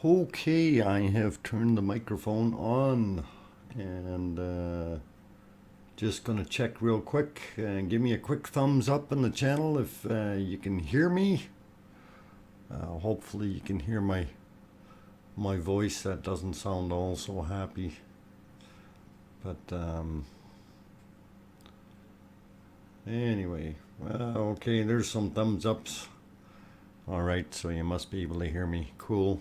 Okay, I have turned the microphone on and just gonna check real quick and give me a quick thumbs up in the channel if you can hear me. Hopefully you can hear my voice. That doesn't sound all so happy, but anyway, okay, there's some thumbs ups. All right, so you must be able to hear me. Cool.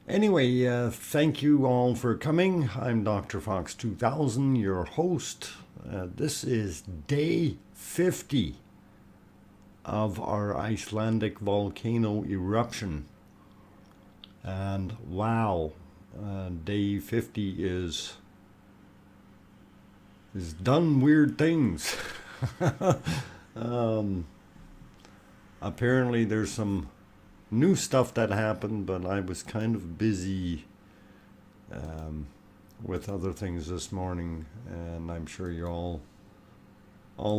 Anyway, thank you all for coming. I'm DrFox2000, your host. This is day 50 of our Icelandic volcano eruption. And wow, day 50 is done weird things. Apparently there's some new stuff that happened, but I was kind of busy with other things this morning, and I'm sure you all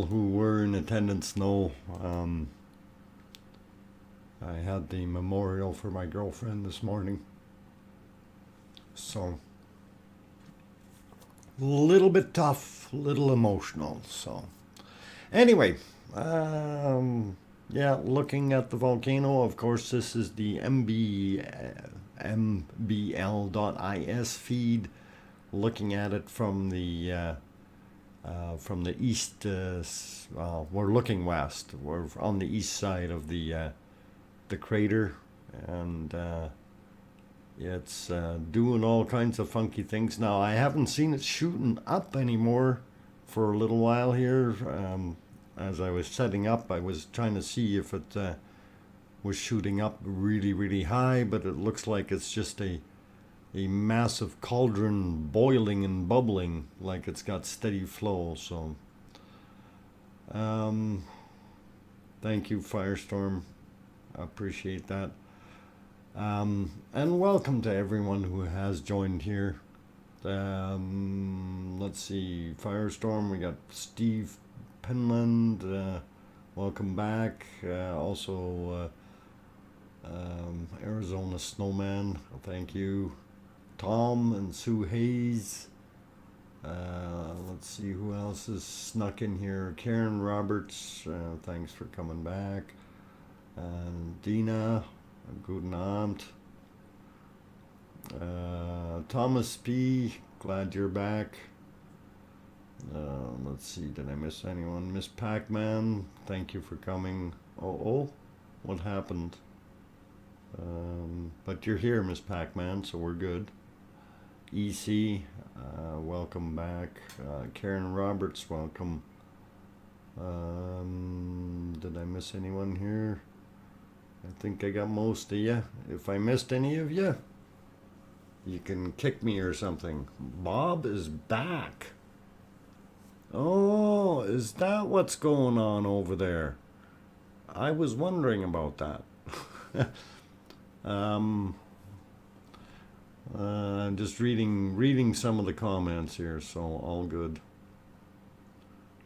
who were in attendance know I had the memorial for my girlfriend this morning, so a little bit tough, a little emotional. So anyway, yeah, looking at the volcano, of course, this is the mbl.is feed. Looking at it from the east, well, we're looking west. We're on the east side of the crater, and it's doing all kinds of funky things. Now, I haven't seen it shooting up anymore for a little while here. As I was setting up, I was trying to see if it was shooting up really, really high, but it looks like it's just a massive cauldron boiling and bubbling, like it's got steady flow. So thank you, Firestorm. I appreciate that. And welcome to everyone who has joined here. Let's see, Firestorm, we got Steve Penland, welcome back. Also Arizona Snowman, thank you. Tom and Sue Hayes. Let's see who else is snuck in here. Karen Roberts, thanks for coming back. And Dina, guten Abend. Thomas P, glad you're back. Let's see, did I miss anyone? Miss Pac-Man, thank you for coming. Oh, what happened? But you're here, Miss Pac-Man, so we're good. EC, welcome back. Karen Roberts, welcome. Did I miss anyone here? I think I got most of you. If I missed any of you, you can kick me or something. Bob is back. Oh, is that what's going on over there? I was wondering about that. I'm just reading some of the comments here, so all good.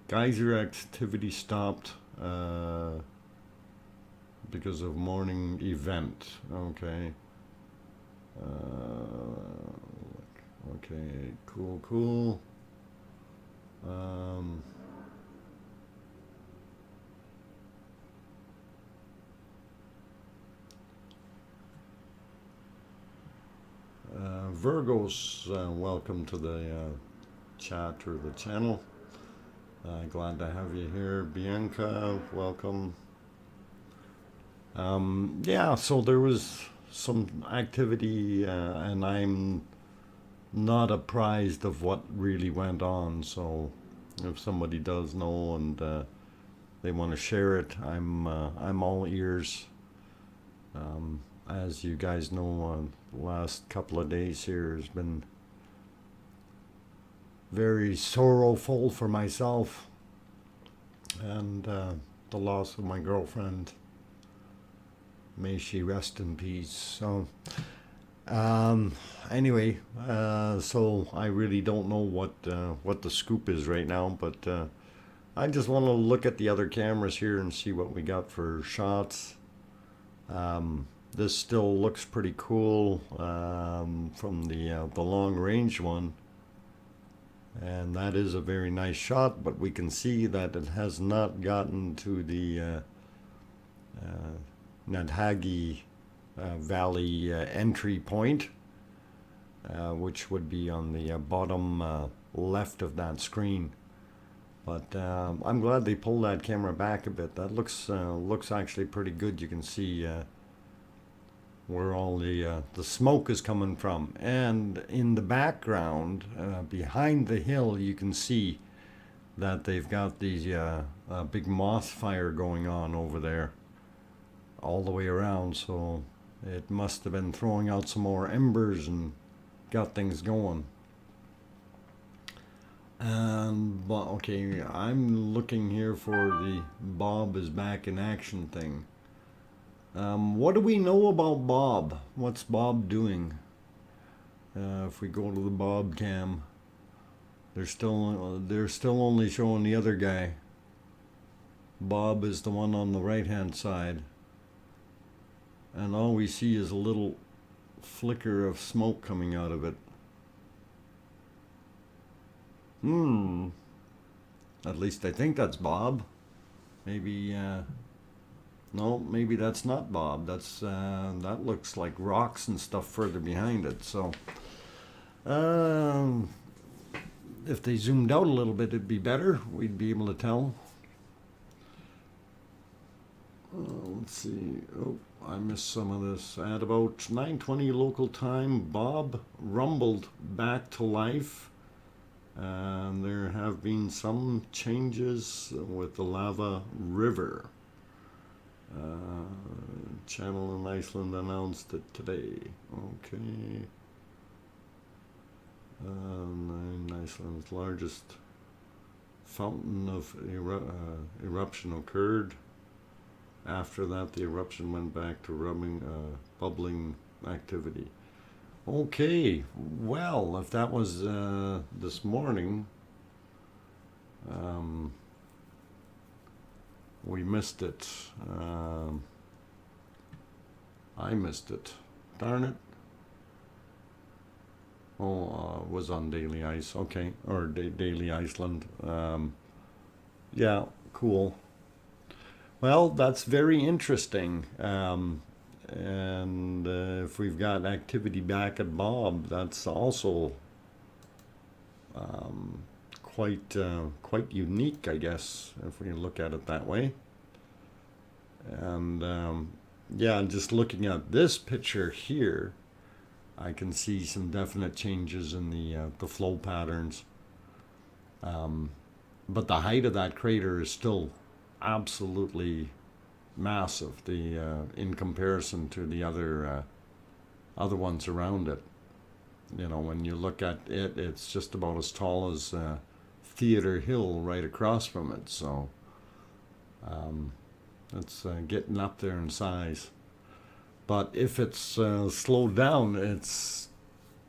Geyser activity stopped because of morning event. Okay. Okay, cool. Virgos, welcome to the chat or the channel. Glad to have you here. Bianca, welcome. Yeah, so there was some activity, and I'm not apprised of what really went on. So if somebody does know and they want to share it, I'm all ears. As you guys know, the last couple of days here has been very sorrowful for myself, and the loss of my girlfriend. May she rest in peace. So anyway, so I really don't know what the scoop is right now, but I just want to look at the other cameras here and see what we got for shots. this still looks pretty cool from the long range one, and that is a very nice shot, but we can see that it has not gotten to the Nadhagi Valley entry point, which would be on the bottom left of that screen. But I'm glad they pulled that camera back a bit. That looks actually pretty good. You can see where all the smoke is coming from, and in the background, behind the hill, you can see that they've got these big moth fire going on over there, all the way around. So it must have been throwing out some more embers and got things going. And okay, I'm looking here for the Bob is back in action thing. What do we know about Bob? What's Bob doing? If we go to the Bob cam, they're still only showing the other guy. Bob is the one on the right hand side, and all we see is a little flicker of smoke coming out of it. At least I think that's Bob. Maybe no, maybe that's not Bob. That's that looks like rocks and stuff further behind it. So if they zoomed out a little bit, it'd be better. We'd be able to tell. Let's see. Oh, I missed some of this. At about 9:20 local time, Bob rumbled back to life. And there have been some changes with the lava river. Channel in Iceland announced it today. Okay. Iceland's largest fountain of eruption occurred. After that, the eruption went back to bubbling activity. Okay, well, if that was this morning, we missed it. I missed it. Darn it. Oh, it was on Daily Ice. Okay, or Daily Iceland. Yeah, cool. Well, that's very interesting. And if we've got activity back at Bob, that's also quite unique, I guess, if we look at it that way. And yeah, just looking at this picture here, I can see some definite changes in the flow patterns. But the height of that crater is still absolutely massive, in comparison to the other ones around it. You know, when you look at it, it's just about as tall as Theater Hill right across from it. So it's getting up there in size. But if it's slowed down, it's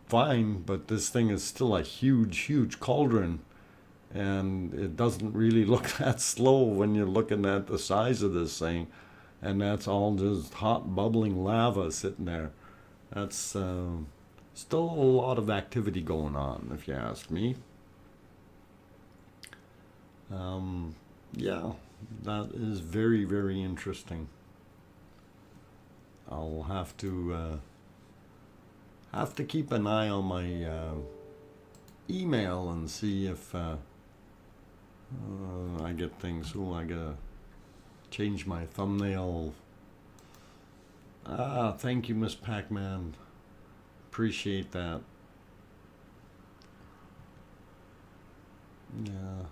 fine. But this thing is still a huge cauldron. And it doesn't really look that slow when you're looking at the size of this thing. And that's all just hot bubbling lava sitting there. That's still a lot of activity going on, if you ask me. Yeah, that is very interesting. I'll have to keep an eye on my email and see if I get things. Oh, I gotta change my thumbnail. Thank you, Miss Pac-Man. Appreciate that. Yeah.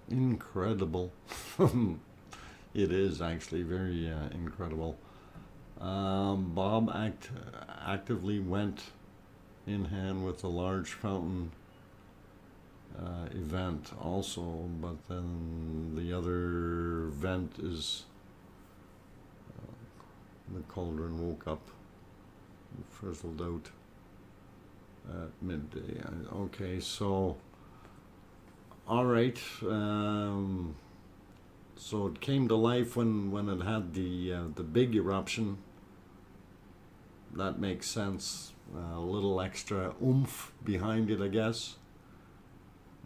Incredible. It is actually very incredible. Bob actively went in hand with a large fountain event also, but then the other vent is the cauldron woke up, frizzled out at midday. Okay, so All right. So it came to life when it had the big eruption. That makes sense. A little extra oomph behind it, I guess.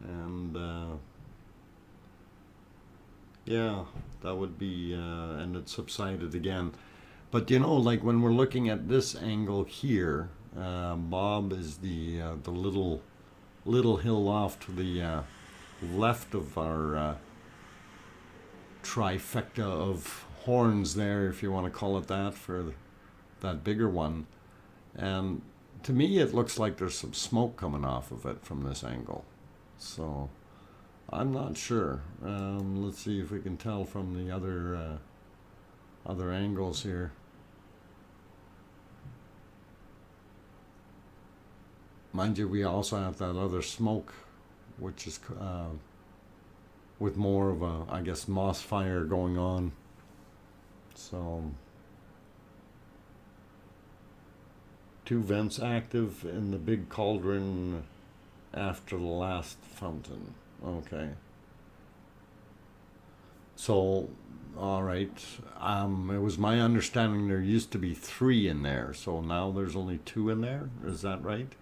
And yeah, that would be. And it subsided again. But you know, like when we're looking at this angle here, Bob is the little hill off to the left of our trifecta of horns there, if you want to call it that, for that bigger one. And to me, it looks like there's some smoke coming off of it from this angle. So I'm not sure. Let's see if we can tell from the other angles here. Mind you, we also have that other smoke, which is with more of a, I guess, moss fire going on. So, 2 vents active in the big cauldron after the last fountain. Okay. So, all right. It was my understanding there used to be 3 in there, so now there's only 2 in there. Is that right?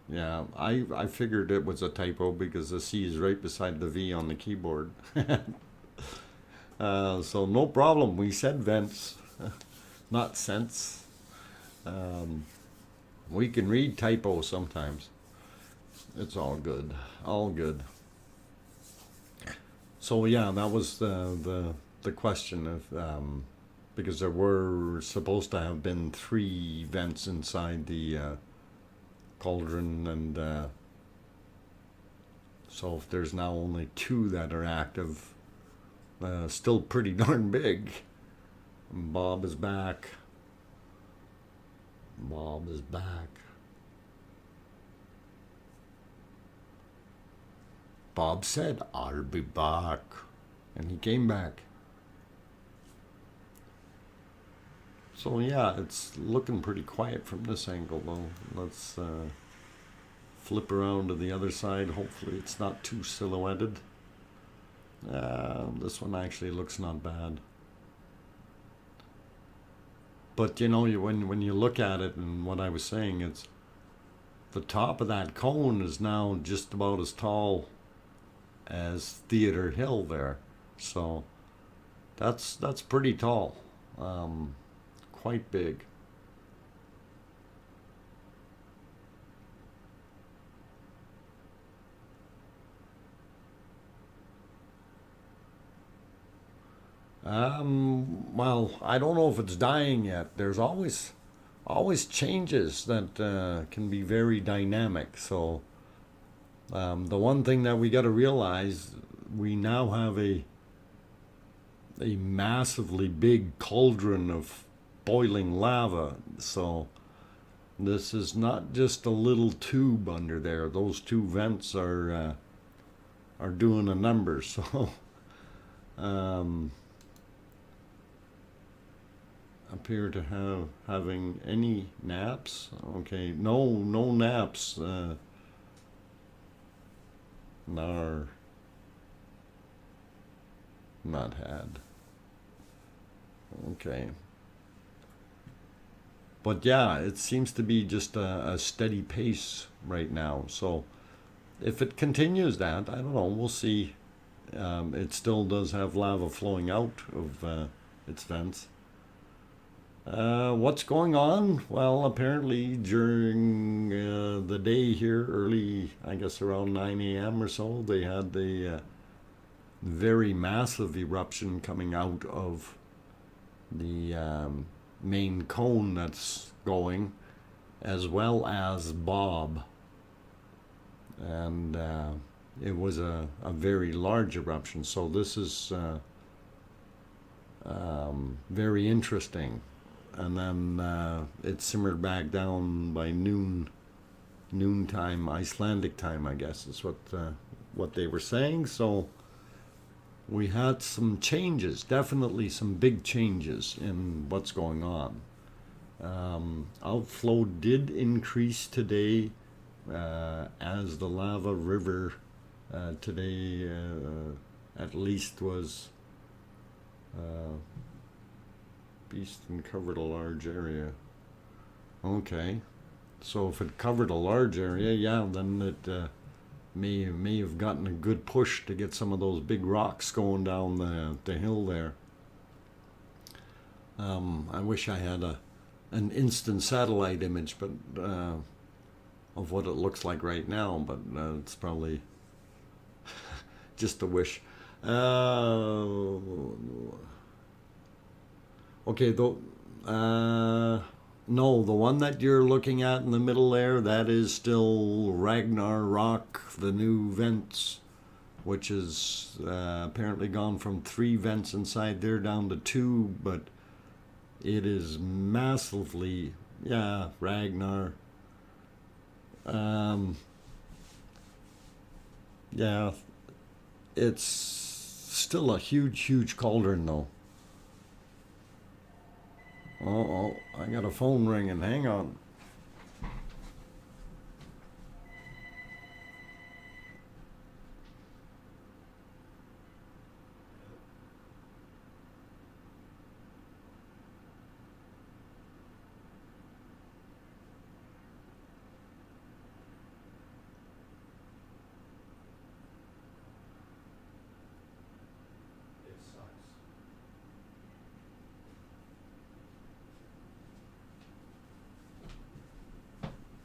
Yeah, I figured it was a typo because the C is right beside the V on the keyboard. So no problem. We said vents, not cents. We can read typos sometimes. It's all good. All good. So yeah, that was the question of because there were supposed to have been 3 vents inside the cauldron, and so if there's now only 2 that are active, still pretty darn big. Bob is back. Bob is back. Bob said, "I'll be back," and he came back. So yeah, it's looking pretty quiet from this angle though. Let's flip around to the other side. Hopefully it's not too silhouetted. This one actually looks not bad. But you know, when you look at it, and what I was saying, it's the top of that cone is now just about as tall as Theater Hill there. So that's pretty tall. Quite big. Well, I don't know if it's dying yet. There's always changes that can be very dynamic. So the one thing that we got to realize, we now have a massively big cauldron of boiling lava. So this is not just a little tube under there. Those 2 vents are doing a number. So appear to having any naps. Okay, no naps. Nar not had. Okay. But yeah, it seems to be just a steady pace right now. So if it continues that, I don't know, we'll see. It still does have lava flowing out of its vents. What's going on? Well, apparently during the day here, early, I guess around 9 a.m. or so, they had the very massive eruption coming out of the main cone that's going, as well as Bob. And it was a very large eruption. So this is very interesting. And then it simmered back down by noontime, Icelandic time, I guess is what they were saying. So we had some changes, definitely some big changes in what's going on. Outflow did increase today as the lava river Today at least was beast and covered a large area. Okay, so if it covered a large area, yeah, then it may have gotten a good push to get some of those big rocks going down the hill there. I wish I had an instant satellite image, but of what it looks like right now, but it's probably just a wish. Okay, though. No, the one that you're looking at in the middle there, that is still Ragnar Rock, the new vents, which is apparently gone from 3 vents inside there down to 2, but it is massively, yeah, Ragnar. Yeah, it's still a huge cauldron though. Oh, I got a phone ringing. Hang on.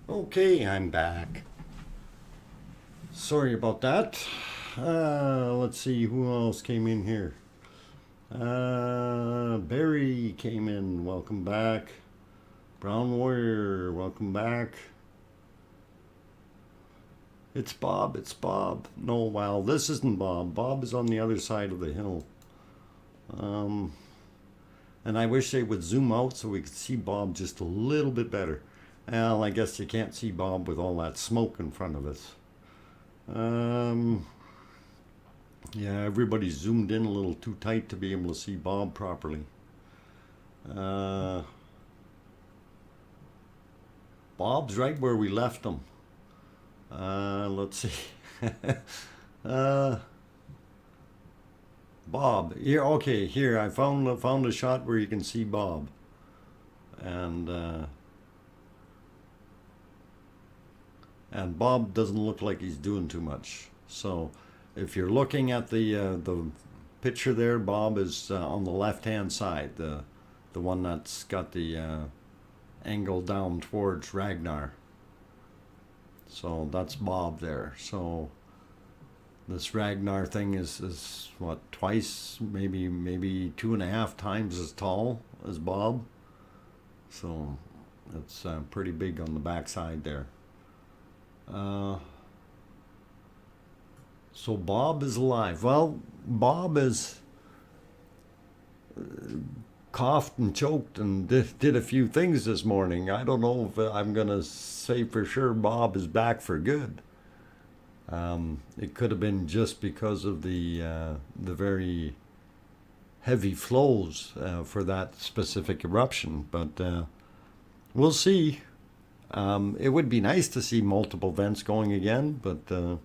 Okay, I'm back. Sorry about that. Let's see who else came in here. Barry came in. Welcome back. Brown Warrior, welcome back. It's Bob. It's Bob. No, wow, this isn't Bob. Bob is on the other side of the hill. And I wish they would zoom out so we could see Bob just a little bit better. Well, I guess you can't see Bob with all that smoke in front of us. Yeah, everybody's zoomed in a little too tight to be able to see Bob properly. Bob's right where we left him. Let's see. Bob, here. Okay, here I found a shot where you can see Bob, and Bob doesn't look like he's doing too much. So if you're looking at the picture there, Bob is on the left-hand side, the one that's got the angle down towards Ragnar. So that's Bob there. So this Ragnar thing is what, twice, maybe 2.5 times as tall as Bob. So it's pretty big on the backside there. So Bob is alive. Well, Bob is coughed and choked and did a few things this morning. I don't know if I'm gonna say for sure Bob is back for good. It could have been just because of the very heavy flows for that specific eruption, but we'll see. It would be nice to see multiple vents going again, but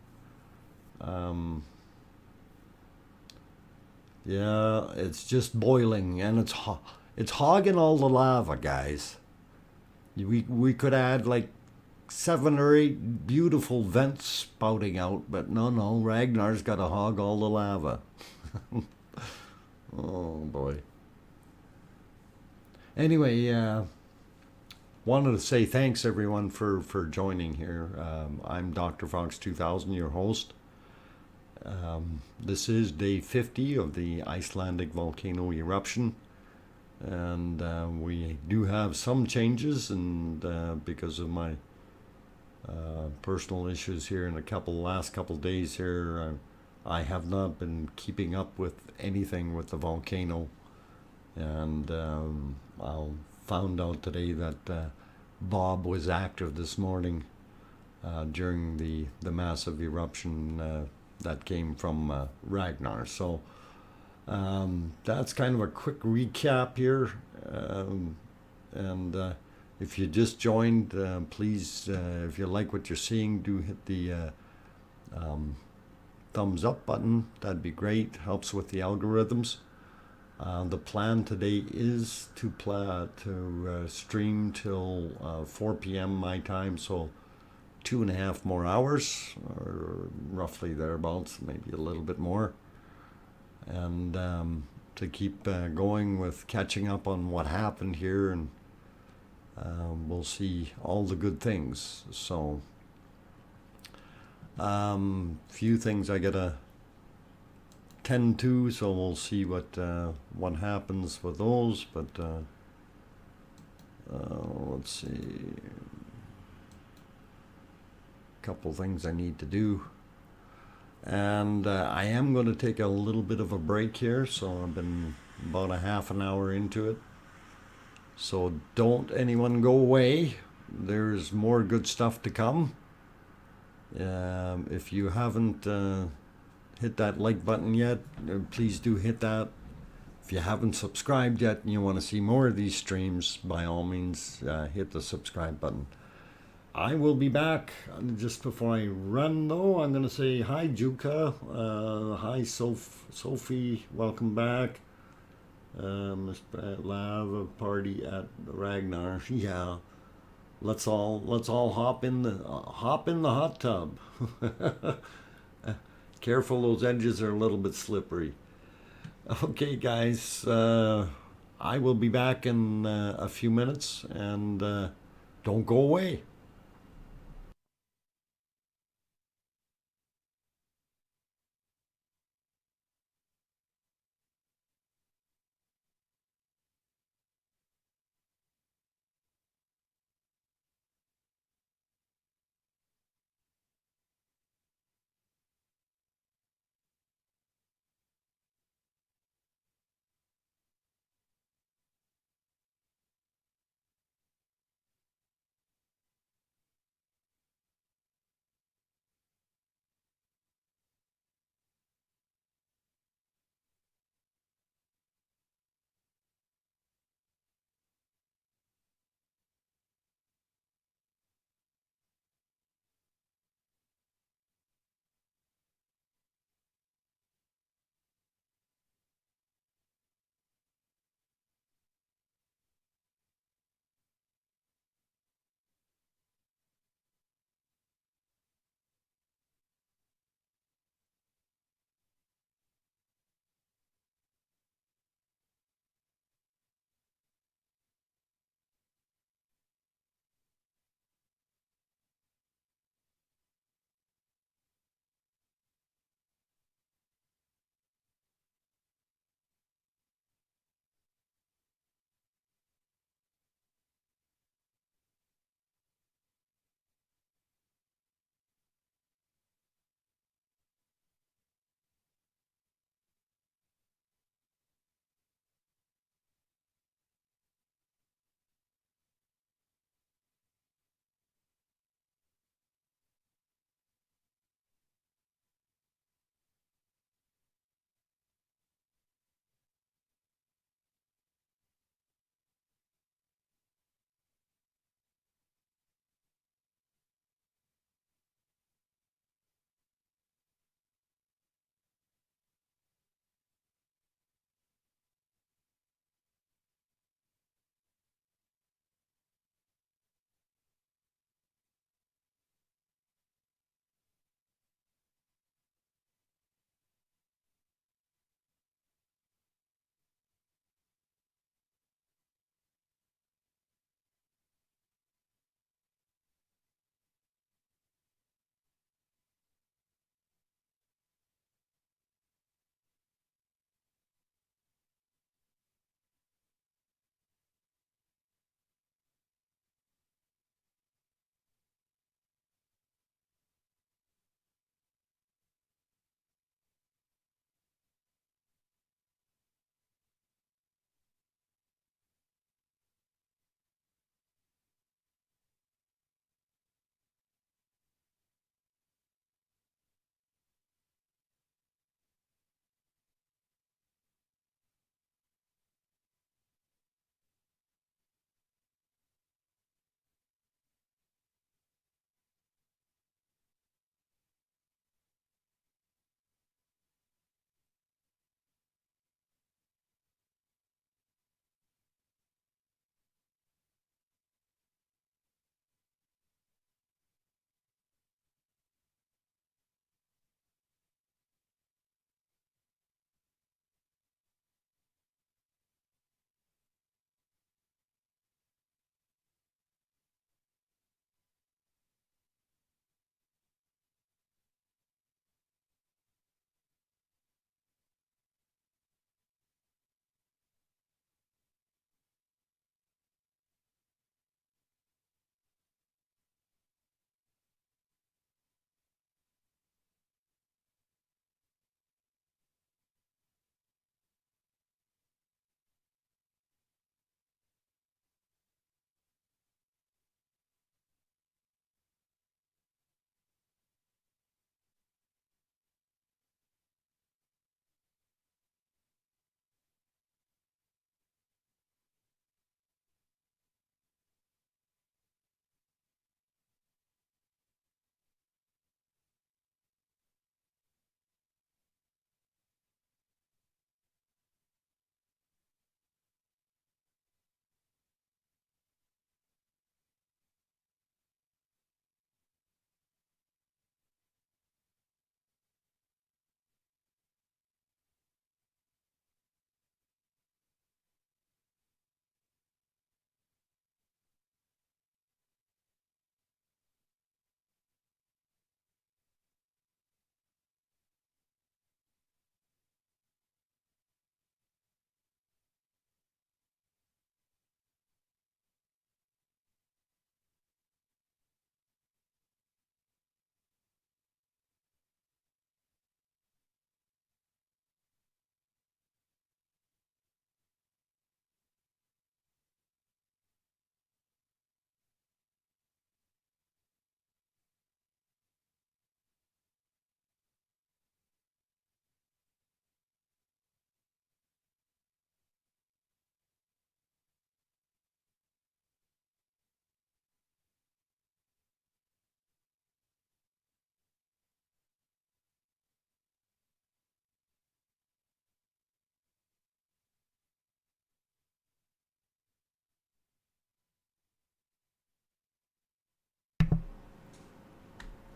yeah, it's just boiling and it's hogging all the lava, guys. We could add like 7 or 8 beautiful vents spouting out, but no, Ragnar's got to hog all the lava. Oh boy. Anyway, wanted to say thanks everyone for joining here. I'm DrFox2000, your host. This is day 50 of the Icelandic volcano eruption, and we do have some changes, and because of my personal issues here in last couple days here, I have not been keeping up with anything with the volcano, and I found out today that Bob was active this morning during the massive eruption that came from Ragnar. So that's kind of a quick recap here, and if you just joined, please, if you like what you're seeing, do hit the thumbs up button. That'd be great. Helps with the algorithms. The plan today is to stream till 4 p.m. my time, so 2.5 more hours, or roughly thereabouts, maybe a little bit more, and to keep going with catching up on what happened here, and we'll see all the good things. So, few things I gotta tend to, so we'll see what happens with those. But let's see, a couple things I need to do, and I am going to take a little bit of a break here. So I've been about a half an hour into it. So don't anyone go away. There's more good stuff to come. If you haven't hit that like button yet, please do hit that. If you haven't subscribed yet and you want to see more of these streams, by all means, hit the subscribe button. I will be back. Just before I run, though, I'm going to say hi, Juka. Hi, Sophie. Welcome back. Mr. Lava party at Ragnar. Yeah. Let's all hop in the hot tub. Careful, those edges are a little bit slippery. Okay, guys, I will be back in a few minutes, and don't go away.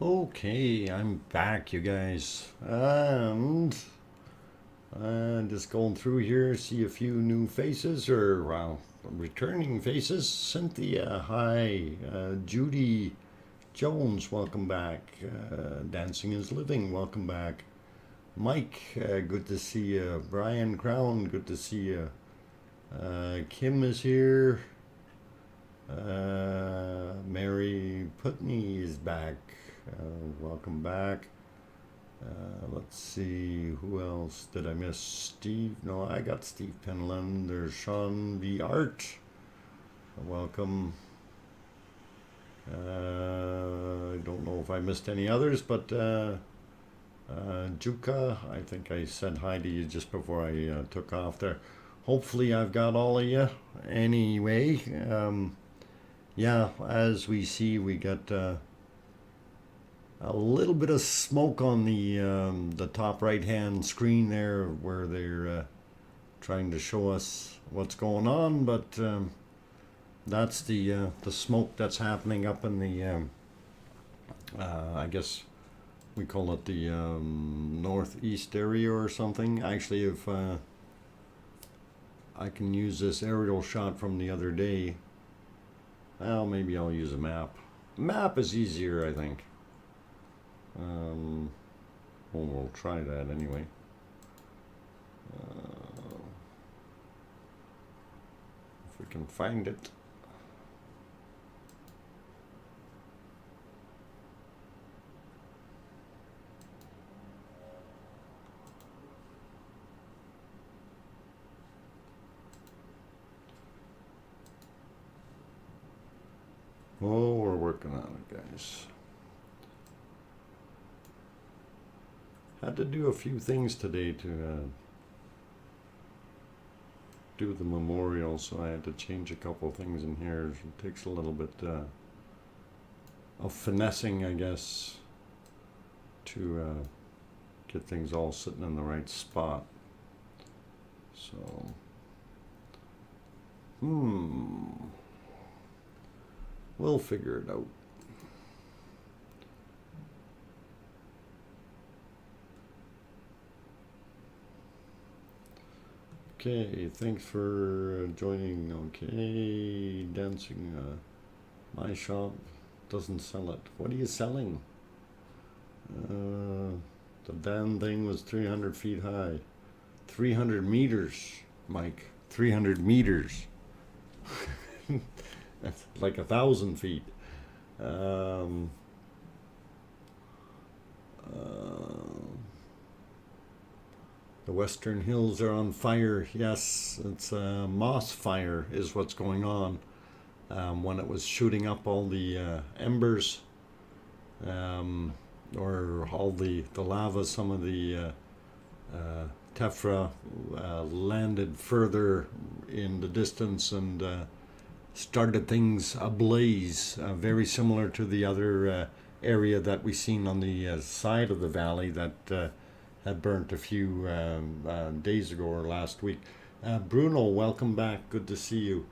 Okay, I'm back, you guys. And just going through here, see a few new faces, or returning faces. Cynthia, hi. Judy Jones, welcome back. Dancing is Living, welcome back. Mike, good to see you. Brian Crown, good to see you. Kim is here. Mary Putney is back. Welcome back. Let's see, who else did I miss? Steve? No, I got Steve Penland. There's Sean V. Art. Welcome. I don't know if I missed any others, but Juka, I think I said hi to you just before I took off there. Hopefully I've got all of you. Anyway, yeah, as we see, we got a little bit of smoke on the top right-hand screen there, where they're trying to show us what's going on, but that's the smoke that's happening up in the I guess we call it the northeast area or something. Actually, if I can use this aerial shot from the other day, well, maybe I'll use a map. Map is easier, I think. Well, we'll try that anyway. If we can find it. Oh, we're working on it, guys. Had to do a few things today to do the memorial, so I had to change a couple things in here. It takes a little bit of finessing, I guess, to get things all sitting in the right spot. So, we'll figure it out. Okay, thanks for joining. Okay, dancing. My shop doesn't sell it. What are you selling? The damn thing was 300 feet high. 300 meters, Mike. 300 meters. That's like 1,000 feet. The Western Hills are on fire. Yes, it's a moss fire is what's going on. When it was shooting up all the embers, or all the lava, some of the tephra landed further in the distance and started things ablaze, very similar to the other area that we seen on the side of the valley that had burnt a few days ago or last week. Bruno, welcome back. Good to see you.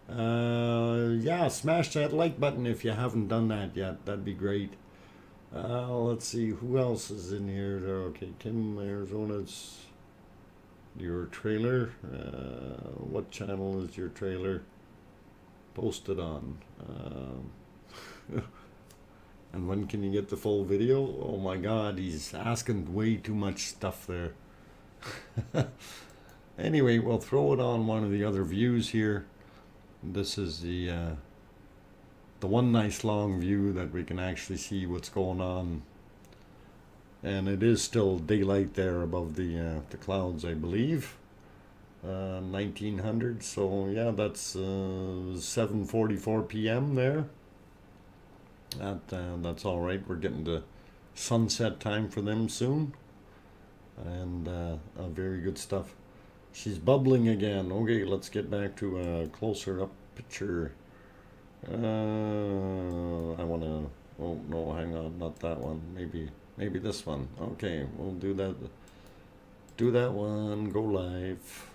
Yeah, smash that like button if you haven't done that yet. That'd be great. Let's see, who else is in here? Okay, Tim, Arizona's your trailer. What channel is your trailer posted on? And when can you get the full video? Oh my God, he's asking way too much stuff there. Anyway, we'll throw it on one of the other views here. This is the one nice long view that we can actually see what's going on. And it is still daylight there above the clouds, I believe. 1900, so yeah, that's 7:44 p.m. there. That's all right. We're getting to sunset time for them soon, and very good stuff. She's bubbling again. Okay, let's get back to a closer up picture. I want to. Oh no, hang on, not that one. Maybe this one. Okay, we'll do that. Do that one. Go live.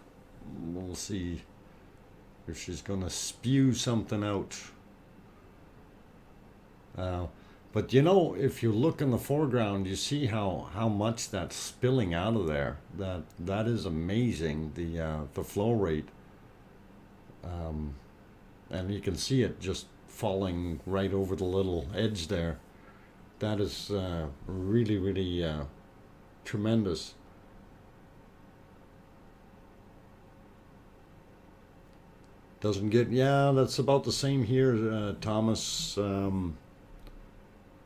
We'll see if she's gonna spew something out. But you know, if you look in the foreground, you see how much that's spilling out of there. That is amazing. The flow rate, and you can see it just falling right over the little edge there. That is really, really tremendous. Doesn't get, yeah, that's about the same here, Thomas.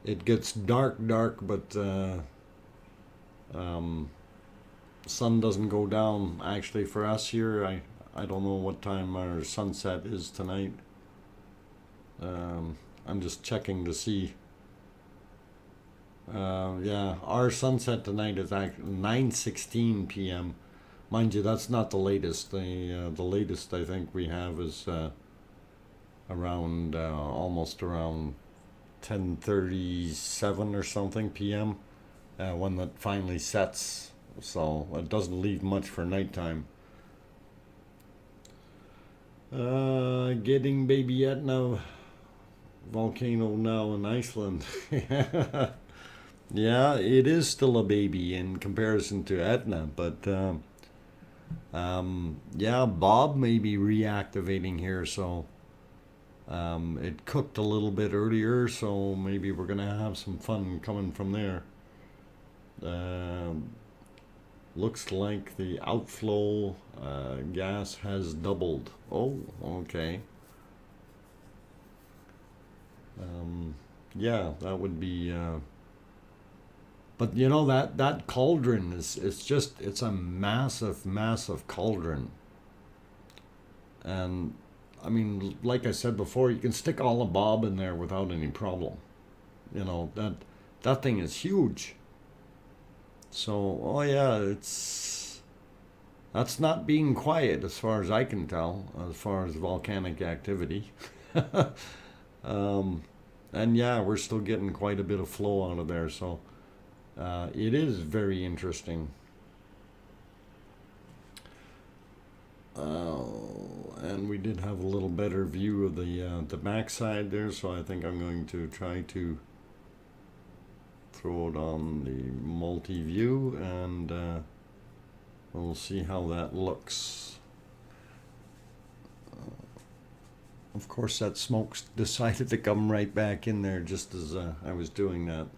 It gets dark, but sun doesn't go down. Actually, for us here, I don't know what time our sunset is tonight. I'm just checking to see. Yeah, our sunset tonight is actually 9:16 p.m. Mind you, that's not the latest. The latest I think we have is around almost around 10:37 or something p.m. When that finally sets. So it doesn't leave much for nighttime. Getting baby Etna volcano now in Iceland. Yeah, it is still a baby in comparison to Etna, but yeah, Bob may be reactivating here, so it cooked a little bit earlier, so maybe we're gonna have some fun coming from there. Looks like the outflow gas has doubled. Oh, okay. Yeah, that would be. But you know that cauldron it's a massive cauldron, and I mean, like I said before, you can stick all a bob in there without any problem. You know that thing is huge. So oh yeah, that's not being quiet as far as I can tell, as far as volcanic activity. And yeah, we're still getting quite a bit of flow out of there, so it is very interesting. And we did have a little better view of the backside there, so I think I'm going to try to throw it on the multi-view, and we'll see how that looks. Of course, that smoke decided to come right back in there just as I was doing that.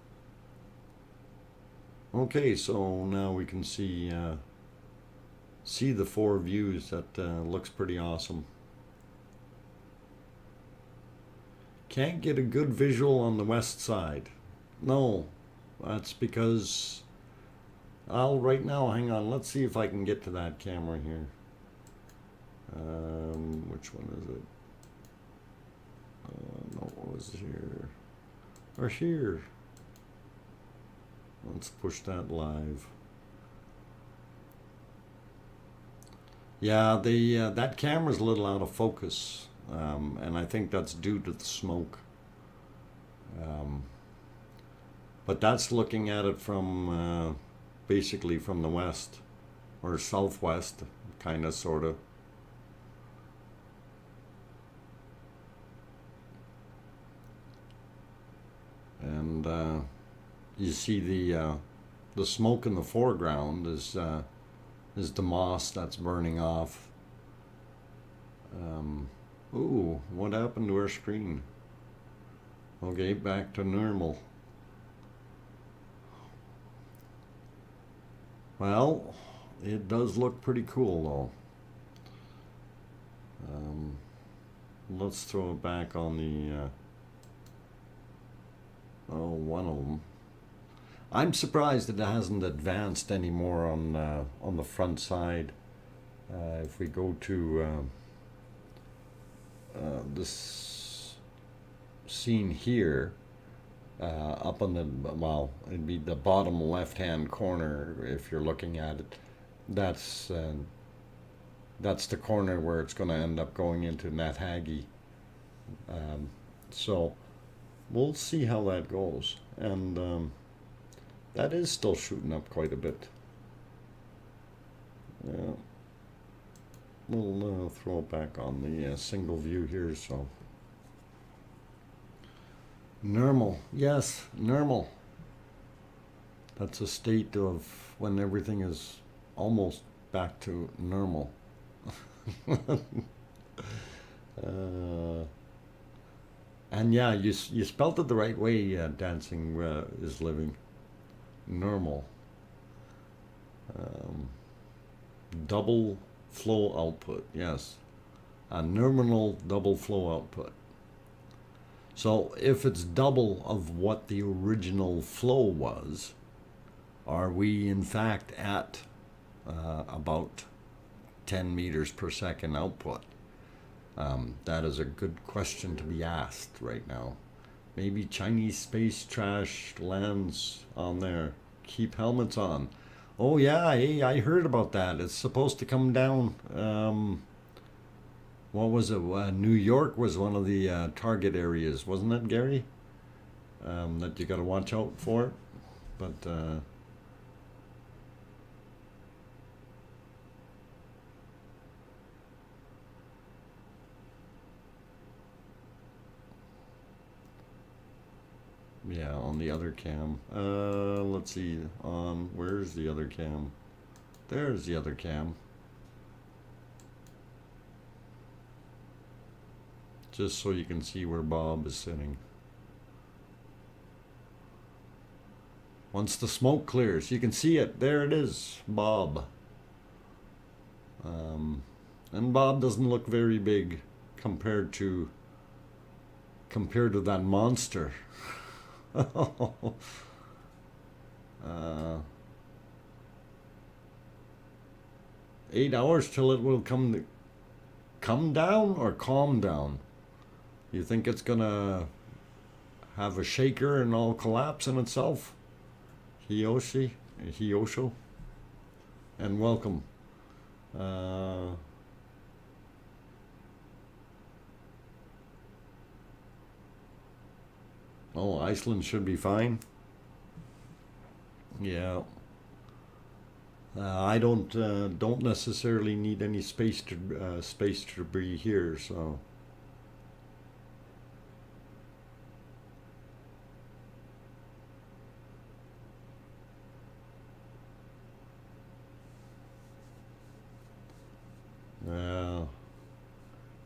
Okay, so now we can see the four views. That looks pretty awesome. Can't get a good visual on the west side. No, that's because right now, hang on, let's see if I can get to that camera here. Which one is it? No, it was here. Or here. Let's push that live. Yeah, that camera's a little out of focus, and I think that's due to the smoke. But that's looking at it from basically from the west or southwest, kind of, sort of. And you see the smoke in the foreground is the moss that's burning off. Ooh, what happened to our screen? Okay, back to normal. Well, it does look pretty cool though. Let's throw it back on the one of them. I'm surprised that it hasn't advanced anymore on the front side. If we go to this scene here, up on the, well, it'd be the bottom left-hand corner if you're looking at it. That's the corner where it's going to end up going into Nathagi. So we'll see how that goes, and that is still shooting up quite a bit. Yeah. We'll throw it back on the single view here. So Normal. Yes, normal. That's a state of when everything is almost back to normal. uh, and yeah, you spelt it the right way. Dancing is living. Normal. Um, double flow output. Yes, a nominal double flow output. So if it's double of what the original flow was, are we in fact at about 10 meters per second output? That is a good question to be asked right now. Maybe Chinese space trash lands on there. Keep helmets on. Oh yeah, hey, I heard about that. It's supposed to come down. What was it? New York was one of the target areas, wasn't it, Gary? That you got to watch out for. But yeah, on the other cam. Let's see. On where's the other cam? There's the other cam. Just so you can see where Bob is sitting. Once the smoke clears, you can see it. There it is, Bob. And Bob doesn't look very big compared to that monster. uh, 8 hours till it will come down or calm down. You think it's gonna have a shaker and all collapse in itself? Hiyosho, and welcome. Oh, Iceland should be fine. Yeah. I don't necessarily need any space debris here, so.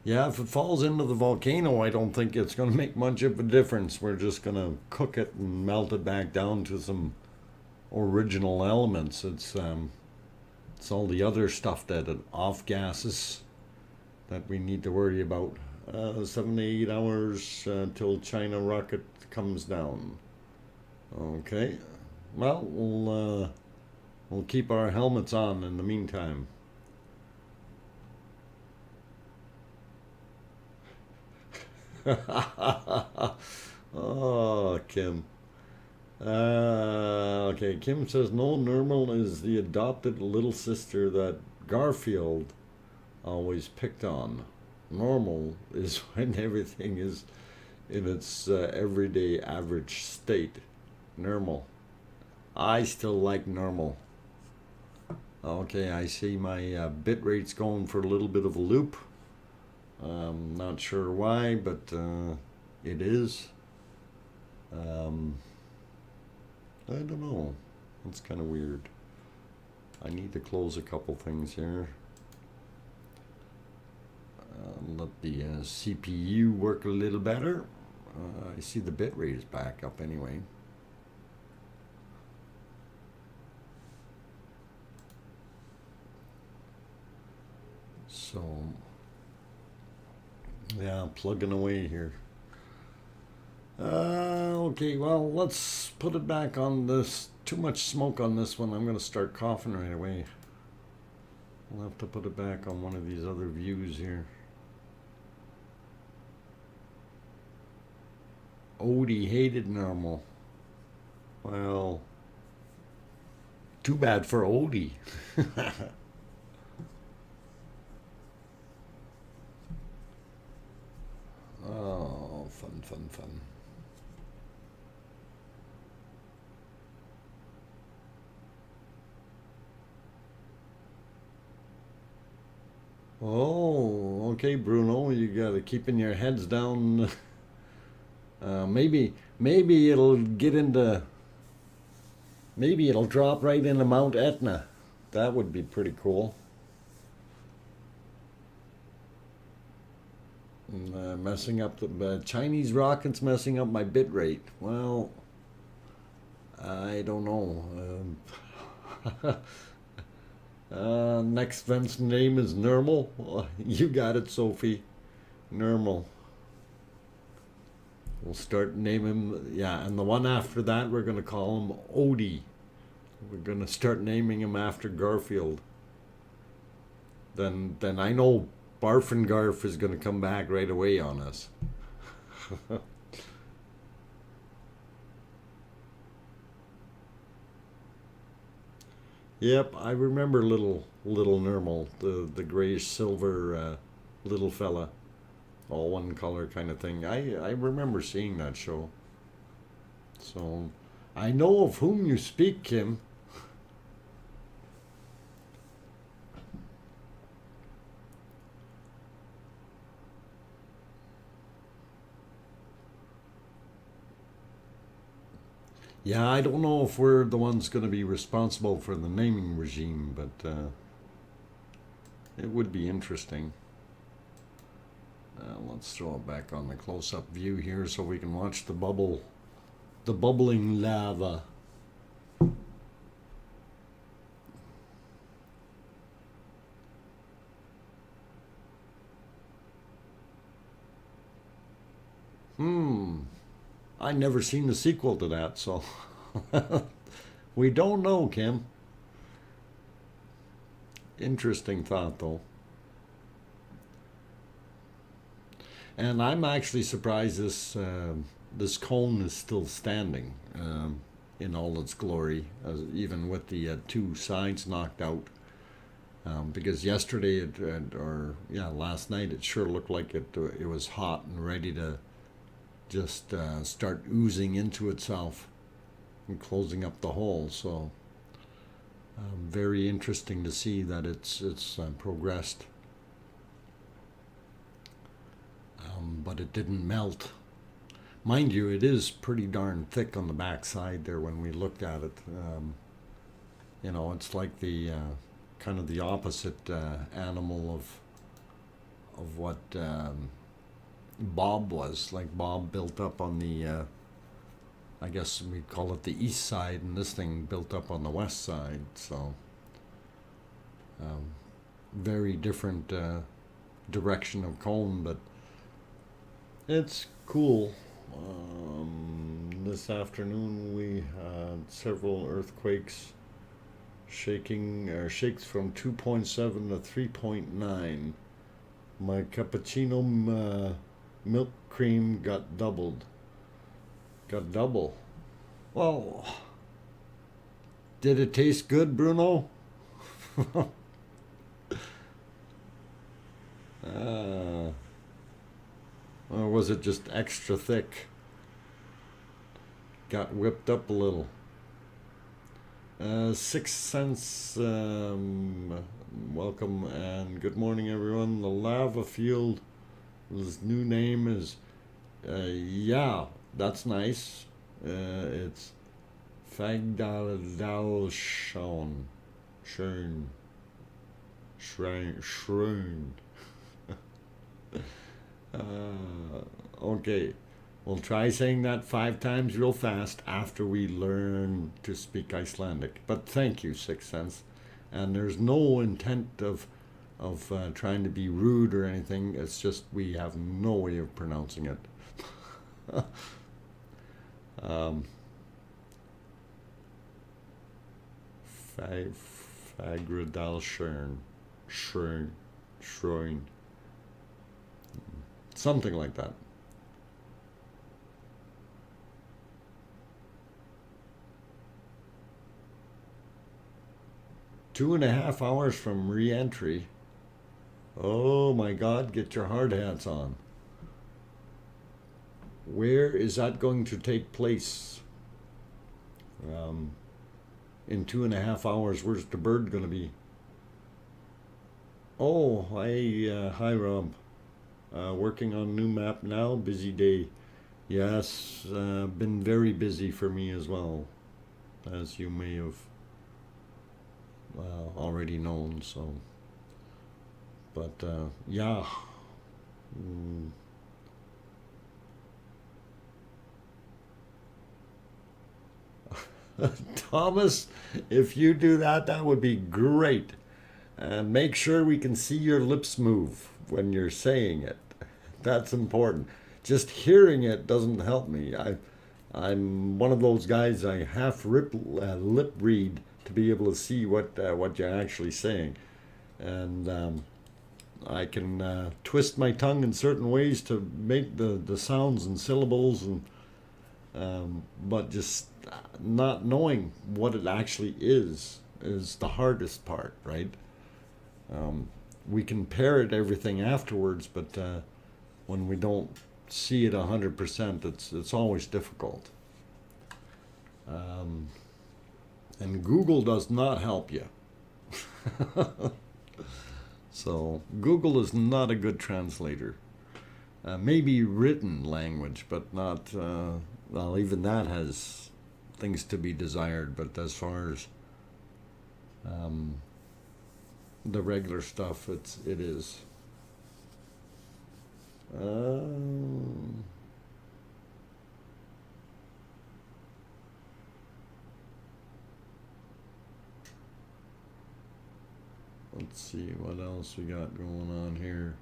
Yeah, if it falls into the volcano, I don't think it's going to make much of a difference. We're just going to cook it and melt it back down to some original elements. It's all the other stuff that off gases that we need to worry about. 7 to 8 hours till China rocket comes down. Okay. Well, we'll keep our helmets on in the meantime. Oh, Kim. Okay, Kim says no, normal is the adopted little sister that Garfield always picked on. Normal is when everything is in its everyday average state. Normal. I still like normal. Okay, I see my bit rate's going for a little bit of a loop. Not sure why, but it is. I don't know. It's kind of weird. I need to close a couple things here. Let the CPU work a little better. I see the bit rate is back up anyway. So, yeah, plugging away here. Okay, well, let's put it back on this. Too much smoke on this one. I'm going to start coughing right away. We'll have to put it back on one of these other views here. Odie hated normal. Well, too bad for Odie. Oh, fun, fun, fun. Oh, okay, Bruno, you gotta keeping your heads down Maybe it'll get into. Maybe it'll drop right into Mount Etna. That would be pretty cool. Messing up the Chinese rockets, messing up my bit rate. Well, I don't know. Next vent's name is Normal. You got it, Sophie. Normal. We'll start naming him, yeah, and the one after that we're going to call him Odie. We're going to start naming him after Garfield. Then I know Barfin Garf is going to come back right away on us. Yep, I remember little Normal, the grayish silver little fella, all one color kind of thing. I remember seeing that show. So I know of whom you speak, Kim. Yeah, I don't know if we're the ones going to be responsible for the naming regime, but it would be interesting. Let's throw it back on the close-up view here so we can watch the bubbling lava. I never seen the sequel to that, so we don't know, Kim. Interesting thought, though. And I'm actually surprised this cone is still standing in all its glory, even with the two sides knocked out. Because yesterday, last night, it sure looked like it was hot and ready to just start oozing into itself and closing up the hole. So very interesting to see that it's progressed. But it didn't melt. Mind you, it is pretty darn thick on the back side there when we looked at it. It's like the kind of the opposite animal of what Bob was. Like Bob built up on the, I guess we call it the east side, and this thing built up on the west side. So very different direction of cone, but it's cool. This afternoon we had several earthquakes, shakes from 2.7 to 3.9. My cappuccino milk cream got doubled. Got double. Well, did it taste good, Bruno? Or was it just extra thick? Got whipped up a little. 6 cents. Welcome and good morning, everyone. The lava field, his new name is, yeah, that's nice. It's Fagdalsholm. Schön. Okay, we'll try saying that 5 times real fast after we learn to speak Icelandic. But thank you, 6 cents. And there's no intent of trying to be rude or anything. It's just we have no way of pronouncing it. Fagradalshern. Schroin. Something like that. Two and a half hours from re-entry. Oh my God, get your hard hats on. Where is that going to take place? In 2.5 hours, where's the bird going to be? Oh, hi Rob. Working on new map now, busy day. Yes, been very busy for me as well, as you may have already known. So, but yeah. Mm. Thomas, if you do that, that would be great. And make sure we can see your lips move when you're saying it. That's important. Just hearing it doesn't help me. I'm one of those guys. I lip read to be able to see what you're actually saying, and I can twist my tongue in certain ways to make the sounds and syllables, and but just not knowing what it actually is the hardest part, right? Um, we can parrot everything afterwards, but when we don't see it 100%, it's always difficult. Um, and Google does not help you. So Google is not a good translator. Maybe written language, but not. Well, even that has things to be desired. But as far as um, the regular stuff, it is. Um, let's see what else we got going on here.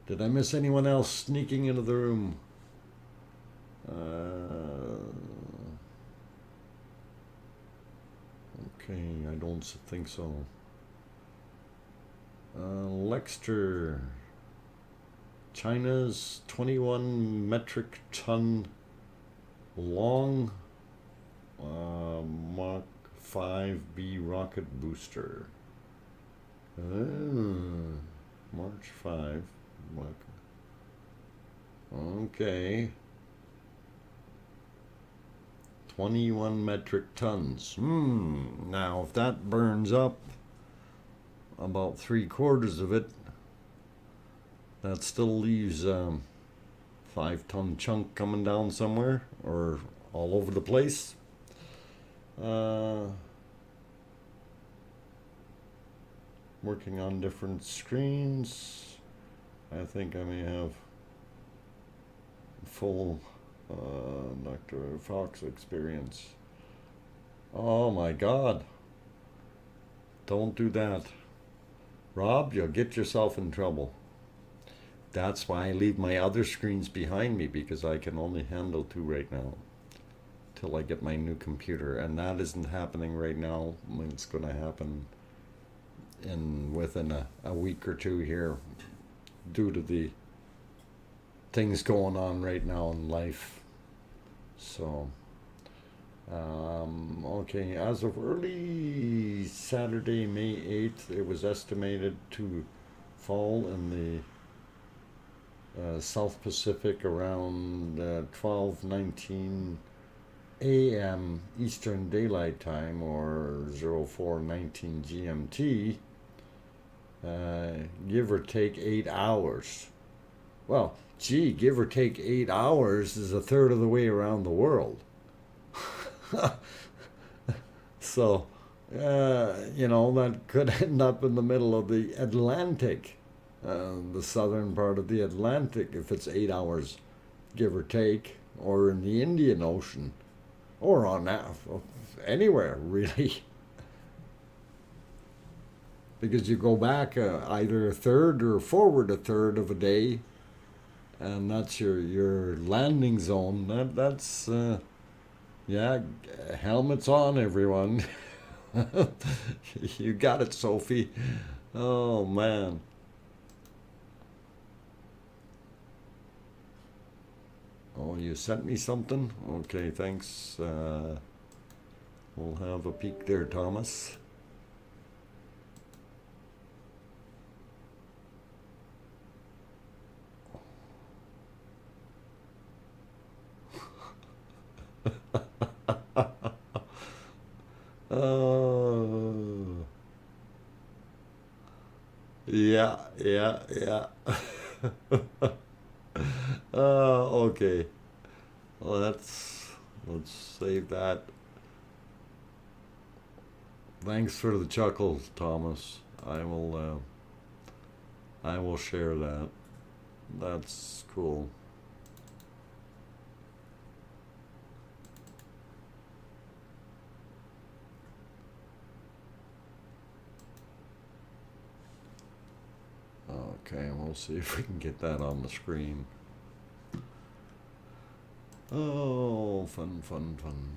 Did I miss anyone else sneaking into the room? Okay, I don't think so. Lexter, China's 21 metric ton long Mach 5B rocket booster. March 5. Okay. 21 metric tons. Now, if that burns up about 3/4 of it, that still leaves 5-ton chunk coming down somewhere or all over the place. Working on different screens. I think I may have full DrFox experience. Oh my God. Don't do that. Rob, you'll get yourself in trouble. That's why I leave my other screens behind me, because I can only handle 2 right now till I get my new computer, and that isn't happening right now. It's going to happen within a week or 2 here, due to the things going on right now in life. So okay, as of early Saturday, May 8th, it was estimated to fall in the South Pacific around 12:19 a.m. Eastern Daylight Time, or 04:19 GMT, give or take 8 hours. Well, gee, give or take 8 hours is 1/3 of the way around the world. So, that could end up in the middle of the Atlantic, the southern part of the Atlantic, if it's 8 hours, give or take, or in the Indian Ocean, or on anywhere, really. Because you go back either 1/3 or forward 1/3 of a day, and that's your landing zone. That's yeah, helmets on, everyone. You got it, Sophie. Oh man. Oh, you sent me something? Okay, thanks. We'll have a peek there, Thomas. Oh, yeah, yeah, yeah. Okay. Let's save that. Thanks for the chuckles, Thomas. I will share that. That's cool. Okay, we'll see if we can get that on the screen. Oh, fun, fun, fun.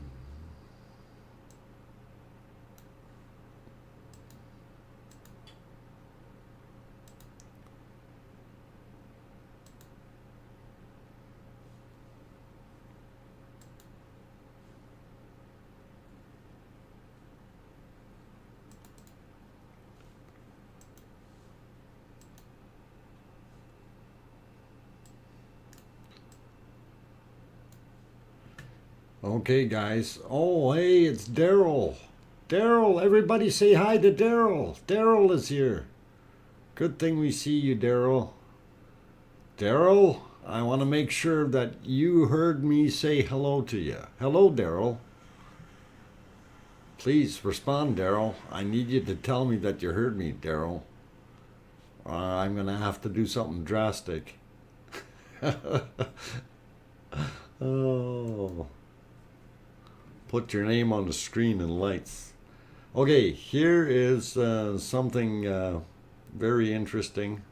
Okay, guys. Oh, hey, it's Daryl. Daryl, everybody say hi to Daryl. Daryl is here. Good thing we see you, Daryl. Daryl, I want to make sure that you heard me say hello to you. Hello, Daryl. Please respond, Daryl. I need you to tell me that you heard me, Daryl. I'm going to have to do something drastic. Oh. Put your name on the screen in lights. Okay, here is something very interesting,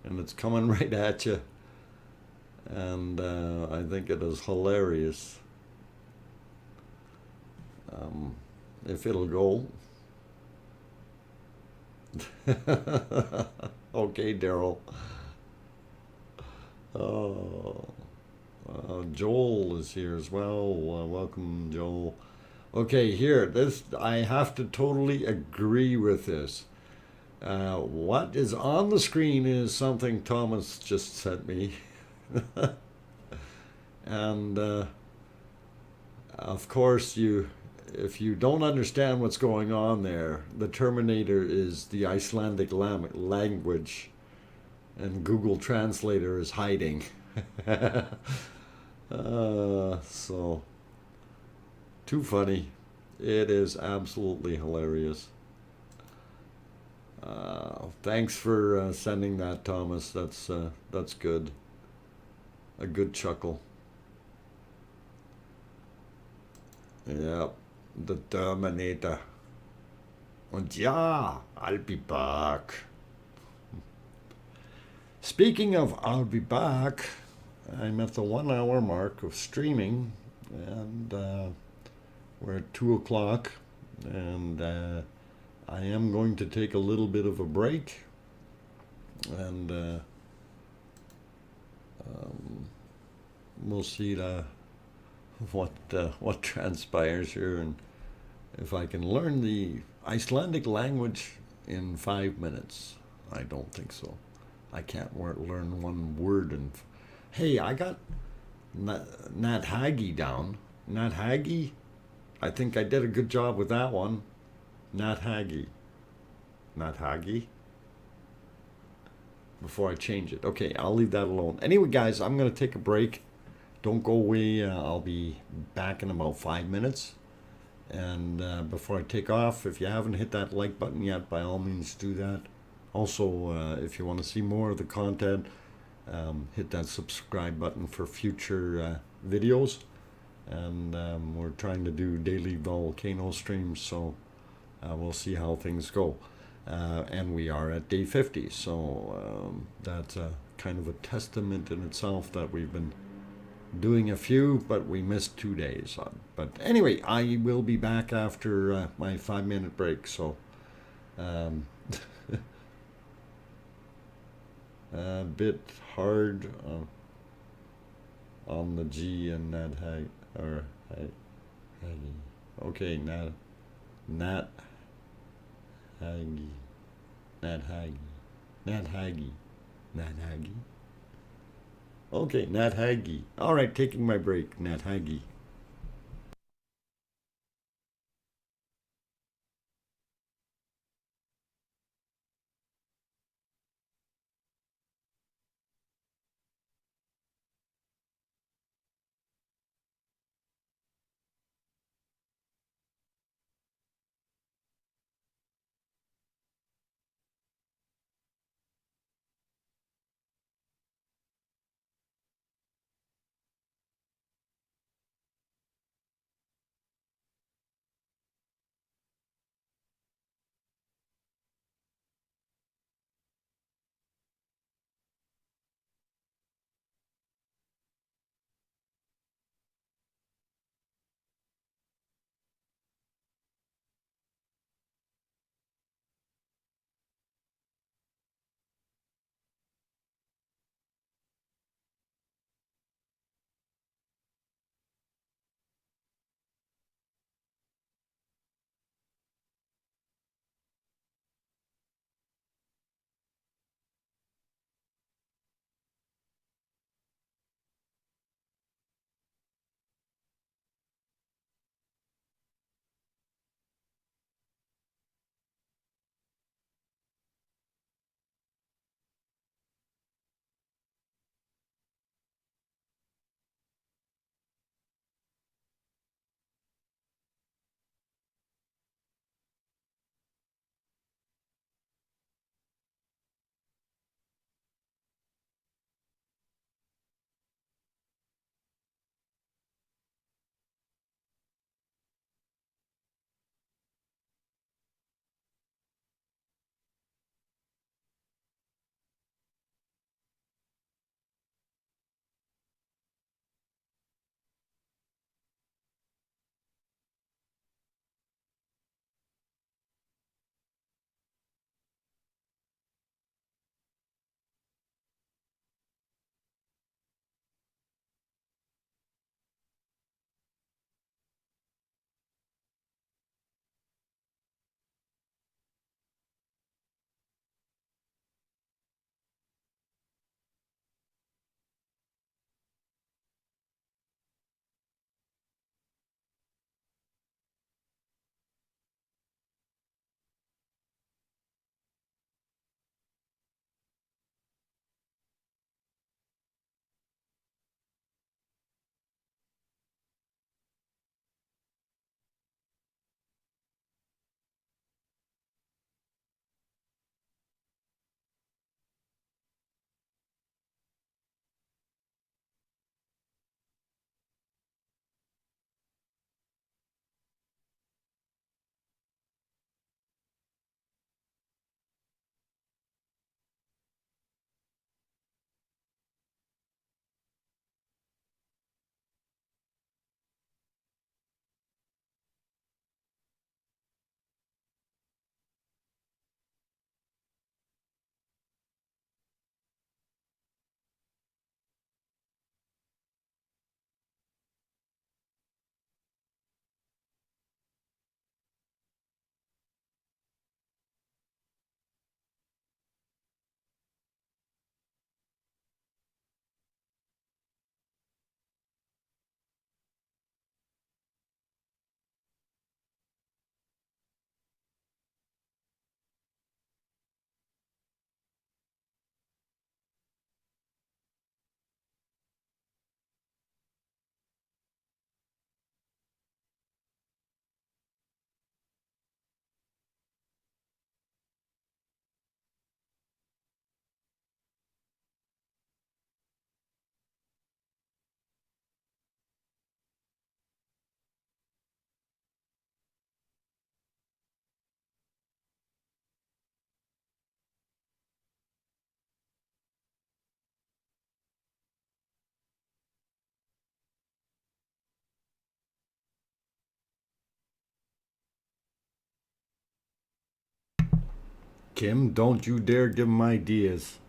and it's coming right at you, and I think it is hilarious. If it'll go. Okay, Daryl. Oh. Joel is here as well. Welcome, Joel. Okay, here, this, I have to totally agree with this. What is on the screen is something Thomas just sent me. And of course, if you don't understand what's going on there, the Terminator is the Icelandic language, and Google Translator is hiding. So, too funny. It is absolutely hilarious. Thanks for sending that, Thomas. That's good. A good chuckle. Yep, the Terminator. Und ja, I'll be back. Speaking of I'll be back, I'm at the 1 hour mark of streaming, and we're at 2 o'clock, and I am going to take a little bit of a break, and we'll see what transpires here, and if I can learn the Icelandic language in 5 minutes. I don't think so. I can't learn one word. And hey, I got Nat Haggy down. Nat Haggy? I think I did a good job with that one. Nat Haggy. Nat Haggy? Before I change it. Okay, I'll leave that alone. Anyway, guys, I'm going to take a break. Don't go away. I'll be back in about 5 minutes. And before I take off, if you haven't hit that like button yet, by all means do that. Also, if you want to see more of the content, hit that subscribe button for future videos. And we're trying to do daily Volcano streams, so we'll see how things go. And we are at day 50, so that's kind of a testament in itself that we've been doing a few, but we missed 2 days. But anyway, I will be back after my 5-minute break, so a bit hard on the G and Nat Hag, or Haggy. Okay, Nat Haggy, Nat Haggy, Nat Haggy, Nat Haggy. Okay, Nat Haggy. All right, taking my break, Nat Haggy. Kim, don't you dare give him ideas.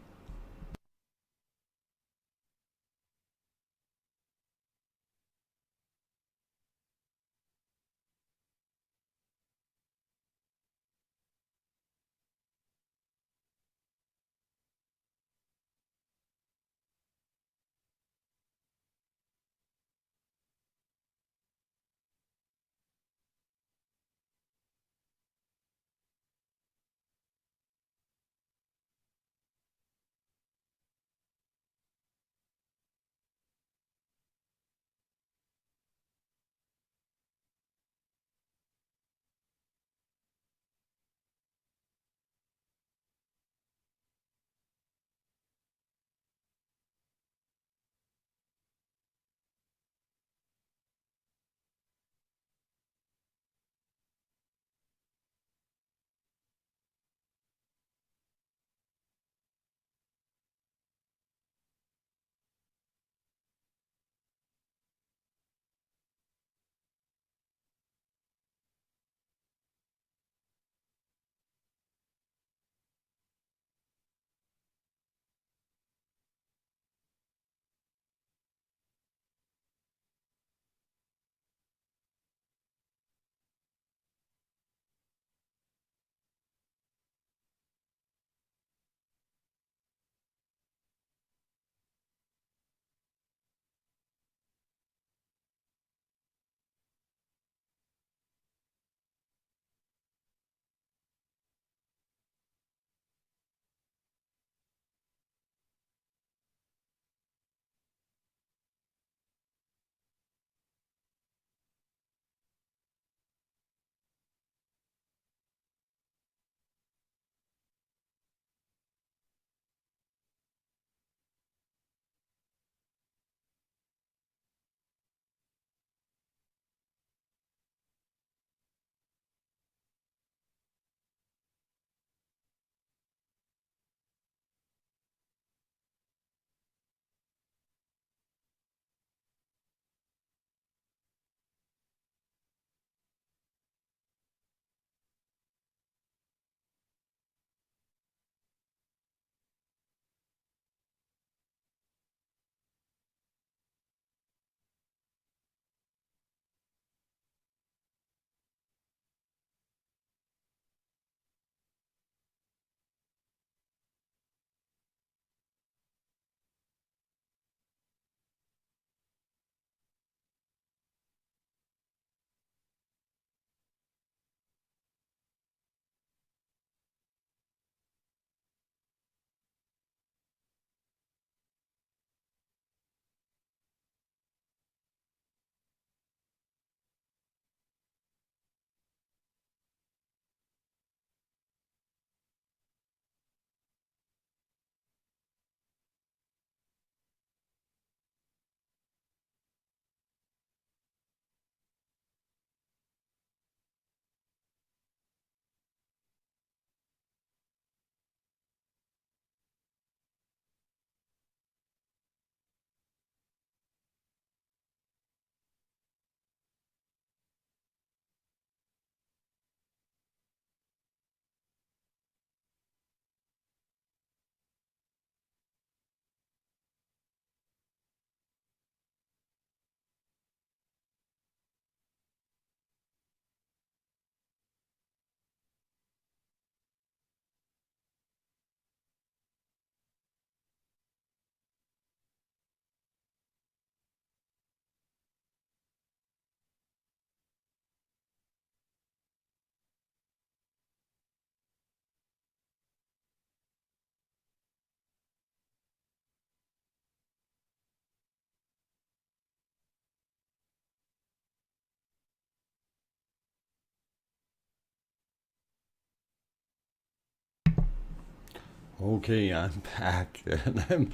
Okay, I'm back and I'm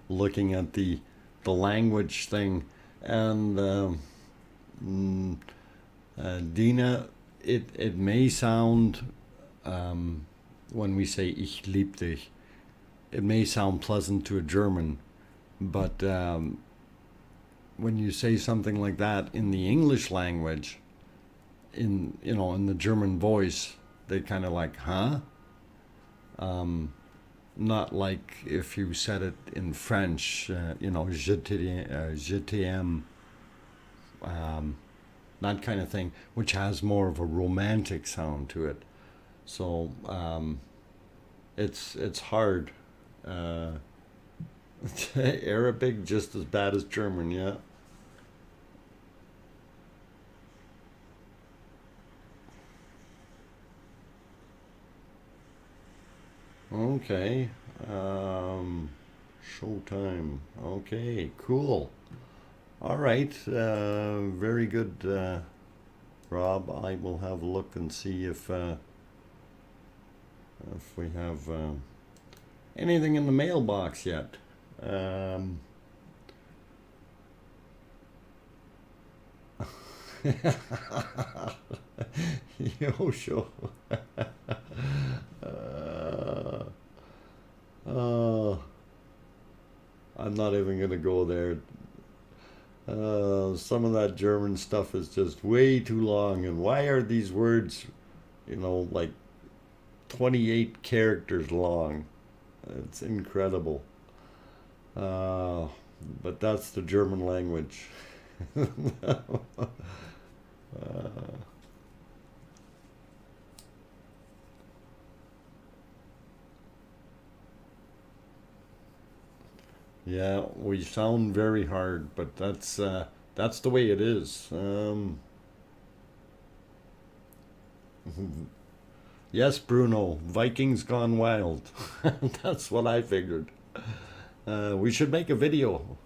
looking at the language thing, and mm, Dina, it may sound when we say "Ich lieb dich," it may sound pleasant to a German, but when you say something like that in the English language, in the German voice, they kind of like, huh? Not like if you said it in French, you know, je t'aime, that kind of thing, which has more of a romantic sound to it. So it's hard. Uh, Arabic just as bad as German, yeah. Okay. Um, Showtime. Okay, cool. All right. Very good, Rob. I will have a look and see if we have anything in the mailbox yet. Um, Yosho. Uh, oh, I'm not even gonna go there. Some of that German stuff is just way too long, and why are these words, you know, like 28 characters long? It's incredible. Uh, but that's the German language. Yeah, we sound very hard, but that's the way it is. Yes, Bruno, Vikings gone wild. That's what I figured. We should make a video.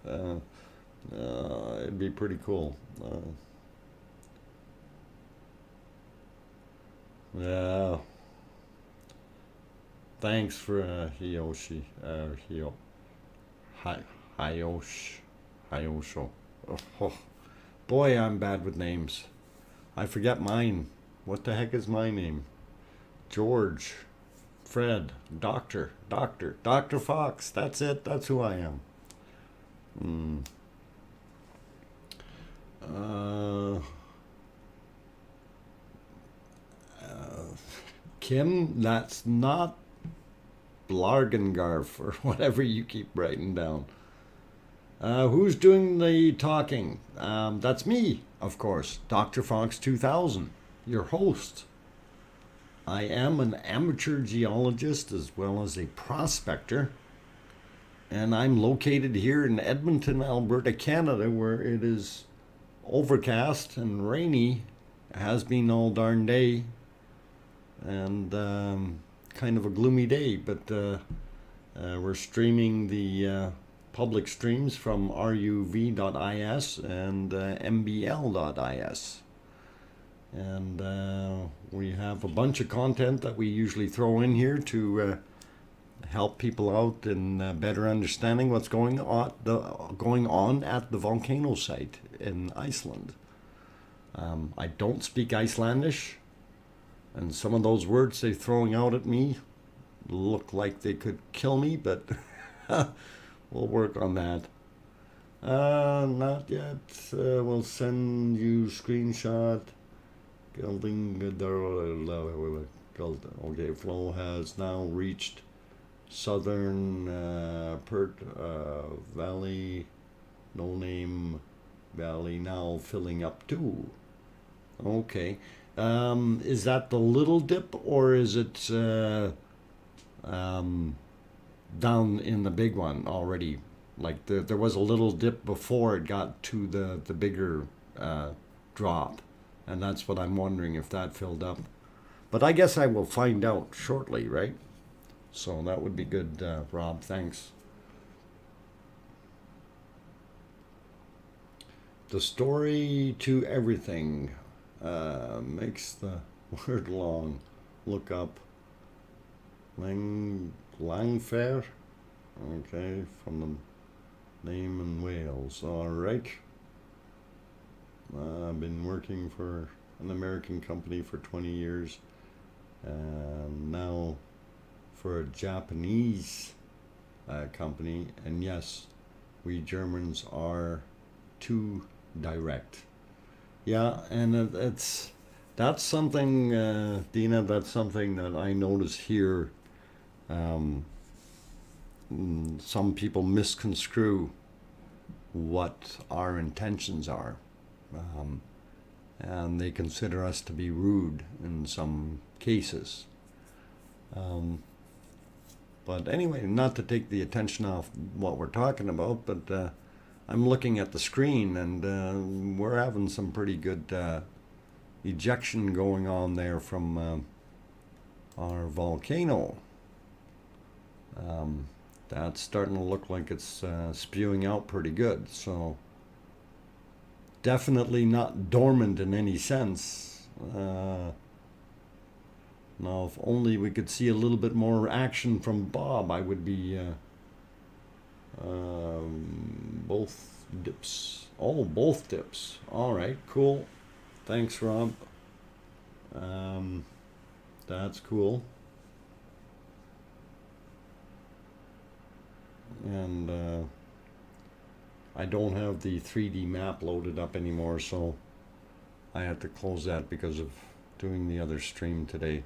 It'd be pretty cool. Yeah, thanks for Hiyoshi. Hiyo, Hi, Hiyosh, Hiyosho. Oh, boy, I'm bad with names. I forget mine. What the heck is my name? George, Fred, Doctor Fox. That's it. That's who I am. Mm. Uh, uh, Kim, that's not Blargengarf or whatever you keep writing down. Who's doing the talking? That's me, of course, DrFox2000, your host. I am an amateur geologist as well as a prospector, and I'm located here in Edmonton, Alberta, Canada, where it is overcast and rainy. It has been all darn day, and kind of a gloomy day, but we're streaming the public streams from ruv.is and mbl.is. And we have a bunch of content that we usually throw in here to help people out in better understanding what's going on at the volcano site in Iceland. I don't speak Icelandic, and some of those words they're throwing out at me look like they could kill me, but we'll work on that. Not yet. We'll send you screenshot. Okay, flow has now reached southern Pert Valley, no name valley, now filling up too. Okay. Is that the little dip, or is it um, down in the big one already? Like there was a little dip before it got to the bigger drop, and that's what I'm wondering if that filled up. But I guess I will find out shortly, right? So that would be good, Rob. Thanks. The story to everything makes the word long. Look up Langfair. Okay, from the name in Wales. All right. I've been working for an American company for 20 years, and now for a Japanese company. And yes, we Germans are too direct. Yeah, and that's something, Dina. That's something that I notice here Um, some people misconstrue what our intentions are, and they consider us to be rude in some cases. But anyway, not to take the attention off what we're talking about, but I'm looking at the screen, and we're having some pretty good ejection going on there from our volcano. That's starting to look like it's spewing out pretty good. So definitely not dormant in any sense. Now, if only we could see a little bit more action from Bob, I would be both dips. Oh, both dips. All right, cool. Thanks, Rob. That's cool. And I don't have the 3D map loaded up anymore, so I had to close that because of doing the other stream today.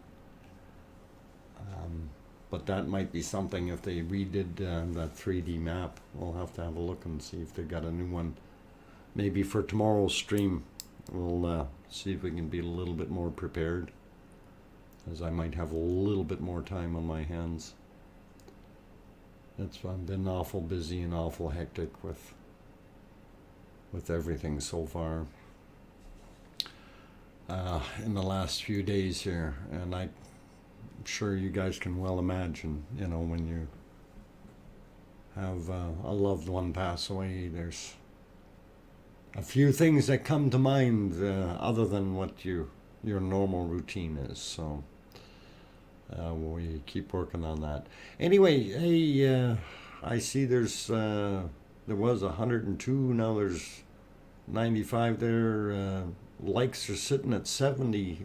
But that might be something if they redid that 3D map. We'll have to have a look and see if they got a new one. Maybe for tomorrow's stream, we'll see if we can be a little bit more prepared, as I might have a little bit more time on my hands. I've been awful busy and awful hectic with everything so far in the last few days here, and I'm sure you guys can well imagine, you know, when you have a loved one pass away, there's a few things that come to mind other than what your normal routine is. So we keep working on that. Anyway, hey, I see there was 102, now there's 95 there. Likes are sitting at 70.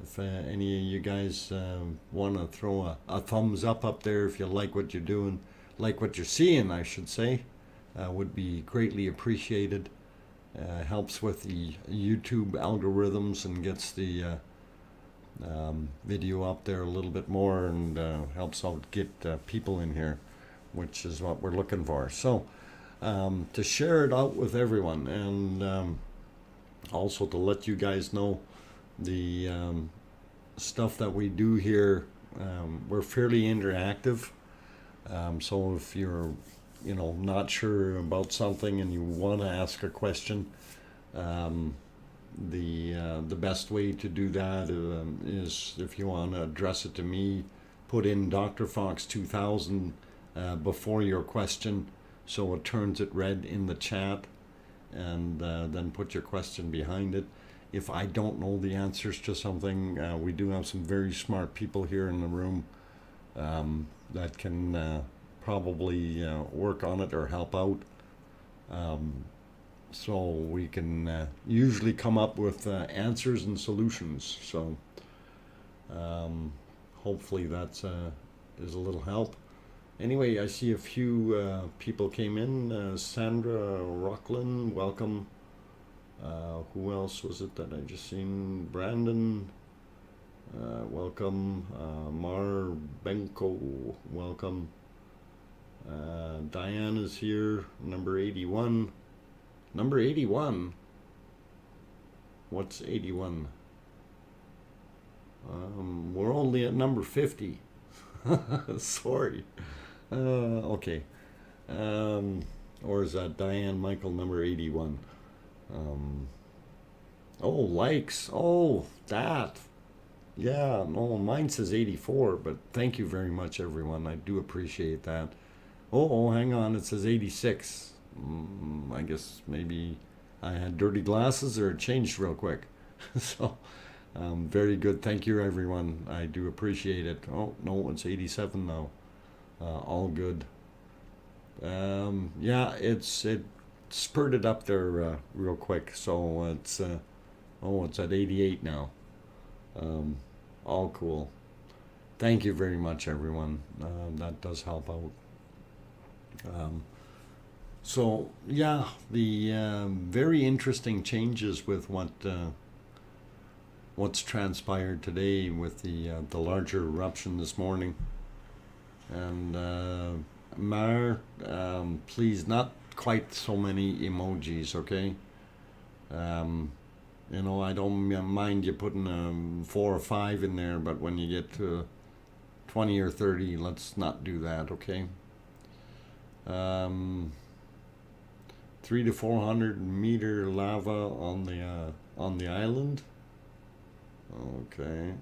If any of you guys want to throw a thumbs up there if you like what you're doing, like what you're seeing, I should say, would be greatly appreciated. Helps with the YouTube algorithms and gets the video up there a little bit more, and helps out get people in here, which is what we're looking for. So to share it out with everyone, and also to let you guys know the stuff that we do here. We're fairly interactive, so if you're not sure about something and you want to ask a question, the best way to do that is, if you want to address it to me, put in DrFox2000 before your question, so it turns it red in the chat, and then put your question behind it. If I don't know the answers to something, we do have some very smart people here in the room that can probably work on it or help out. So we can usually come up with answers and solutions. So hopefully that's is a little help. Anyway, I see a few people came in. Sandra Rocklin, welcome. Who else was it that I just seen? Brandon, welcome. Mar Benko, welcome. Diane is here, number 81. Number 81? What's 81? We're only at number 50. Sorry. Okay. Or is that Diane Michael, number 81? Oh, likes. Oh, that. Yeah, no, mine says 84, but thank you very much, everyone. I do appreciate that. Oh, hang on, it says 86. I guess maybe I had dirty glasses, or it changed real quick. So, very good. Thank you, everyone. I do appreciate it. Oh, no, it's 87 now. All good. Yeah, it spurted up there real quick, so it's it's at 88 now. All cool. Thank you very much, everyone. That does help out. So yeah, the very interesting changes with what's transpired today with the larger eruption this morning. And Mar, please, not quite so many emojis, okay? You know, I don't mind you putting 4 or 5 in there, but when you get to 20 or 30, let's not do that, okay? 300 to 400 meter lava on the island. Okay.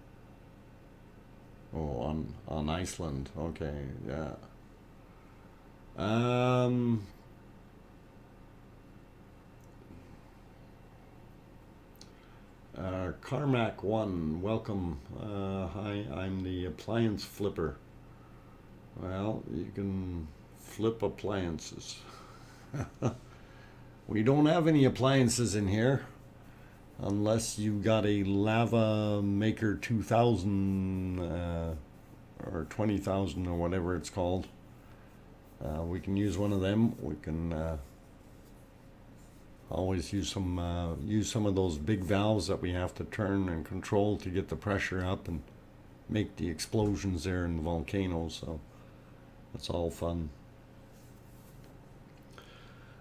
Oh, on Iceland. Okay, yeah. Carmack 1, welcome. Hi, I'm the appliance flipper. Well, you can flip appliances. We don't have any appliances in here unless you got a Lava Maker 2000 or 20,000 or whatever it's called. We can use one of them. We can always use some of those big valves that we have to turn and control to get the pressure up and make the explosions there in the volcano. So that's all fun.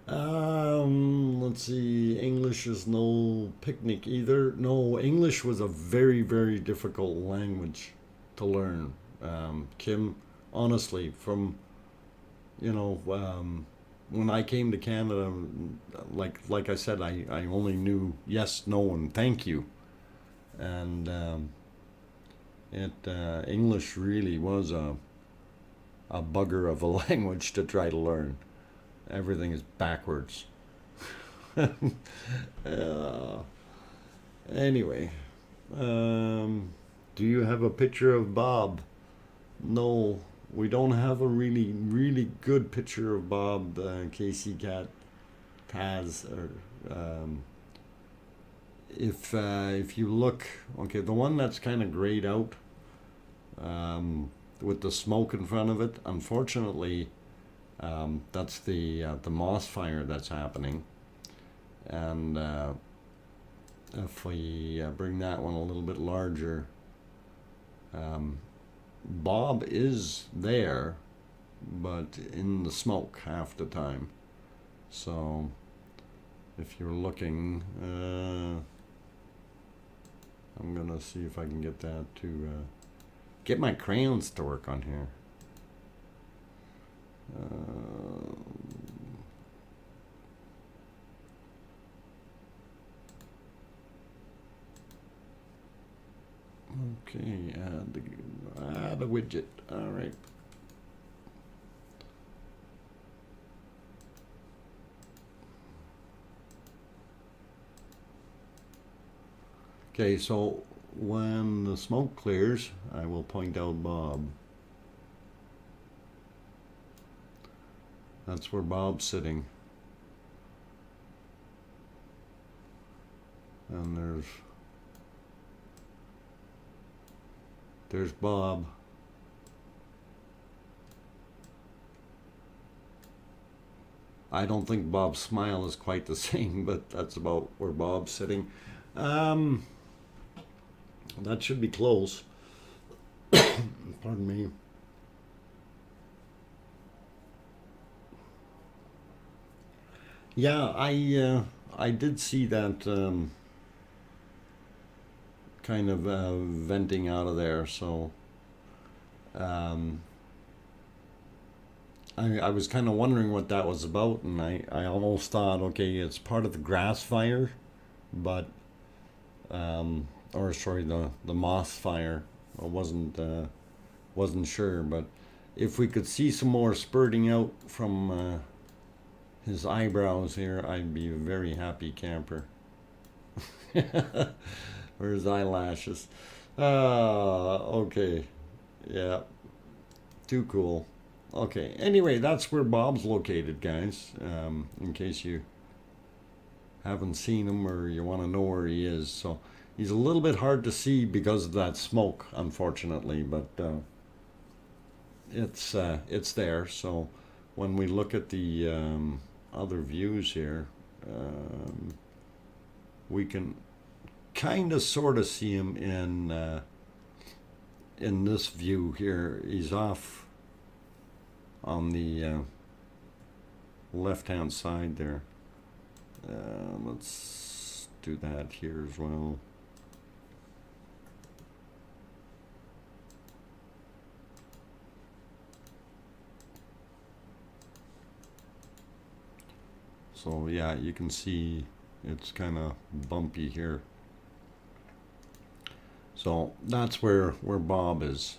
Let's see. English is no picnic either. No, English was a very, very difficult language to learn. Kim, honestly, from, you know, when I came to Canada, like I said, I only knew yes, no, and thank you, and English really was a bugger of a language to try to learn. Everything is backwards. Anyway, do you have a picture of Bob? No, we don't have a really, really good picture of Bob, Casey Cat Taz. Or, if you look, okay, the one that's kind of grayed out with the smoke in front of it, unfortunately, that's the moss fire that's happening. And if we bring that one a little bit larger, Bob is there, but in the smoke half the time. So if you're looking, I'm gonna see if I can get that to get my crayons to work on here. Okay, add the widget. All right. Okay, so when the smoke clears, I will point out Bob. That's where Bob's sitting. And there's Bob. I don't think Bob's smile is quite the same, but that's about where Bob's sitting. That should be close. Pardon me. Yeah, I did see that kind of venting out of there, so I was kind of wondering what that was about, and I almost thought, okay, it's part of the grass fire, but or sorry, the moss fire. I wasn't sure, but if we could see some more spurting out from his eyebrows here, I'd be a very happy camper. Or his eyelashes. Okay. Yeah. Too cool. Okay. Anyway, that's where Bob's located, guys. In case you haven't seen him or you want to know where he is. So he's a little bit hard to see because of that smoke, unfortunately, but it's there. So when we look at the other views here, we can kind of sort of see him in this view here. He's off on the left-hand side there. Let's do that here as well. So yeah, you can see it's kind of bumpy here. So that's where Bob is.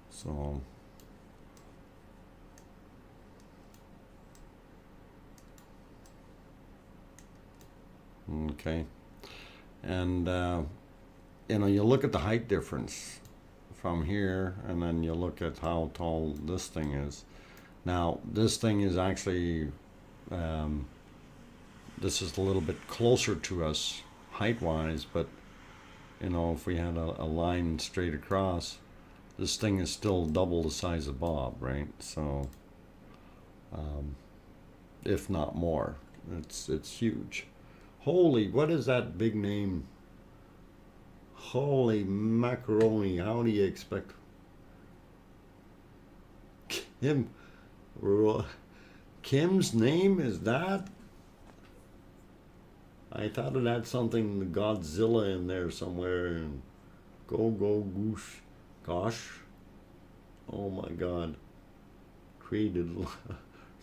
So okay, and you know, you look at the height difference from here, and then you look at how tall this thing is. Now this thing is actually this is a little bit closer to us height-wise, but you know, if we had a line straight across, this thing is still double the size of Bob, right? So if not more, it's huge. Holy, what is that big name? Holy macaroni, how do you expect him? Kim's name is that? I thought it had something Godzilla in there somewhere. And go goosh, gosh. Oh my God. Created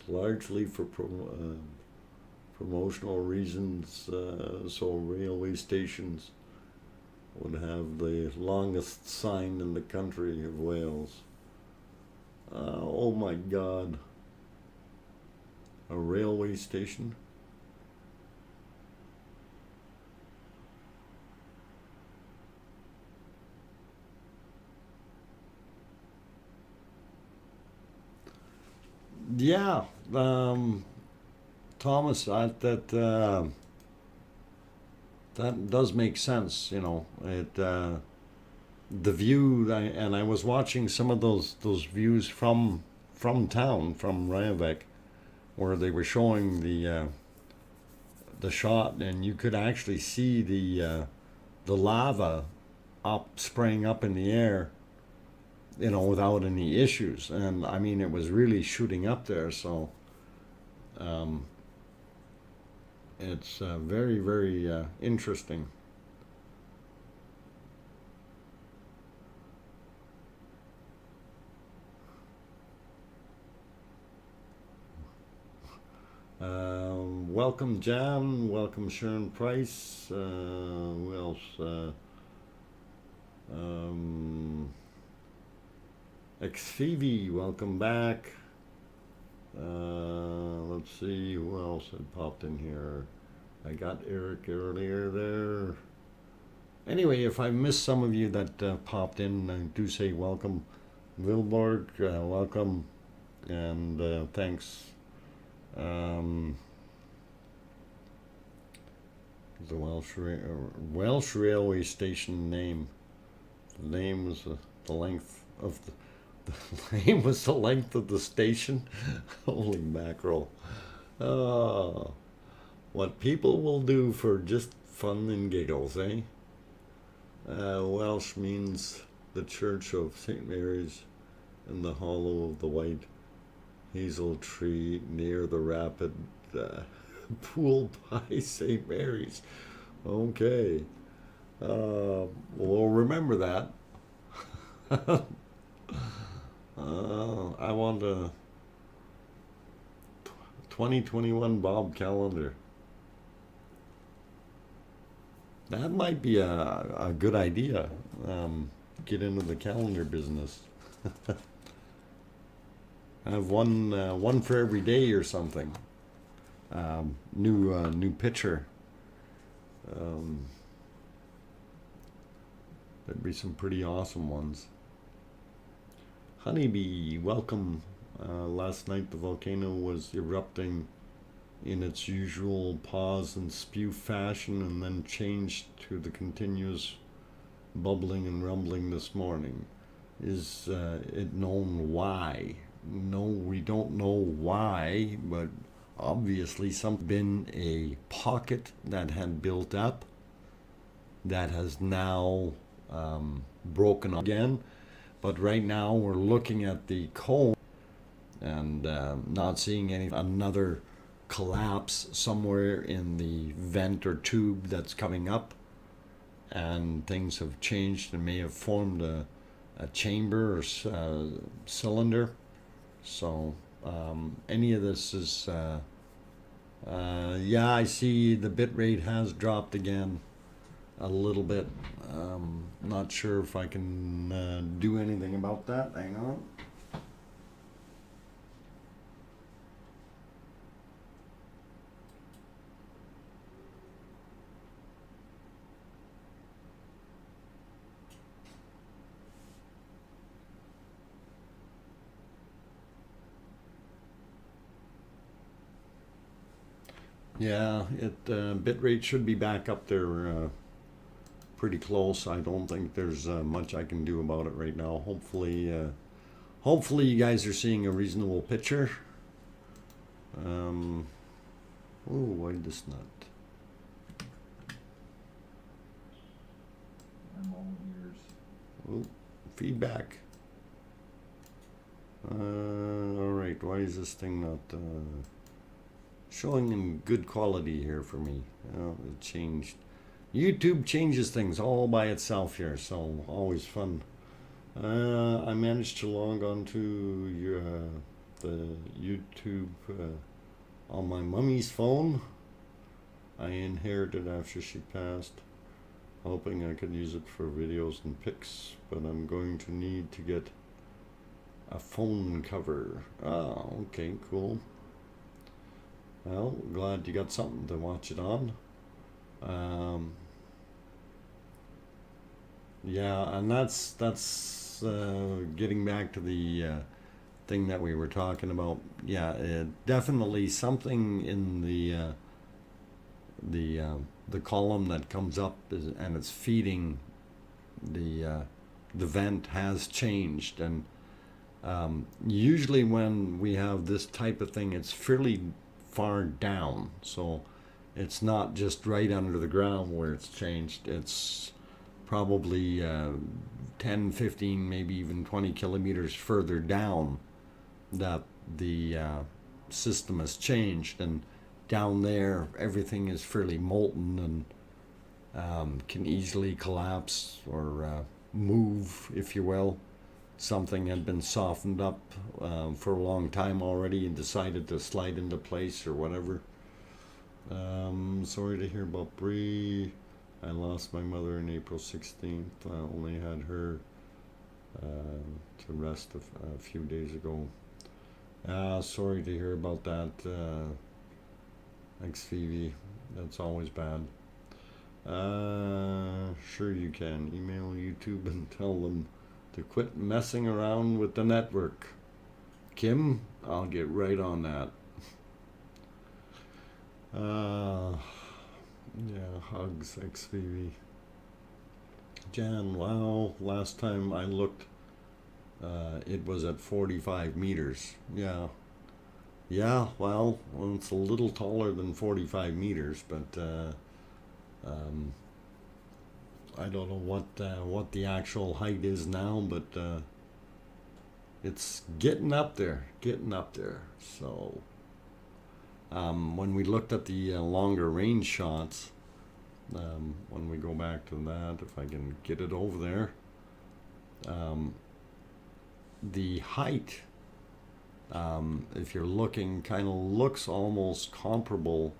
largely for promotional reasons, so railway stations would have the longest sign in the country of Wales. Oh my God. A railway station? Yeah, Thomas, that does make sense. You know, it the view, and I was watching some of those views from town, from Reykjavik, where they were showing the shot, and you could actually see the lava spraying up in the air, you know, without any issues. And I mean, it was really shooting up there. So it's very, very interesting. Welcome, Jan. Welcome, Sharon Price. Who else? Xphoebe, welcome back. Let's see who else had popped in here. I got Eric earlier there. Anyway, if I missed some of you that popped in, I do say welcome. Wilborg, welcome, and thanks. The Welsh railway station name. The name was the length of the name was the length of the station. Holy mackerel! What people will do for just fun and giggles, eh? Welsh means the Church of St. Mary's in the hollow of the white hazel tree near the rapid pool by St. Mary's. Okay. We'll remember that. I want a 2021 Bob calendar. That might be a good idea. Get into the calendar business. Have one for every day or something. New picture. There'd be some pretty awesome ones. Honeybee, welcome. Last night the volcano was erupting in its usual pause and spew fashion, and then changed to the continuous bubbling and rumbling this morning. Is it known why? No, we don't know why, but obviously been a pocket that had built up that has now broken again. But right now we're looking at the cone and not seeing another collapse somewhere in the vent or tube that's coming up, and things have changed and may have formed a chamber or cylinder. So any of this is yeah, I see the bit rate has dropped again a little bit. Not sure if I can do anything about that. Hang on. Yeah, bitrate should be back up there pretty close. I don't think there's much I can do about it right now. Hopefully you guys are seeing a reasonable picture. Oh, why this not? I'm all ears. Oh, feedback. All right, why is this thing not showing in good quality here for me? Oh, it changed. YouTube changes things all by itself here, so always fun. I managed to log on to the YouTube on my mummy's phone. I inherited after she passed, hoping I could use it for videos and pics, but I'm going to need to get a phone cover. Oh, okay, cool. Well, glad you got something to watch it on. Yeah, and that's getting back to the thing that we were talking about. Yeah, definitely something in the column that comes up and it's feeding the vent has changed, and usually when we have this type of thing, it's fairly far down, so it's not just right under the ground where it's changed. It's probably 10, 15, maybe even 20 kilometers further down that the system has changed, and down there everything is fairly molten and can easily collapse or move, if you will. Something had been softened up for a long time already and decided to slide into place or whatever. Sorry to hear about Bree. I lost my mother on April 16th. I only had her to rest a few days ago. Sorry to hear about that. Thanks, Phoebe. That's always bad. Sure you can. Email YouTube and tell them to quit messing around with the network. Kim, I'll get right on that. Yeah, hugs, XVV. Jan, wow, last time I looked, it was at 45 meters. Yeah. Yeah, well, it's a little taller than 45 meters, but I don't know what the actual height is now, but it's getting up there, So when we looked at the longer range shots, when we go back to that, if I can get it over there, the height, if you're looking, kind of looks almost comparable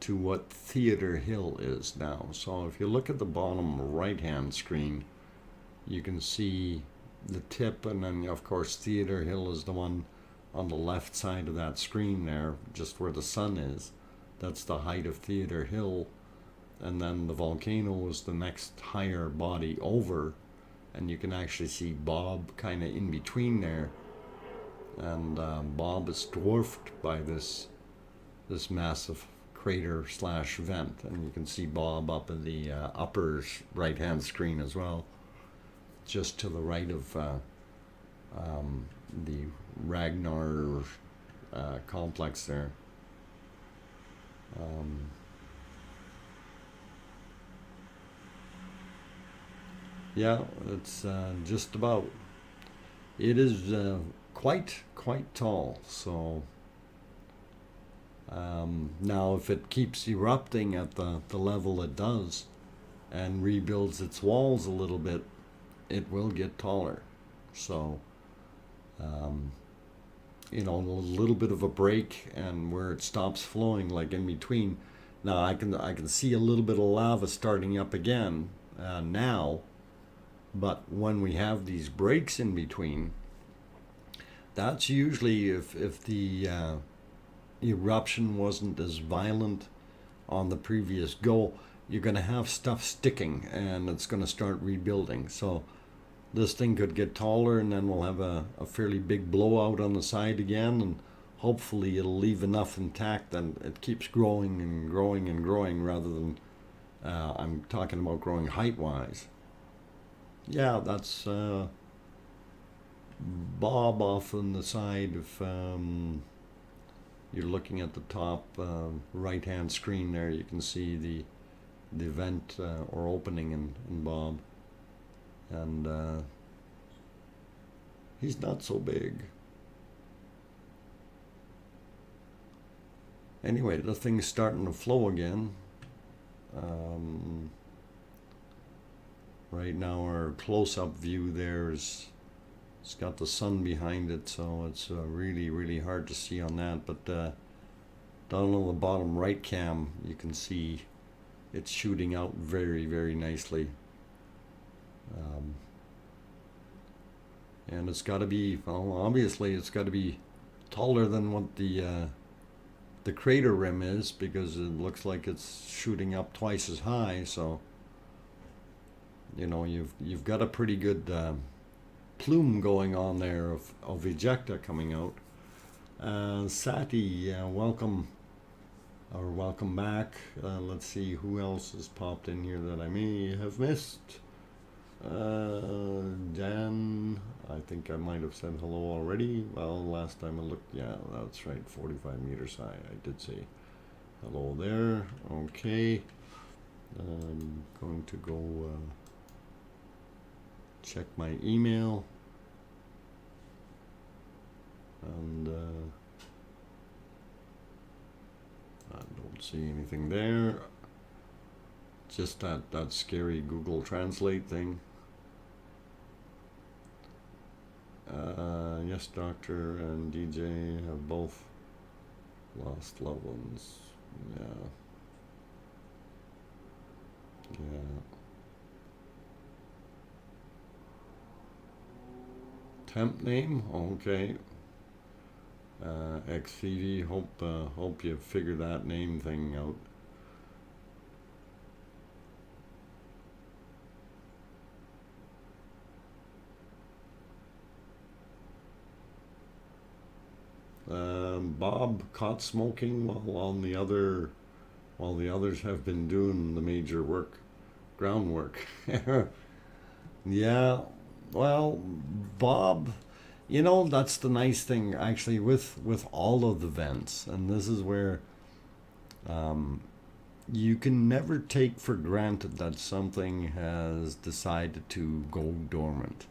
to what Theater Hill is now. So if you look at the bottom right hand screen, you can see the tip, and then of course Theater Hill is the one on the left side of that screen there, just where the sun is. That's the height of Theater Hill, and then the volcano is the next higher body over, and you can actually see Bob kind of in between there, and Bob is dwarfed by this massive crater slash vent, and you can see Bob up in the upper right hand screen as well, just to the right of the Ragnar complex there. Yeah, it's just about. It is quite tall. So now, if it keeps erupting at the level it does and rebuilds its walls a little bit, it will get taller. So um, a little bit of a break, and where it stops flowing, like in between. Now I can see a little bit of lava starting up again now, but when we have these breaks in between, that's usually if the eruption wasn't as violent on the previous go, you're going to have stuff sticking and it's going to start rebuilding. So this thing could get taller, and then we'll have a fairly big blowout on the side again, and hopefully it'll leave enough intact that it keeps growing and growing and growing, rather than I'm talking about growing height wise. Yeah, that's Bob off on the side. If you're looking at the top right hand screen there, you can see the vent or opening in Bob. And he's not so big. Anyway, the thing's starting to flow again. Right now, our close-up view there it's got the sun behind it, so it's really hard to see on that. But down on the bottom right cam, you can see it's shooting out very nicely. And it's got to be, well, obviously it's got to be taller than what the crater rim is, because it looks like it's shooting up twice as high. So you've got a pretty good plume going on there of ejecta coming out. Sati, welcome back. Let's see who else has popped in here that I may have missed. Dan, I think I might have said hello already. Well, last time I looked, yeah, that's right, 45 meters high. I did say hello there. Okay. I'm going to go check my email. And I don't see anything there. Just that scary Google Translate thing. Yes, Doctor and DJ have both lost loved ones. Yeah. Temp name? Okay. XCV, hope you figure that name thing out. Bob caught smoking while the others have been doing the major groundwork. Yeah, well, Bob, that's the nice thing actually with all of the vents, and this is where you can never take for granted that something has decided to go dormant.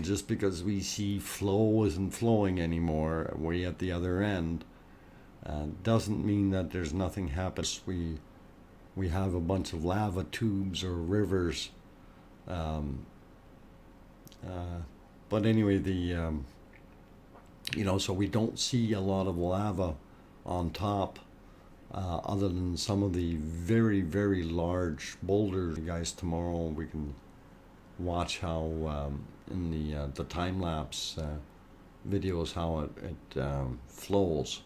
Just because we see flow isn't flowing anymore way at the other end, doesn't mean that there's nothing happens. We have a bunch of lava tubes or rivers. But anyway, so we don't see a lot of lava on top, other than some of the very large boulders. Guys, tomorrow we can watch how in the time lapse videos how it flows,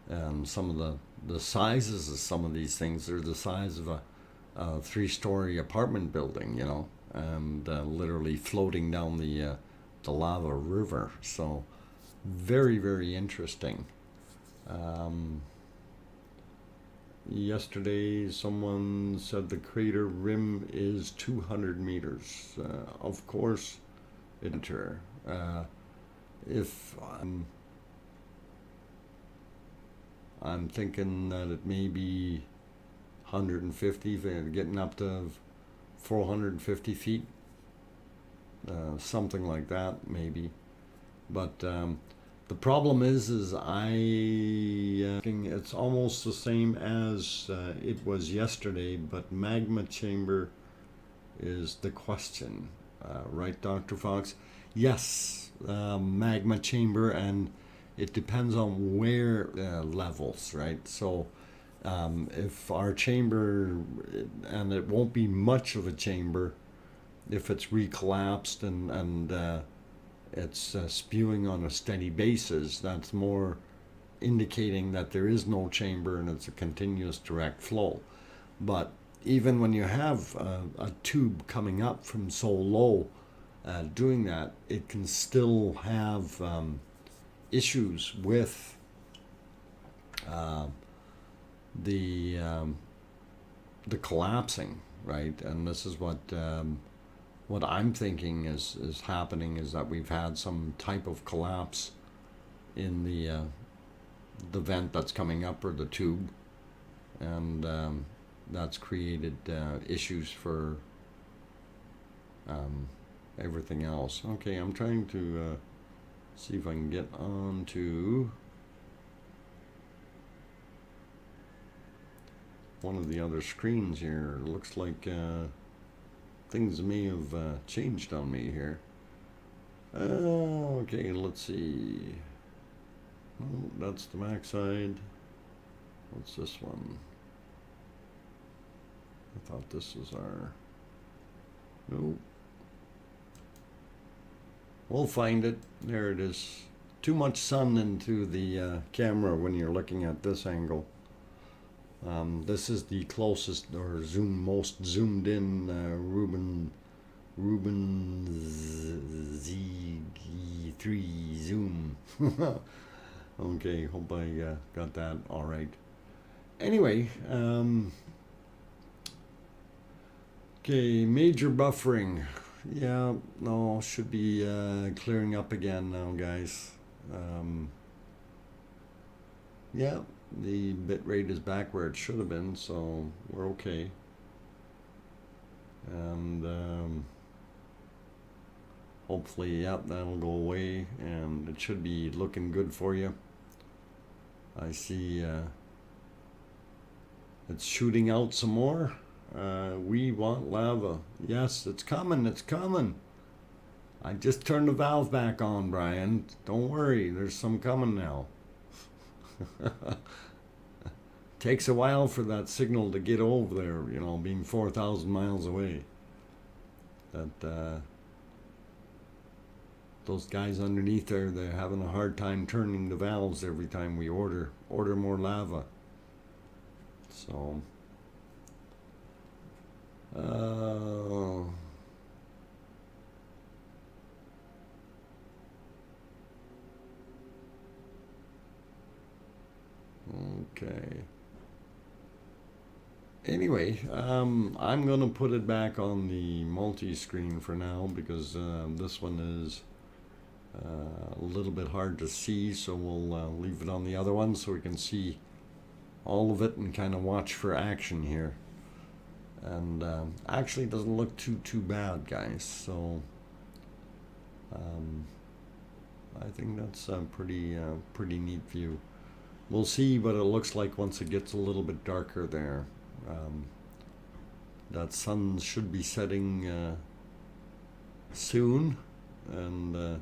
and some of the sizes of some of these things. They're the size of a 3-story apartment building, and literally floating down the lava river. So very interesting. Yesterday, someone said the crater rim is 200 meters. Of course, if I'm thinking that it may be 150, getting up to 450 feet something like that maybe. But the problem is it's almost the same as it was yesterday, but magma chamber is the question, right, Dr. Fox? Yes, magma chamber, and it depends on where levels, right? So if our chamber, and it won't be much of a chamber, if it's recollapsed and it's spewing on a steady basis, that's more indicating that there is no chamber and it's a continuous direct flow. But even when you have a tube coming up from so low doing that, it can still have issues with the collapsing, right? And this is what I'm thinking is happening, is that we've had some type of collapse in the vent that's coming up, or the tube, and that's created issues for everything else. Okay, I'm trying to see if I can get on to one of the other screens here. It looks like things may have changed on me here. Okay, let's see. Oh, that's the Mac side. What's this one? I thought this was our... Nope. We'll find it. There it is. Too much sun into the camera when you're looking at this angle. This is the closest, or most zoomed in Ruben Z3 zoom. Okay, hope I got that all right. Anyway, okay, major buffering. Yeah, no, should be clearing up again now, guys. Yeah, the bit rate is back where it should have been, so we're okay. And hopefully, yep, that'll go away, and it should be looking good for you. I see it's shooting out some more. We want lava. Yes, it's coming, it's coming. I just turned the valve back on, Brian. Don't worry, there's some coming now. Takes a while for that signal to get over there, you know, being 4,000 miles away. That those guys underneath there, they're having a hard time turning the valves every time we order more lava. So okay. Anyway, I'm going to put it back on the multi-screen for now, because this one is a little bit hard to see, so we'll leave it on the other one so we can see all of it and kind of watch for action here. And actually it doesn't look too bad, guys, so I think that's a pretty neat view. We'll see what it looks like once it gets a little bit darker there. That sun should be setting soon, and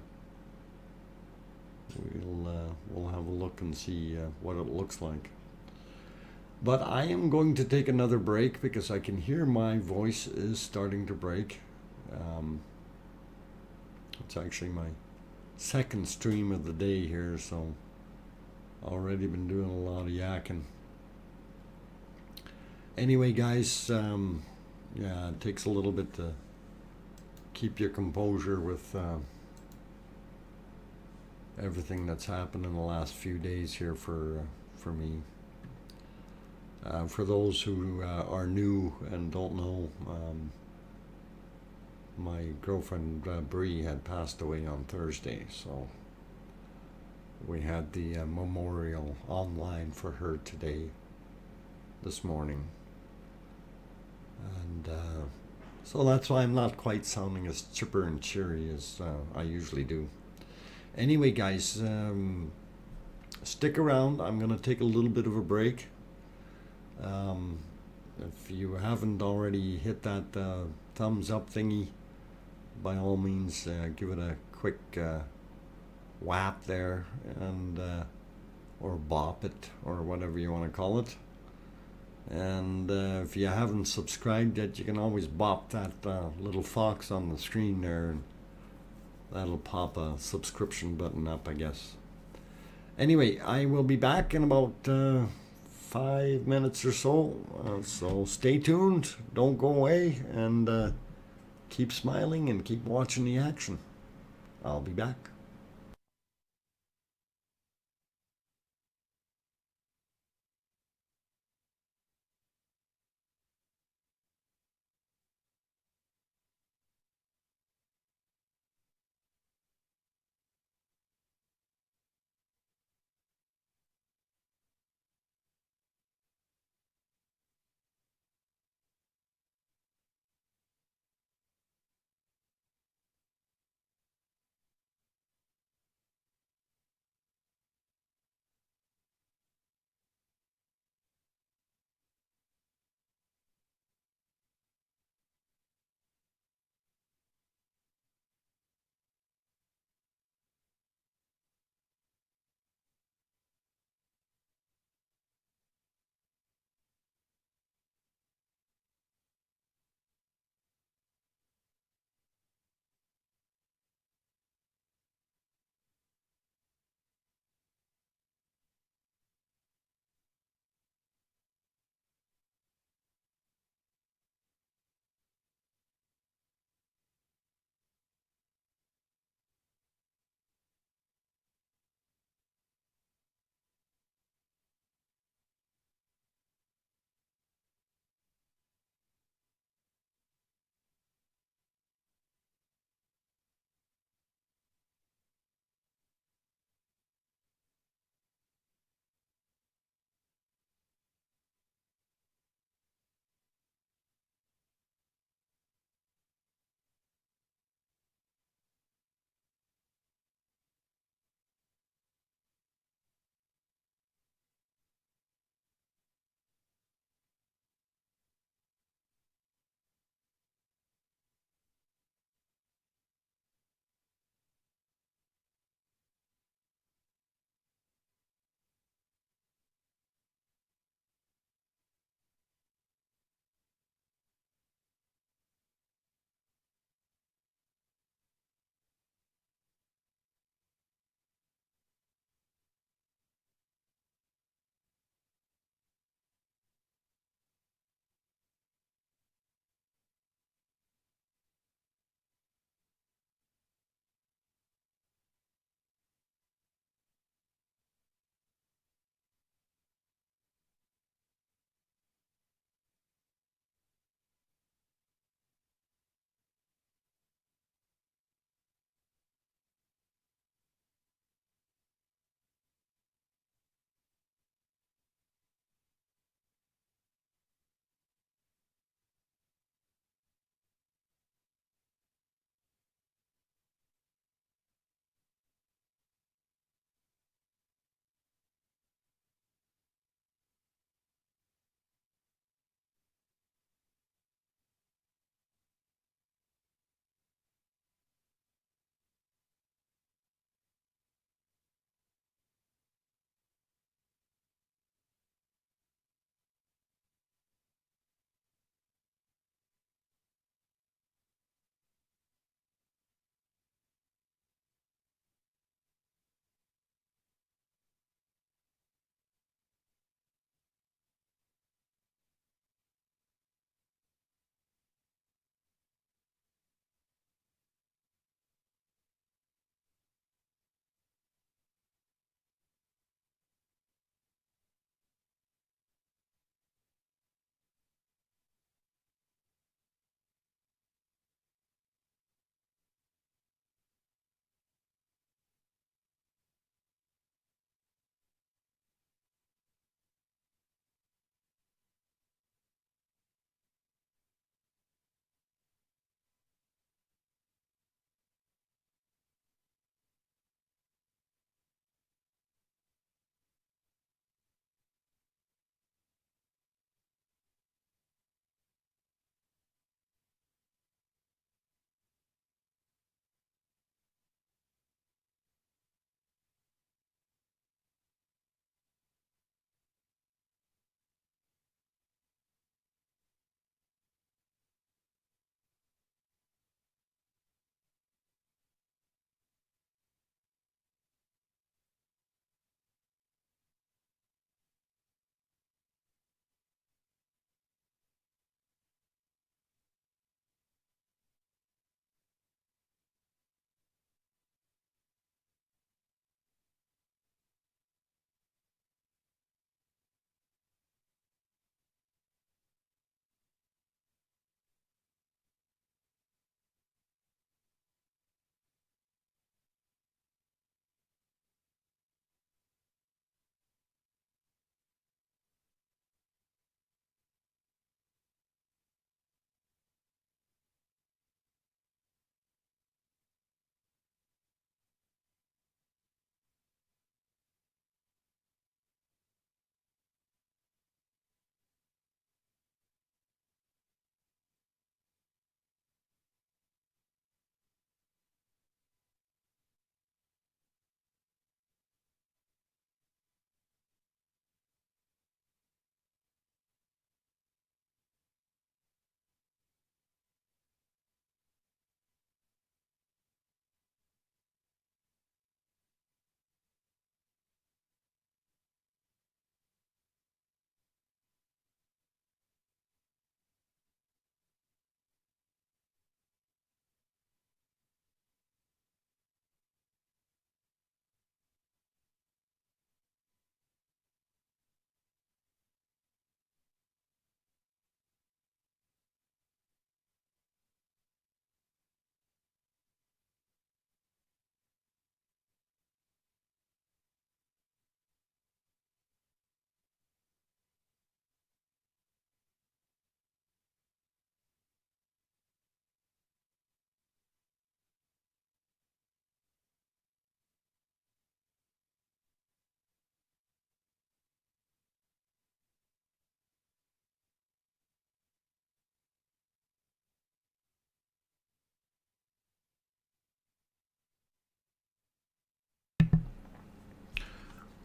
we'll have a look and see what it looks like. But I am going to take another break because I can hear my voice is starting to break. It's actually my second stream of the day here, so already been doing a lot of yakking. Anyway, guys, yeah, it takes a little bit to keep your composure with everything that's happened in the last few days here for me. For those who are new and don't know, my girlfriend Bree had passed away on Thursday, so we had the memorial online for her today, this morning. And So that's why I'm not quite sounding as chipper and cheery as I usually do. Anyway, guys, stick around. I'm going to take a little bit of a break. Um, if you haven't already hit that thumbs up thingy, by all means, give it a quick whap there, and or bop it, or whatever you want to call it. And if you haven't subscribed yet, you can always bop that little fox on the screen there, and that'll pop a subscription button up, I guess. Anyway, I will be back in about 5 minutes or so. So stay tuned, don't go away, and keep smiling and keep watching the action. I'll be back.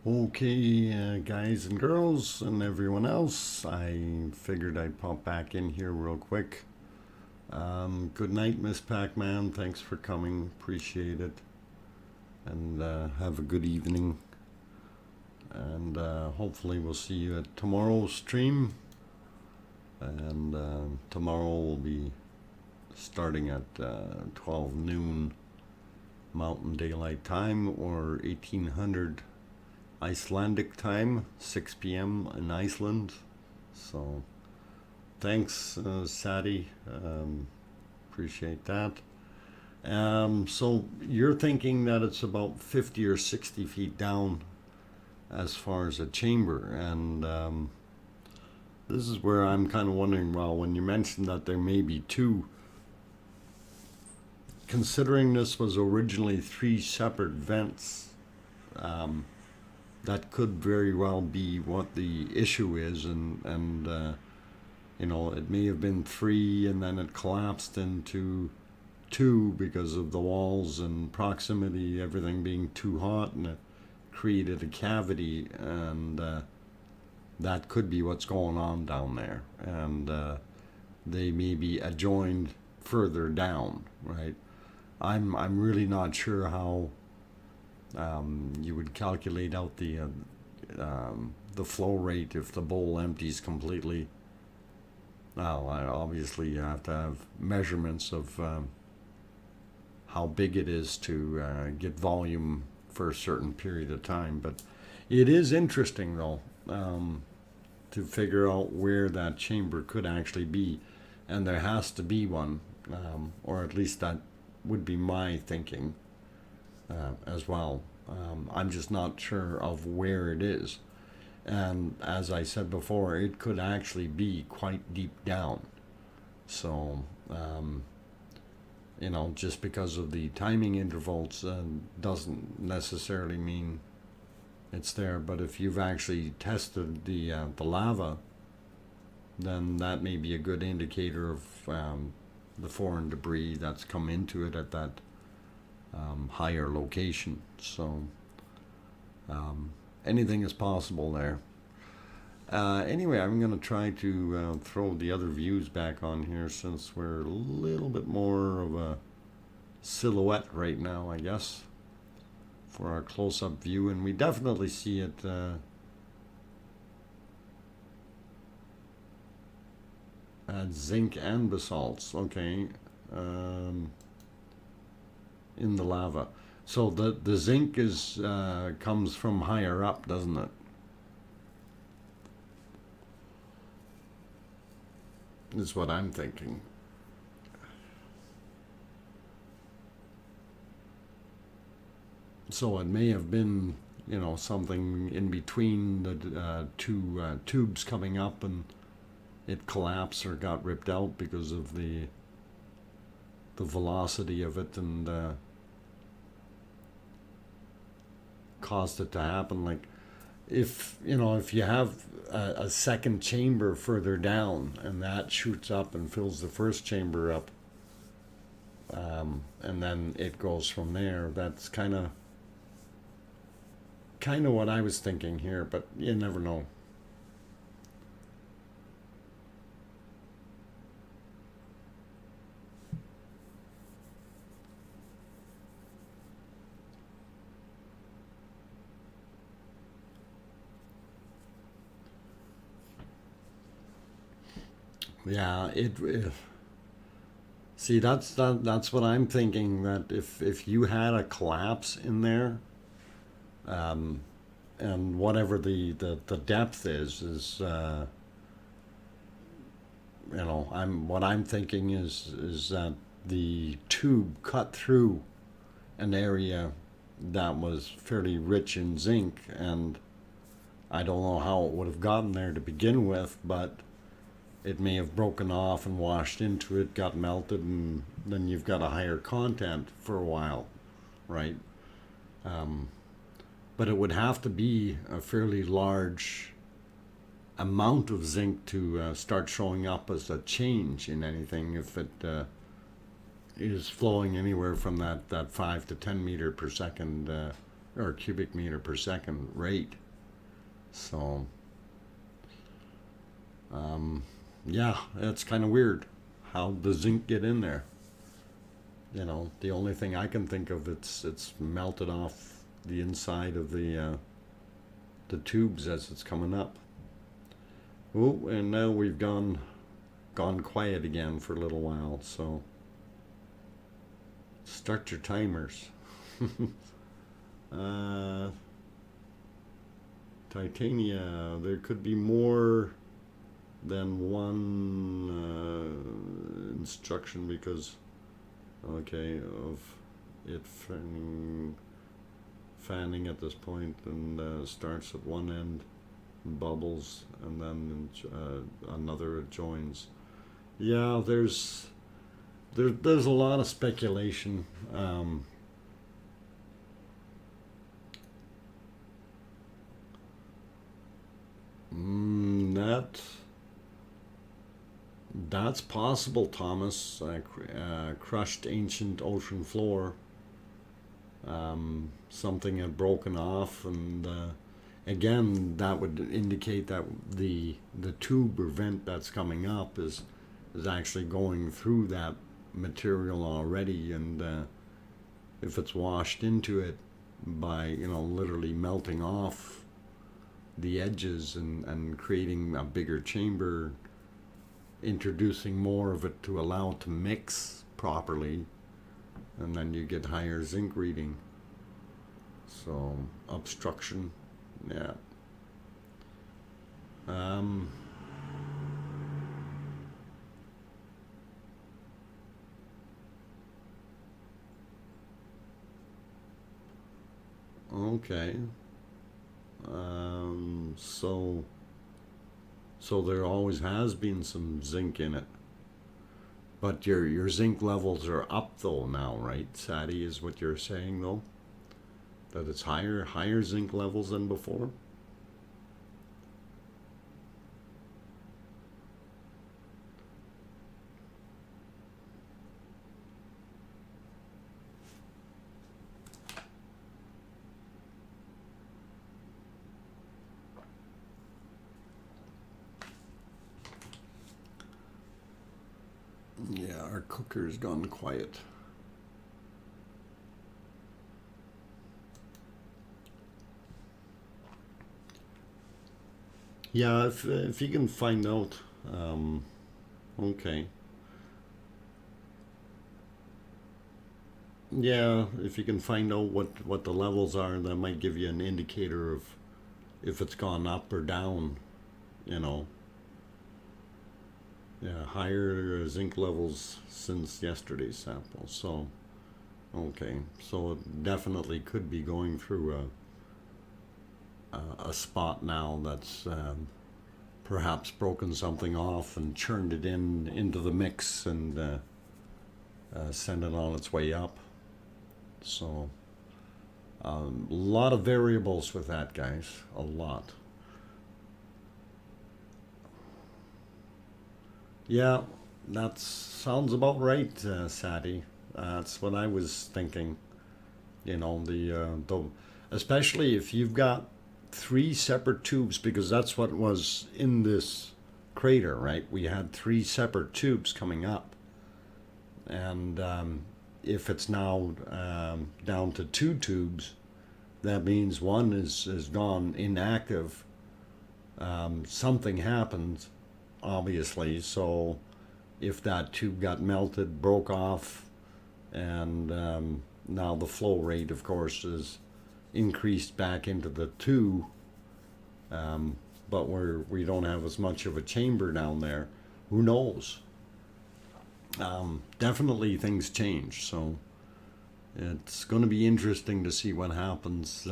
Okay, guys and girls and everyone else, I figured I'd pop back in here real quick. Good night, Miss Pac-Man. Thanks for coming. Appreciate it. And have a good evening. And hopefully we'll see you at tomorrow's stream. And tomorrow will be starting at 12 noon Mountain Daylight Time, or 1800 Icelandic time, 6 p.m. in Iceland. So thanks, Sadie. Appreciate that. So you're thinking that it's about 50 or 60 feet down as far as a chamber. And this is where I'm kind of wondering, well, when you mentioned that there may be two, considering this was originally 3 separate vents, that could very well be what the issue is, and you know, it may have been 3 and then it collapsed into 2 because of the walls and proximity, everything being too hot, and it created a cavity, and that could be what's going on down there, and they may be adjoined further down, right? I'm really not sure how you would calculate out the flow rate if the bowl empties completely. Now, obviously, you have to have measurements of how big it is to get volume for a certain period of time. But it is interesting, though, to figure out where that chamber could actually be, and there has to be one, or at least that would be my thinking. As well. I'm just not sure of where it is. And as I said before, it could actually be quite deep down. So, you know, just because of the timing intervals doesn't necessarily mean it's there. But if you've actually tested the lava, then that may be a good indicator of the foreign debris that's come into it at that higher location. So anything is possible there. Anyway, I'm going to try to throw the other views back on here, since we're a little bit more of a silhouette right now, I guess, for our close-up view, and we definitely see it at zinc and basalts. Okay. In the lava. So the zinc is comes from higher up, doesn't it? Is what I'm thinking. So it may have been, you know, something in between the two tubes coming up, and it collapsed or got ripped out because of the velocity of it, and caused it to happen. Like, if you know, if you have a second chamber further down and that shoots up and fills the first chamber up, and then it goes from there, that's kind of what I was thinking here, but you never know. Yeah, see, that's what I'm thinking, that if you had a collapse in there, and whatever the depth is you know, what I'm thinking is that the tube cut through an area that was fairly rich in zinc, and I don't know how it would have gotten there to begin with, but it may have broken off and washed into it, got melted, and then you've got a higher content for a while, right? But it would have to be a fairly large amount of zinc to start showing up as a change in anything, if it is flowing anywhere from that 5 to 10 meter per second or cubic meter per second rate. So yeah, it's kind of weird how the zinc get in there. You know, the only thing I can think of, it's melted off the inside of the tubes as it's coming up. Oh, and now we've gone quiet again for a little while, so start your timers. Titania, there could be more than one instruction because, okay, of it fanning at this point and starts at one end, bubbles, and then another joins. Yeah, there's a lot of speculation. That's possible, Thomas. Crushed ancient ocean floor. Something had broken off, and again, that would indicate that the tube or vent that's coming up is actually going through that material already, and if it's washed into it by, you know, literally melting off the edges and creating a bigger chamber, introducing more of it to allow it to mix properly, and then you get higher zinc reading. So obstruction, yeah. Okay. So there always has been some zinc in it. But your zinc levels are up though now, right? Sadie, is what you're saying though? That it's higher zinc levels than before? Yeah, our cooker's gone quiet. Yeah, if you can find out, okay. Yeah, if you can find out what the levels are, that might give you an indicator of if it's gone up or down, you know. Yeah, higher zinc levels since yesterday's sample. So, okay, so it definitely could be going through a spot now that's perhaps broken something off and churned it into the mix and sent it on its way up. So, a lot of variables with that, guys. A lot. Yeah, that sounds about right, Sadie. That's what I was thinking. You know, the especially if you've got three separate tubes, because that's what was in this crater, right? We had three separate tubes coming up, and if it's now down to two tubes, that means one is gone inactive. Something happened, obviously. So if that tube got melted, broke off, and now the flow rate, of course, is increased back into the two, but we don't have as much of a chamber down there. Who knows? Definitely things change, so it's going to be interesting to see what happens.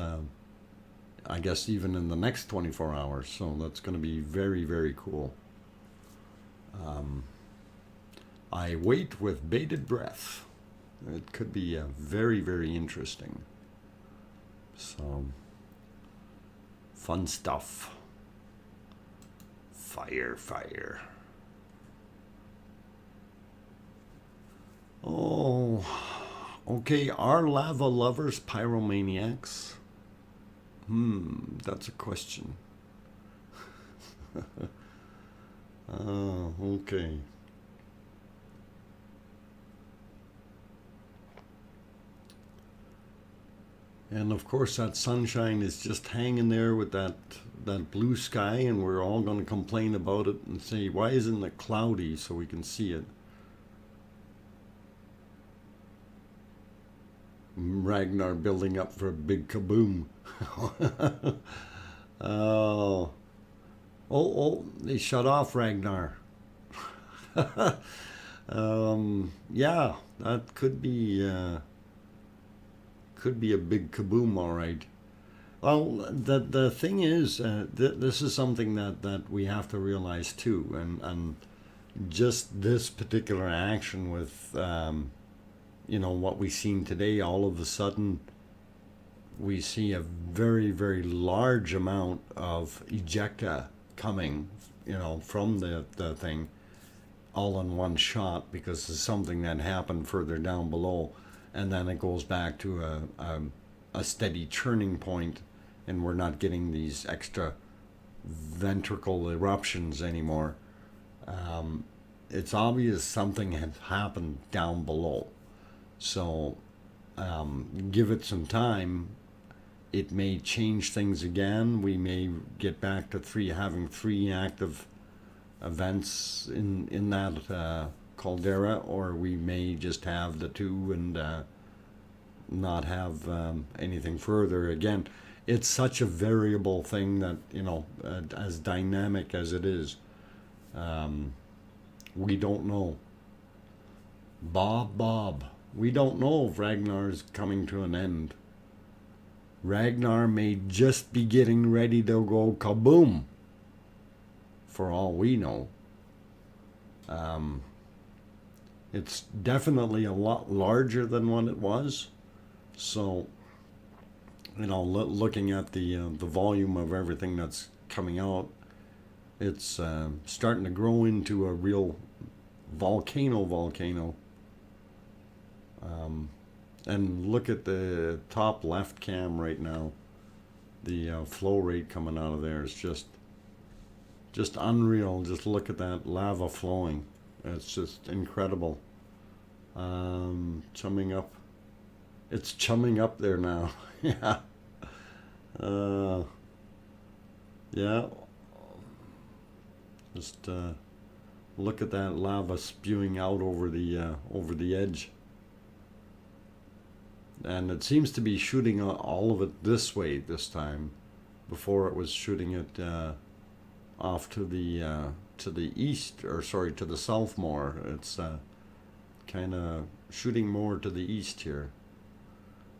I guess even in the next 24 hours. So that's going to be very, very cool. I wait with bated breath. It could be very, very interesting. So, fun stuff. Fire. Oh, okay. Are lava lovers pyromaniacs? That's a question. Okay. And of course, that sunshine is just hanging there with that blue sky, and we're all going to complain about it and say, why isn't it cloudy so we can see it? Ragnar building up for a big kaboom. Oh, they shut off Ragnar. Yeah, that could be a big kaboom, all right. Well, the thing is, this is something that we have to realize too, and just this particular action with what we've seen today, all of a sudden we see a very, very large amount of ejecta coming, from the thing, all in one shot, because it's something that happened further down below, and then it goes back to a steady churning point, and we're not getting these extra ventricle eruptions anymore. It's obvious something has happened down below. So give it some time. It may change things again. We may get back to having three active events in that caldera, or we may just have the two and not have anything further. Again, it's such a variable thing that, as dynamic as it is, we don't know. Bob, we don't know if Ragnar's coming to an end. Ragnar may just be getting ready to go kaboom, for all we know. It's definitely a lot larger than what it was. So, looking at the volume of everything that's coming out, it's starting to grow into a real volcano. And look at the top left cam right now. The flow rate coming out of there is just unreal. Just look at that lava flowing. It's just incredible. Chumming up. It's chumming up there now. Yeah. Yeah. Just look at that lava spewing out over the edge. And it seems to be shooting all of it this way this time. Before it was shooting it off to the east, or sorry, to the south more. It's kind of shooting more to the east here,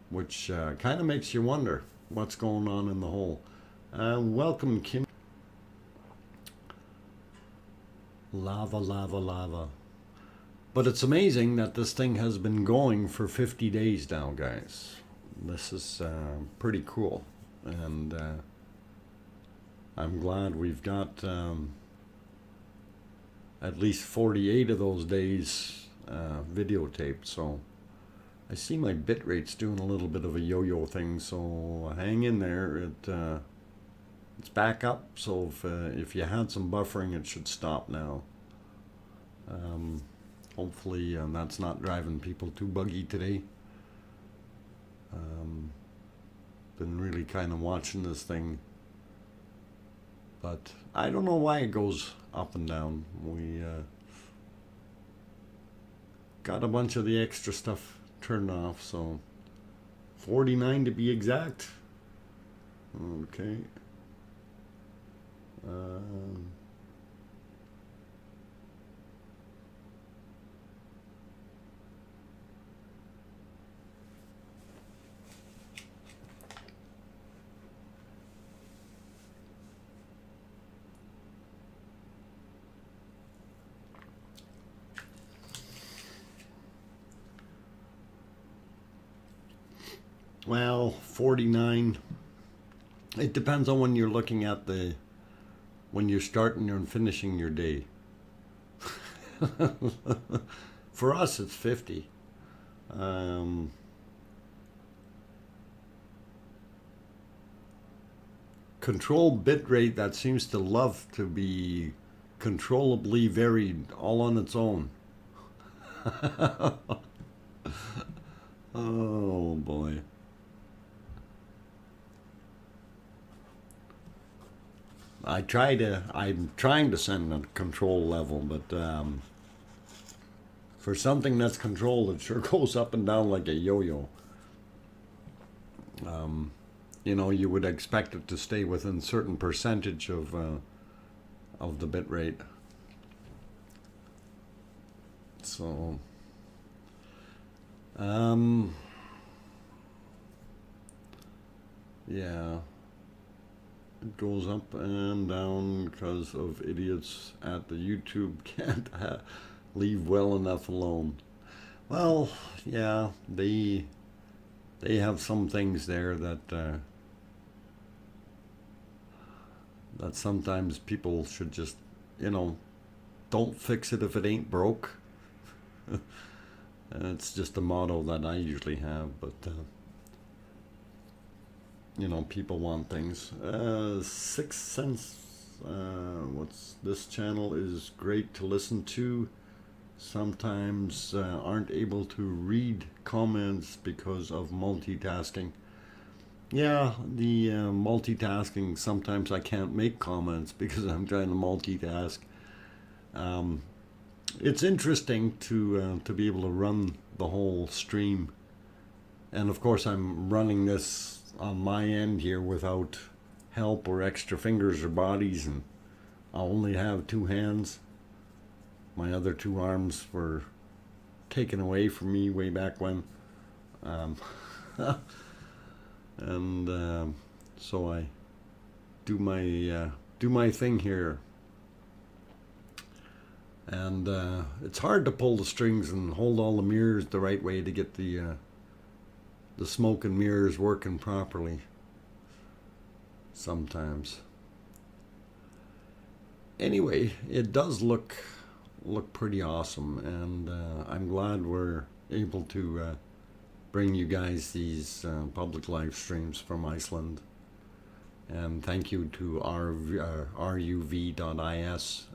which kind of makes you wonder what's going on in the hole. Welcome, Kim. Lava. But it's amazing that this thing has been going for 50 days now, guys. This is pretty cool. And I'm glad we've got at least 48 of those days videotaped. So I see my bit rate's doing a little bit of a yo-yo thing, so hang in there. It's back up, so if you had some buffering, it should stop now. Hopefully that's not driving people too buggy today. Been really kind of watching this thing, but I don't know why it goes up and down. We got a bunch of the extra stuff turned off, so 49 to be exact. Okay. Well, 49. It depends on when you're looking at when you're starting and finishing your day. For us, it's 50. control bit rate that seems to love to be controllably varied all on its own. Oh boy. I'm trying to send a control level, but for something that's controlled, it sure goes up and down like a yo-yo. You know, you would expect it to stay within certain percentage of the bit rate. So, yeah, it goes up and down because of idiots at the YouTube can't leave well enough alone. Well, yeah, they have some things there that that sometimes people should just, you know, don't fix it if it ain't broke. And it's just a motto that I usually have, but you know, people want things. 6 cents. What's this channel is great to listen to. Sometimes aren't able to read comments because of multitasking. Yeah, the multitasking, sometimes I can't make comments because I'm trying to multitask. It's interesting to be able to run the whole stream. And of course I'm running this on my end here without help or extra fingers or bodies, and I only have 2 hands. My other 2 arms were taken away from me way back when. And so I do my thing here, and it's hard to pull the strings and hold all the mirrors the right way to get the smoke and mirrors working properly sometimes. Anyway, it does look pretty awesome, and I'm glad we're able to bring you guys these public live streams from Iceland. And thank you to ruv.is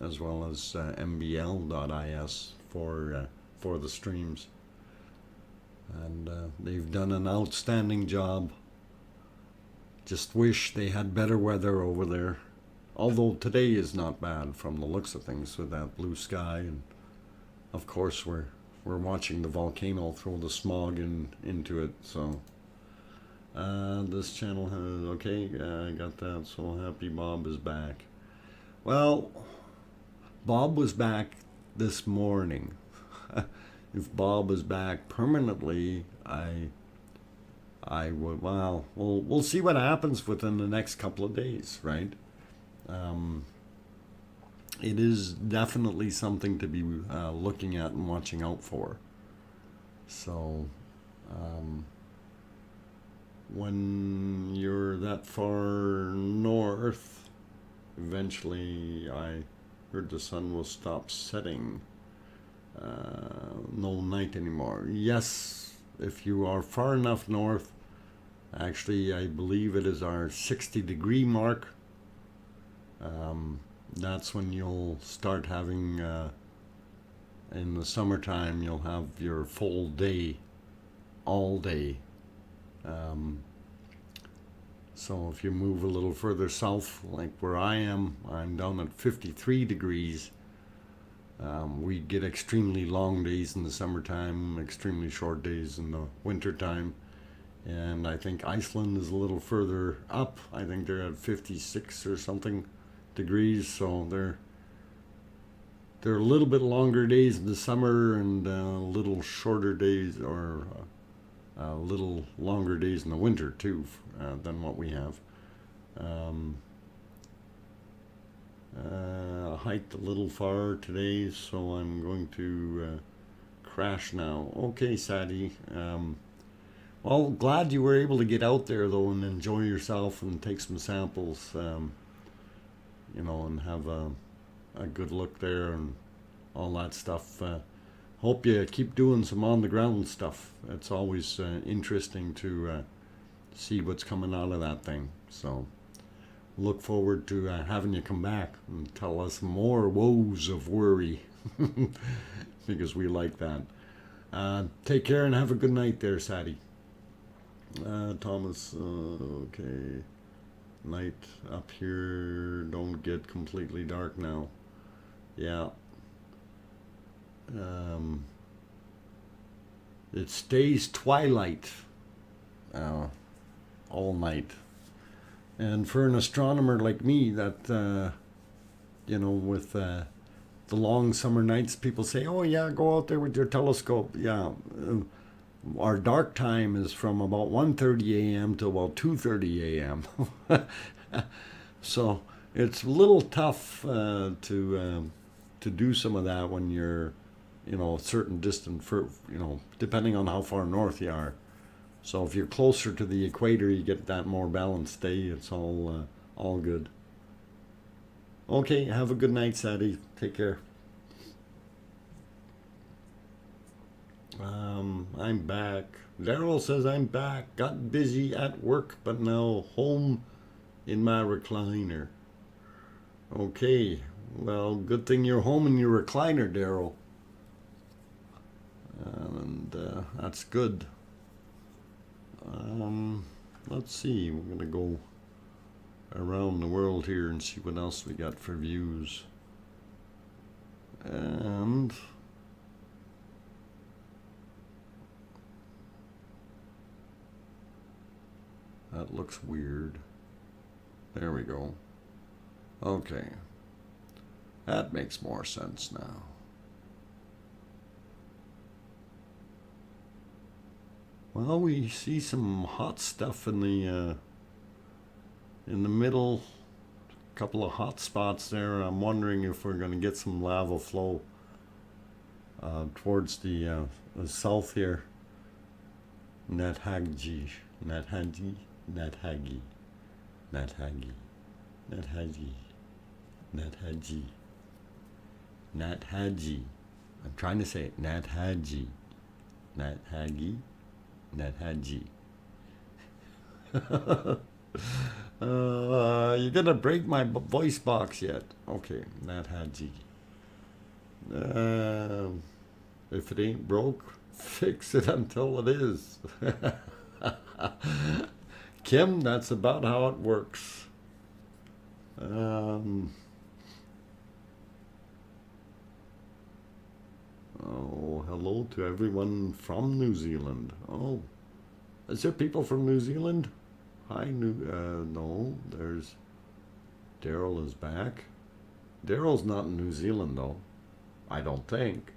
as well as mbl.is for the streams. And they've done an outstanding job. Just wish they had better weather over there. Although today is not bad from the looks of things with that blue sky, and of course we're watching the volcano throw the smog into it. So this channel has, okay, I got that. So happy Bob is back. Well, Bob was back this morning. If Bob is back permanently, I would, well, we'll see what happens within the next couple of days, right? It is definitely something to be looking at and watching out for. So, when you're that far north, eventually I heard the sun will stop setting. No night anymore. Yes, if you are far enough north, actually I believe it is our 60-degree mark. That's when you'll start having, in the summertime, you'll have your full day, all day. So if you move a little further south, like where I am, I'm down at 53 degrees. We get extremely long days in the summertime, extremely short days in the wintertime. And I think Iceland is a little further up. I think they're at 56 or something degrees, so they're a little bit longer days in the summer and a little shorter days, or a little longer days in the winter too, than what we have. I hiked a little far today, so I'm going to crash now. Okay, Sadie. Well, glad you were able to get out there though and enjoy yourself and take some samples. You know, and have a good look there and all that stuff. Hope you keep doing some on-the-ground stuff. It's always interesting to see what's coming out of that thing. So, look forward to having you come back and tell us more woes of worry because we like that. Take care and have a good night there, Sadie. Thomas, okay. Night up here, don't get completely dark now. Yeah. It stays twilight all night. And for an astronomer like me, that, with the long summer nights, people say, oh yeah, go out there with your telescope. Yeah. Our dark time is from about 1:30 a.m. to about 2:30 a.m. So it's a little tough to do some of that when you're, a certain distance, depending on how far north you are. So if you're closer to the equator, you get that more balanced day. It's all good. Okay, have a good night, Sadie. Take care. I'm back. Daryl says I'm back. Got busy at work, but now home in my recliner. Okay, well, good thing you're home in your recliner, Daryl. And that's good. Let's see. We're going to go around the world here and see what else we got for views. And that looks weird. There we go. Okay. That makes more sense now. Well, we see some hot stuff in the middle. A couple of hot spots there. I'm wondering if we're going to get some lava flow towards the south here. Nathagi. I'm trying to say it. Nathagi. You gonna break my voice box yet? Okay, Nathagi. If it ain't broke, fix it until it is. Kim, that's about how it works. Oh, hello to everyone from New Zealand. Oh, is there people from New Zealand? Hi, no, there's... Daryl is back. Daryl's not in New Zealand, though. I don't think.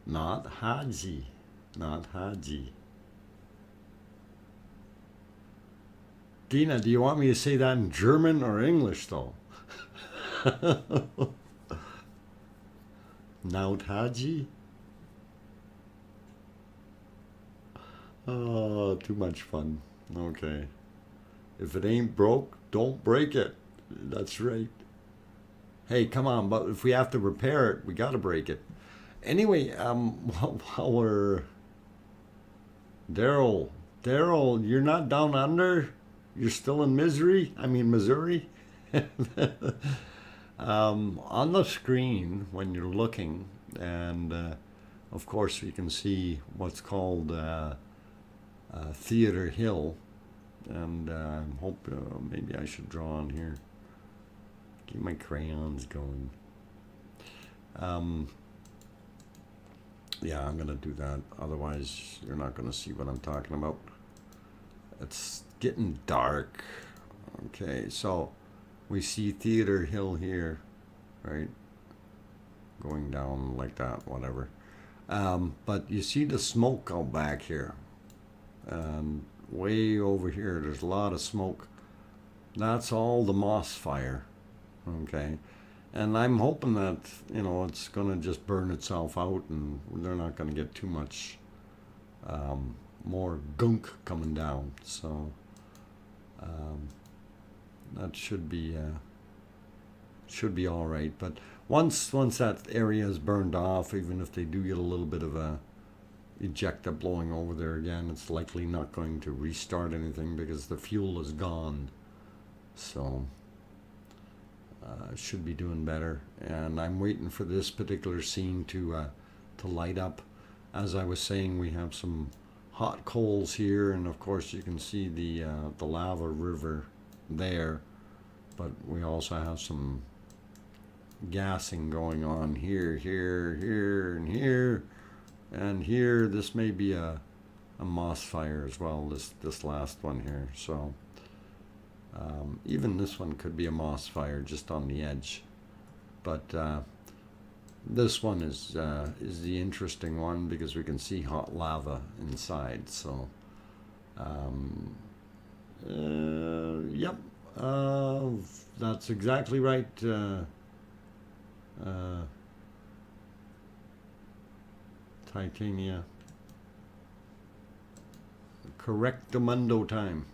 Not Haji. Dina, do you want me to say that in German or English, though? Naut Haji? Oh, too much fun. Okay. If it ain't broke, don't break it. That's right. Hey, come on, but if we have to repair it, we gotta break it. Anyway, while we're... Daryl, you're not down under? You're still in Missouri? On the screen, when you're looking, and of course you can see what's called Theater Hill, and I hope maybe I should draw on here. Keep my crayons going. Yeah, I'm gonna do that. Otherwise, you're not gonna see what I'm talking about. It's getting dark. Okay, so we see Theater Hill here, right? Going down like that, whatever. But you see the smoke out back here. And way over here, there's a lot of smoke. That's all the moss fire. Okay, And I'm hoping that, it's going to just burn itself out and they're not going to get too much more gunk coming down. So um, that should be all right. But once that area is burned off, even if they do get a little bit of a ejecta blowing over there again, it's likely not going to restart anything because the fuel is gone. So should be doing better. And I'm waiting for this particular scene to light up. As I was saying, we have some hot coals here, and of course you can see the lava river there. But we also have some gassing going on here, here, and here, and here. This may be a moss fire as well. This last one here. So even this one could be a moss fire just on the edge. But this one is the interesting one because we can see hot lava inside. So yep, that's exactly right. Titania. Correctamundo time.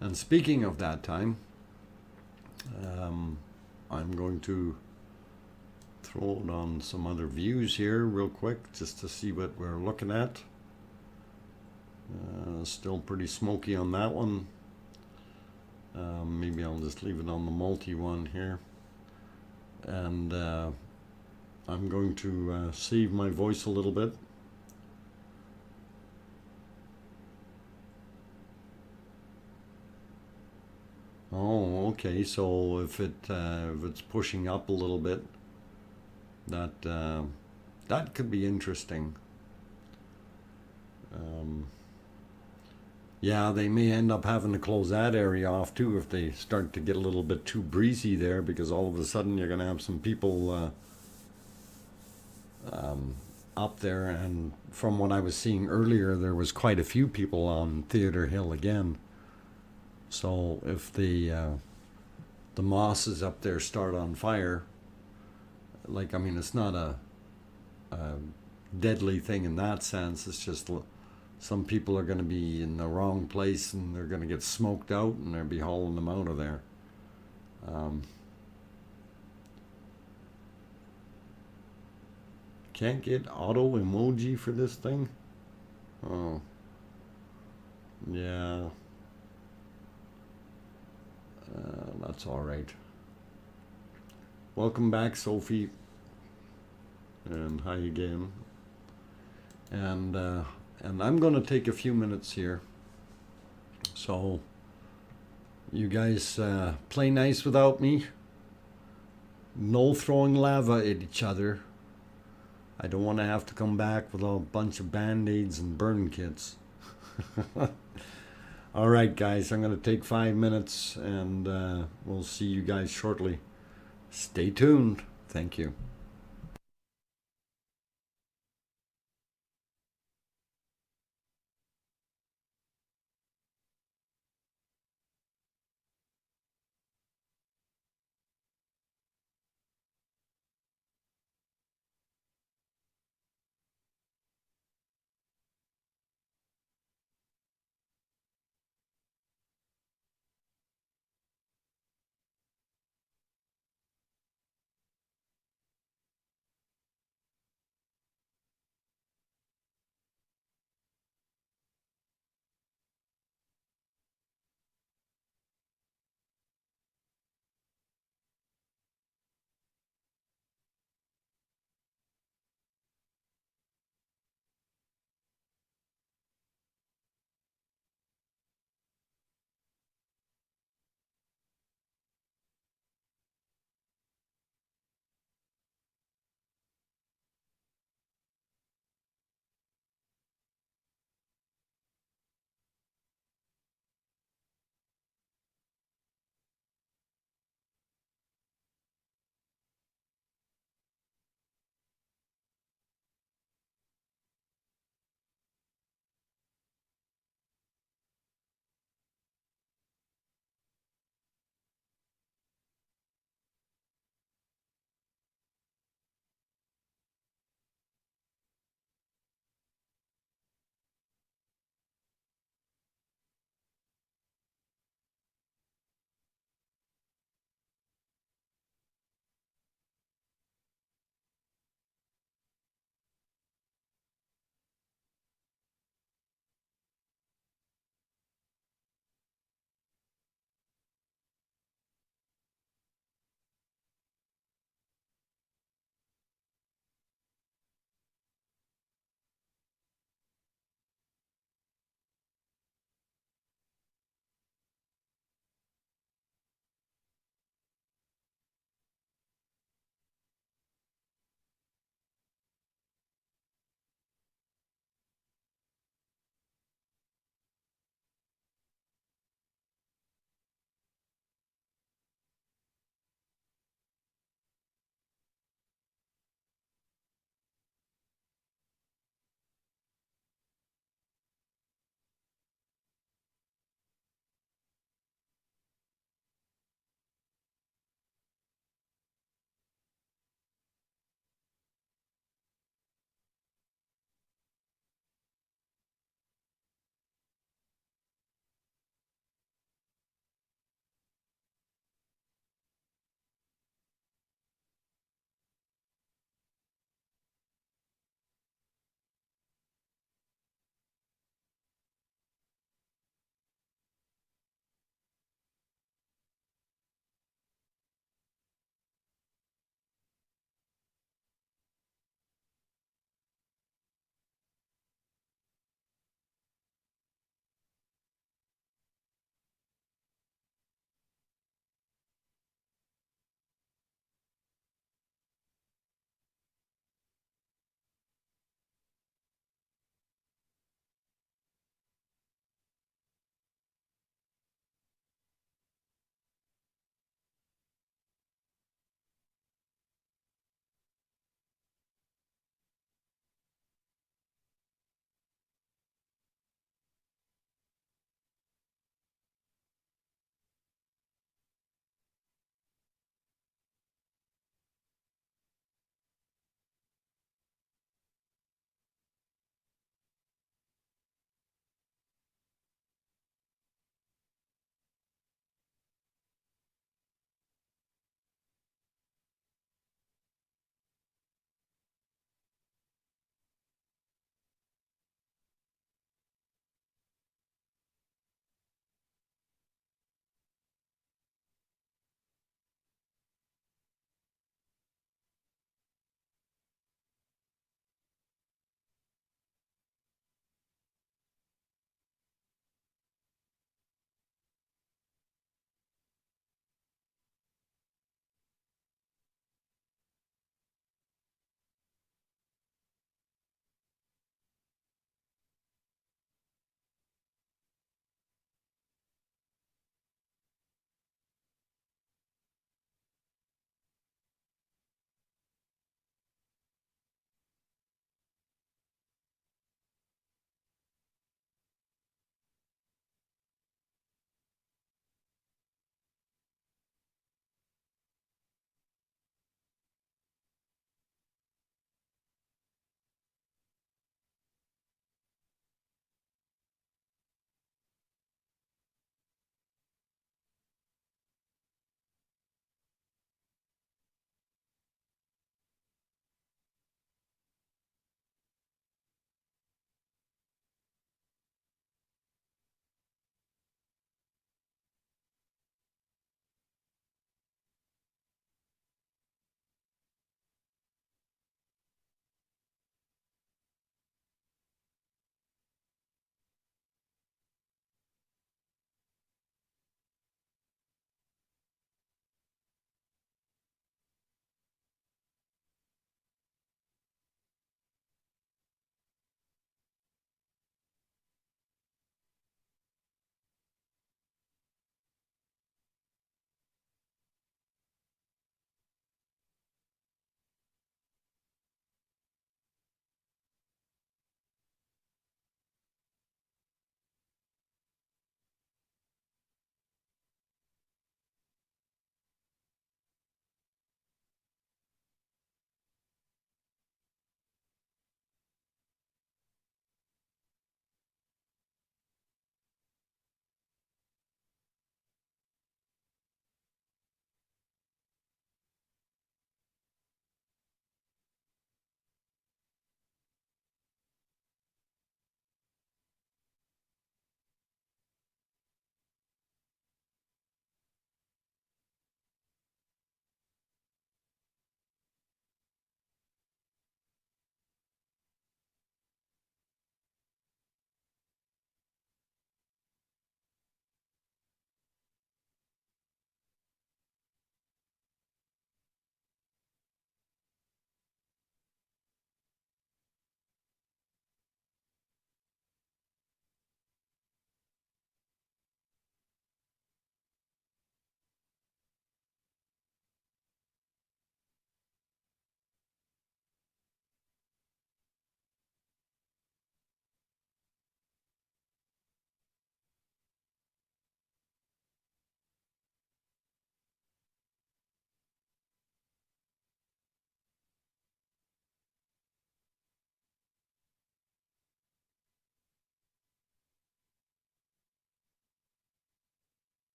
And speaking of that time, I'm going to throw it on some other views here real quick just to see what we're looking at. Still pretty smoky on that one. Maybe I'll just leave it on the multi one here. And I'm going to save my voice a little bit. Oh, okay. So if it's pushing up a little bit, that could be interesting. Yeah, they may end up having to close that area off too if they start to get a little bit too breezy there, because all of a sudden you're going to have some people up there. And from what I was seeing earlier, there was quite a few people on Theater Hill again. So if the mosses up there start on fire, I mean, it's not a deadly thing in that sense. It's just some people are going to be in the wrong place and they're going to get smoked out, and they'll be hauling them out of there. Can't get auto emoji for this thing? Oh. Yeah. That's all right. Welcome back, Sophie. And hi again. And I'm going to take a few minutes here. So you guys play nice without me. No throwing lava at each other. I don't want to have to come back with a bunch of band-aids and burn kits. All right, guys, I'm going to take 5 minutes, and we'll see you guys shortly. Stay tuned. Thank you.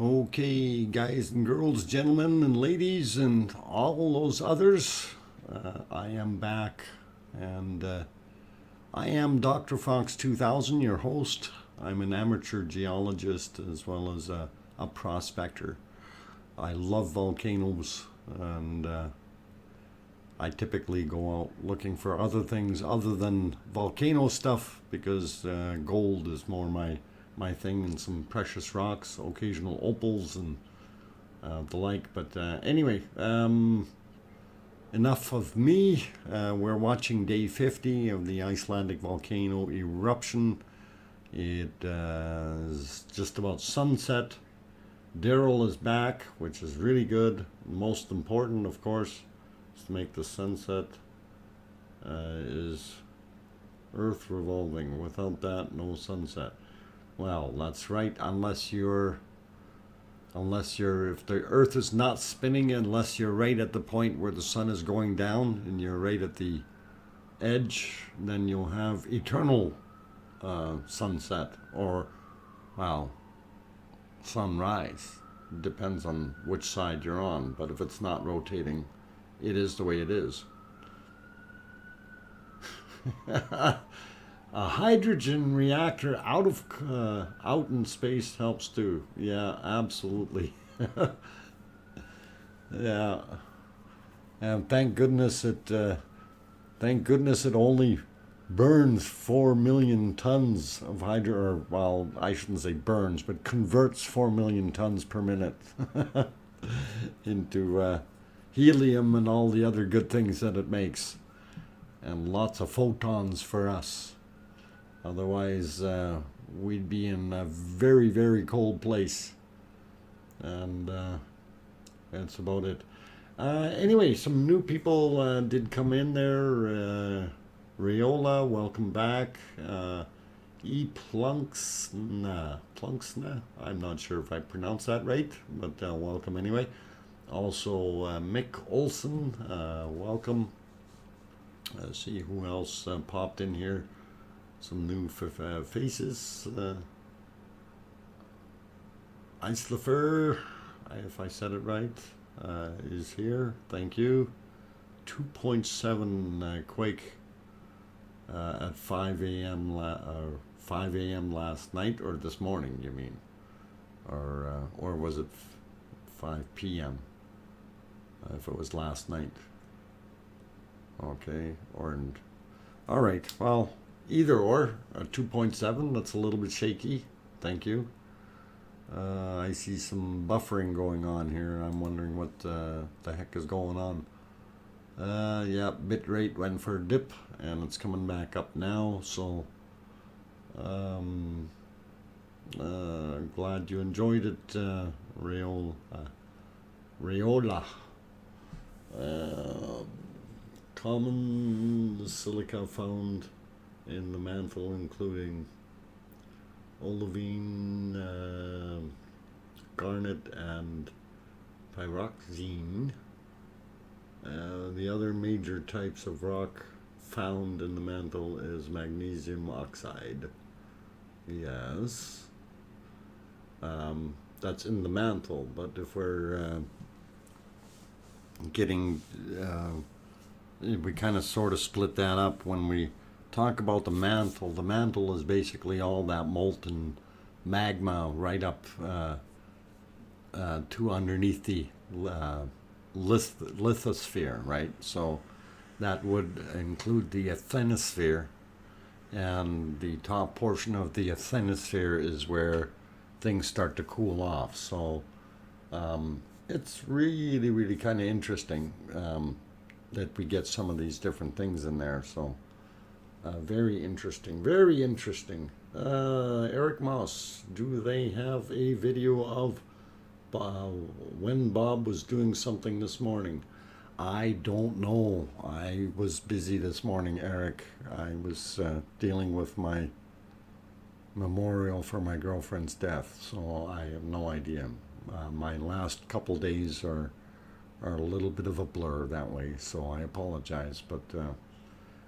Okay, guys and girls, gentlemen and ladies, and all those others, I am back, and I am DrFox2000, your host. I'm an amateur geologist as well as a prospector. I love volcanoes, and I typically go out looking for other things other than volcano stuff because gold is more my thing, and some precious rocks, occasional opals and the like. But anyway, enough of me. We're watching day 50 of the Icelandic volcano eruption. It is just about sunset. Daryl is back, which is really good. Most important, of course, is to make the sunset is Earth revolving. Without that, no sunset. Well, that's right, unless you're, if the Earth is not spinning, unless you're right at the point where the sun is going down and you're right at the edge, then you'll have eternal sunset, or, well, sunrise. Depends on which side you're on, but if it's not rotating, it is the way it is. A hydrogen reactor out in space helps too. Yeah, absolutely. Yeah, and thank goodness it only burns 4 million tons of or, well, I shouldn't say burns, but converts 4 million tons per minute into helium and all the other good things that it makes, and lots of photons for us. Otherwise, we'd be in a very, very cold place. And that's about it. Anyway, some new people did come in there. Rayola, welcome back. Plunksna, I'm not sure if I pronounced that right, but welcome anyway. Also, Mick Olson, welcome. See who else popped in here. Some new faces. Iceland, if I said it right, is here. Thank you. 2.7 quake at 5 a.m. 5 a.m. last night, or this morning, you mean? Or was it 5 p.m.? If it was last night. Okay, all right, well, either or, 2.7, that's a little bit shaky. Thank you. I see some buffering going on here. I'm wondering what the heck is going on. Yeah, bitrate went for a dip, and it's coming back up now, so glad you enjoyed it, Rayola. Common silica found in the mantle, including olivine, garnet, and pyroxene. The other major types of rock found in the mantle is magnesium oxide. Yes. That's in the mantle, but if we're getting... we kind of sort of split that up when we talk about the mantle. The mantle is basically all that molten magma right up to underneath the lithosphere, right? So that would include the asthenosphere, and the top portion of the asthenosphere is where things start to cool off. So it's really, really kind of interesting that we get some of these different things in there. So very interesting, very interesting. Eric Moss, do they have a video of when Bob was doing something this morning? I don't know. I was busy this morning, Eric. I was dealing with my memorial for my girlfriend's death, so I have no idea. My last couple days are a little bit of a blur that way, so I apologize, but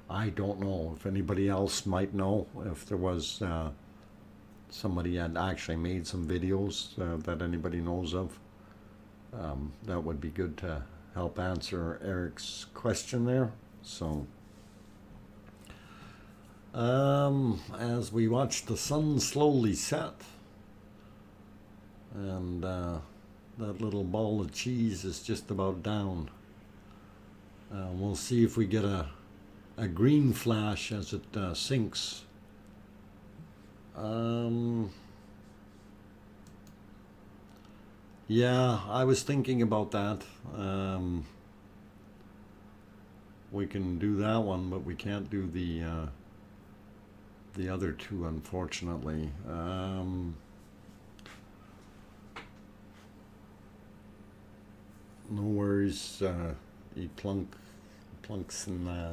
I don't know if anybody else might know if there was somebody had actually made some videos that anybody knows of. That would be good to help answer Eric's question there. So, as we watch the sun slowly set, and that little ball of cheese is just about down. We'll see if we get a green flash as it sinks. Yeah, I was thinking about that. We can do that one, but we can't do the other two, unfortunately. No worries, plunksna.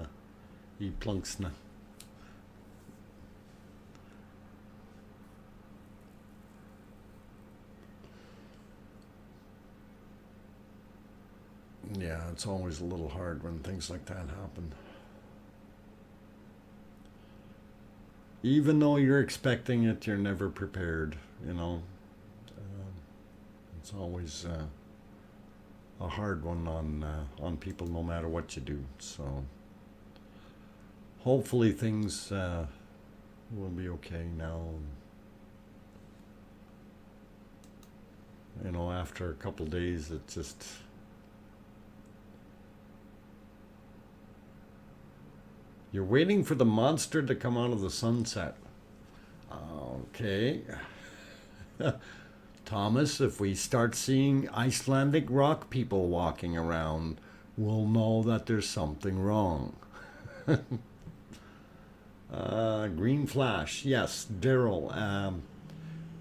Yeah, it's always a little hard when things like that happen. Even though you're expecting it, you're never prepared, you know. It's always a hard one on people, no matter what you do. So hopefully things will be okay now. You know, after a couple days, it just... You're waiting for the monster to come out of the sunset. Okay. Thomas, if we start seeing Icelandic rock people walking around, we'll know that there's something wrong. Green flash. Yes, Daryl.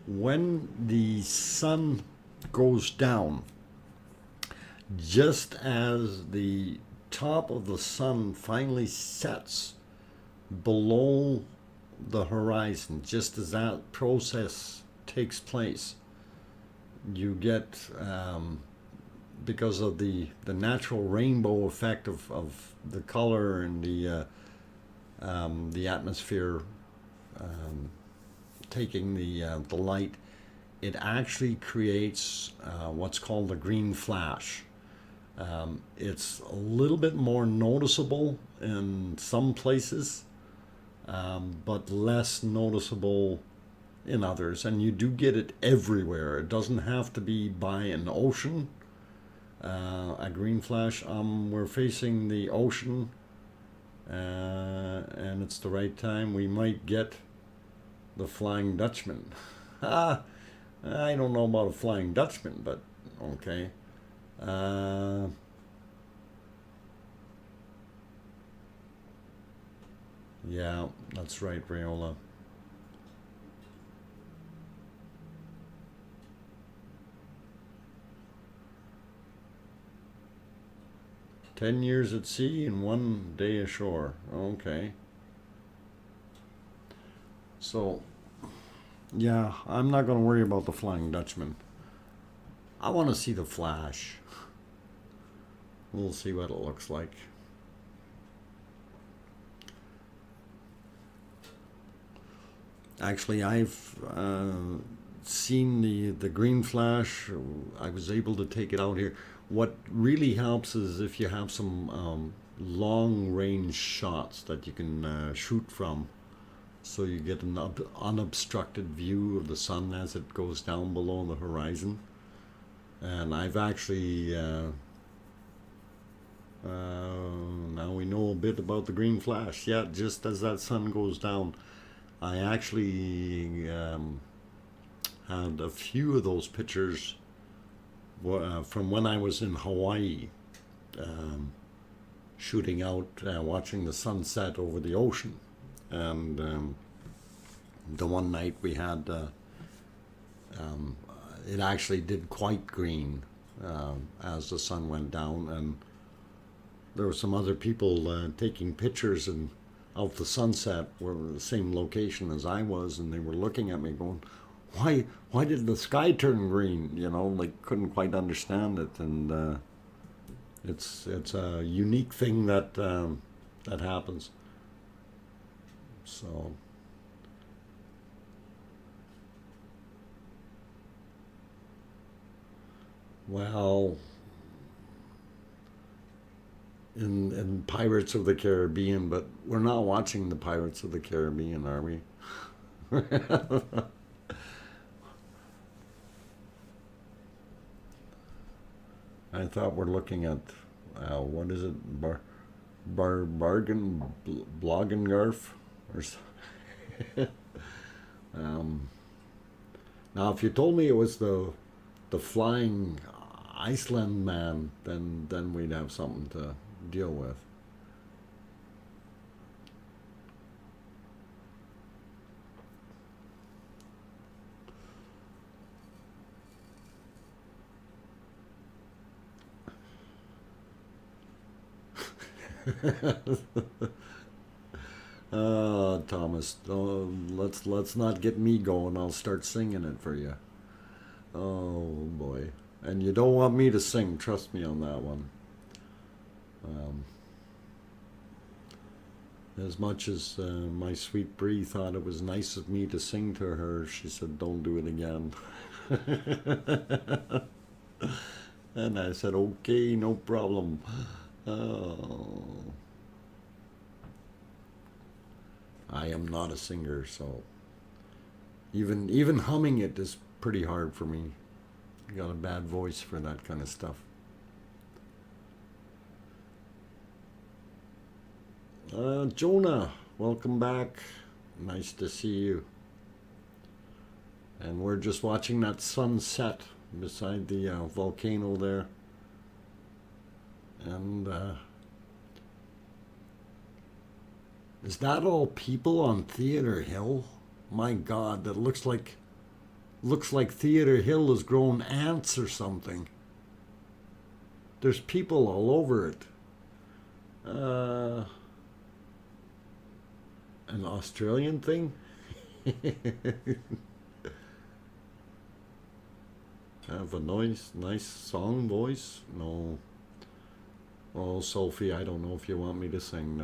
When the sun goes down, just as the top of the sun finally sets below the horizon, just as that process takes place, you get, because of the natural rainbow effect of the color and the atmosphere taking the light, it actually creates what's called a green flash. It's a little bit more noticeable in some places, but less noticeable in others. And you do get it everywhere. It doesn't have to be by an ocean. A green flash. We're facing the ocean, and it's the right time. We might get the Flying Dutchman. I don't know about a Flying Dutchman, but okay. Yeah, that's right, Rayola. "10 years at sea and 1 day ashore." Okay. So, yeah, I'm not going to worry about the Flying Dutchman. I want to see the flash. We'll see what it looks like. Actually, I've seen the green flash. I was able to take it out here. What really helps is if you have some long range shots that you can shoot from, so you get an unobstructed view of the sun as it goes down below the horizon. And I've actually now we know a bit about the green flash. Yeah, just as that sun goes down, I actually had a few of those pictures from when I was in Hawaii, shooting out, watching the sunset over the ocean. And the one night we had, it actually did quite green as the sun went down, and there were some other people taking pictures and of the sunset were the same location as I was, and they were looking at me going, why did the sky turn green? You know, like couldn't quite understand it. And it's a unique thing that that happens. So Well, in Pirates of the Caribbean, but we're not watching the Pirates of the Caribbean, are we? I thought we're looking at what is it, bargain bloggengarf or um, now if you told me it was the flying Iceland man, then we'd have something to deal with. Thomas, let's not get me going. I'll start singing it for you. Oh boy, and you don't want me to sing. Trust me on that one. Um, as much as my sweet Bree thought it was nice of me to sing to her, she said, "Don't do it again." And I said, "Okay, no problem." Oh, I am not a singer, so even humming it is pretty hard for me. I got a bad voice for that kind of stuff. Jonah, welcome back. Nice to see you. And we're just watching that sunset beside the volcano there. And is that all people on Theater Hill? My God, that looks like Theater Hill has grown ants or something. There's people all over it. An Australian thing? Have a nice song voice? No. Oh, Sophie, I don't know if you want me to sing.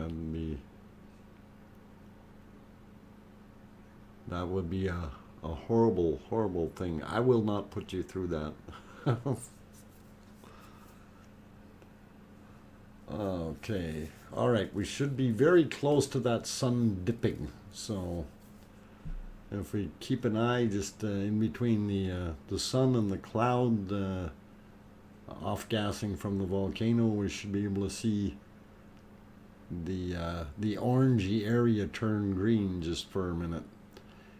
That would be a horrible, horrible thing. I will not put you through that. Okay. All right. We should be very close to that sun dipping. So if we keep an eye just in between the sun and the cloud off gassing from the volcano, we should be able to see the orangey area turn green just for a minute.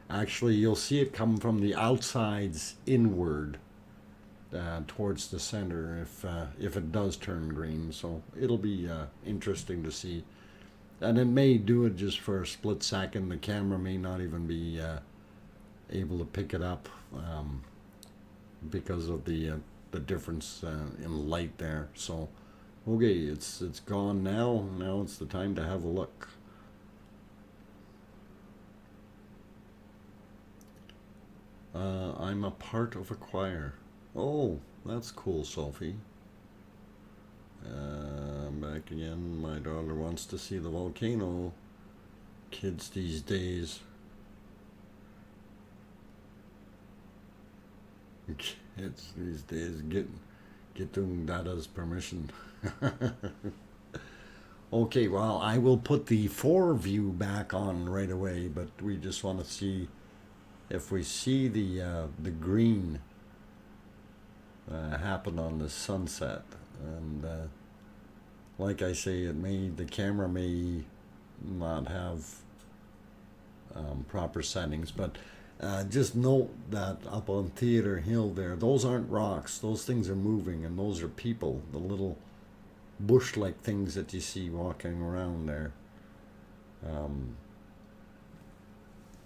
Actually, you'll see it come from the outsides inward towards the center if it does turn green. So it'll be interesting to see. And it may do it just for a split second. The camera may not even be able to pick it up because of the difference in light there. So, okay, it's gone now. Now it's the time to have a look. I'm a part of a choir. Oh, that's cool, Sophie. Back again. My daughter wants to see the volcano. Kids these days. Kids these days getting Dada's permission. Okay, well, I will put the 4 view back on right away, but we just want to see if we see the green happen on the sunset. And like I say, the camera may not have proper settings, but just note that up on Theater Hill there, those aren't rocks. Those things are moving, and those are people, the little bush-like things that you see walking around there.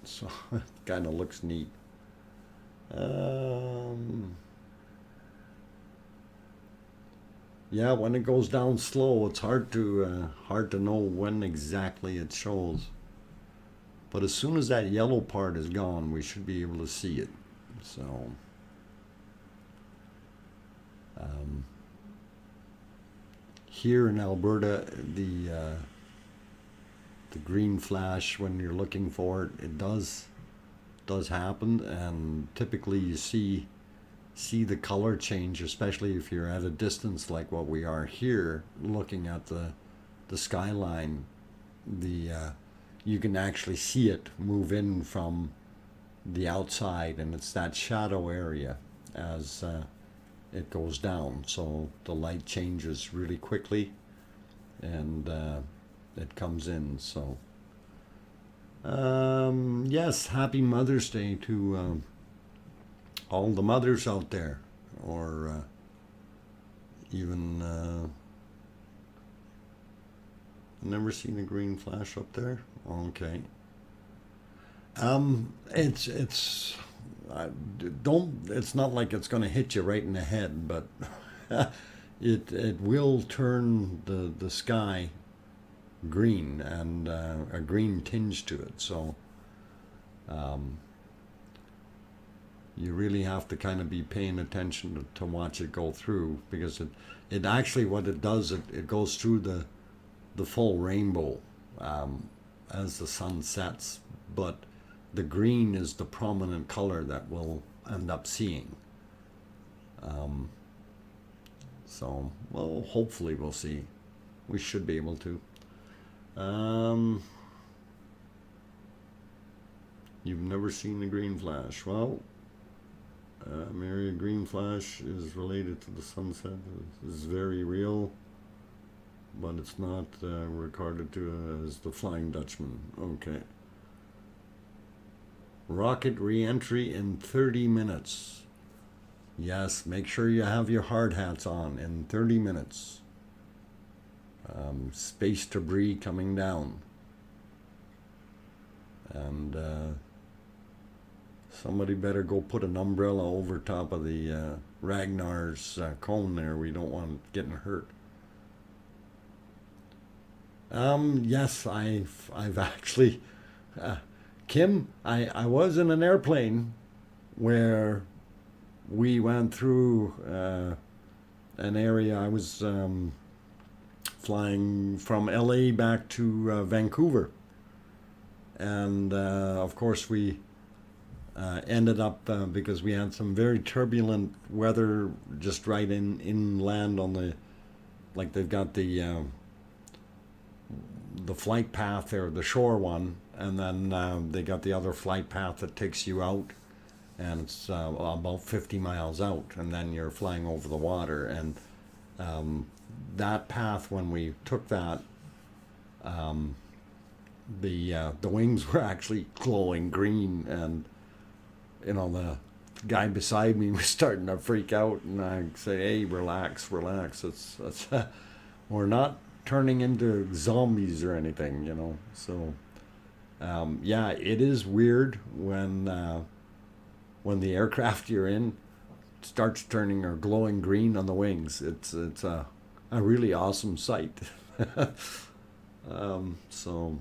So it kind of looks neat. Yeah, when it goes down slow, it's hard to know when exactly it shows. But as soon as that yellow part is gone, we should be able to see it. So here in Alberta, the green flash, when you're looking for it, it does happen, and typically you see see the color change, especially if you're at a distance like what we are here, looking at the skyline. The you can actually see it move in from the outside, and it's that shadow area as it goes down. So the light changes really quickly, and it comes in. So yes, happy Mother's Day to all the mothers out there, or even never seen a green flash up there. Okay. It's don't. It's not like it's going to hit you right in the head, but it will turn the sky green, and a green tinge to it. So you really have to kind of be paying attention to watch it go through, because it actually, what it does, it goes through the full rainbow as the sun sets, but the green is the prominent color that we'll end up seeing. So, well, hopefully we'll see. We should be able to. You've never seen the green flash. Well, Mary, a green flash is related to the sunset. It's very real, but it's not recorded to as the Flying Dutchman. Okay. Rocket re-entry in 30 minutes. Yes, make sure you have your hard hats on in 30 minutes. Space debris coming down. And somebody better go put an umbrella over top of the Ragnar's cone there. We don't want it getting hurt. Yes, I've actually... Kim, I was in an airplane where we went through an area. I was flying from LA back to Vancouver. And of course we ended up, because we had some very turbulent weather just right inland on the, like they've got the flight path there, the shore one, and then they got the other flight path that takes you out, and it's about 50 miles out, and then you're flying over the water. And that path, when we took that, the wings were actually glowing green, and you know, the guy beside me was starting to freak out, and I say, "Hey, relax, relax. It's we're not turning into zombies or anything, you know." So yeah, it is weird when the aircraft you're in starts turning or glowing green on the wings. It's a really awesome sight. So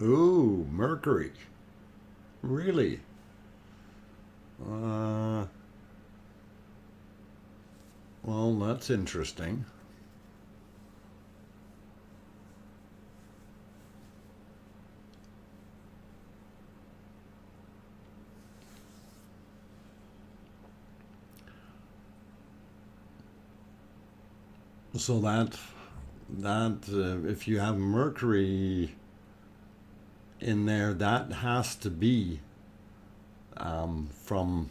ooh, Mercury. Really? Well, that's interesting. So that if you have Mercury in there, that has to be from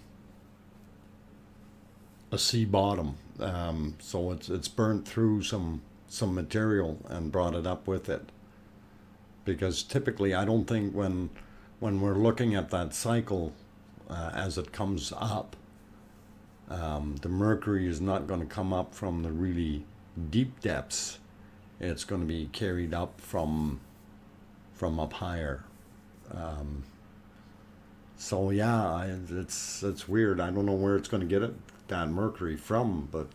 a sea bottom. So it's burnt through some material and brought it up with it. Because typically, I don't think when we're looking at that cycle as it comes up, the mercury is not going to come up from the really deep depths. It's going to be carried up from up higher. So yeah, it's weird. I don't know where it's going to get it, that mercury from, but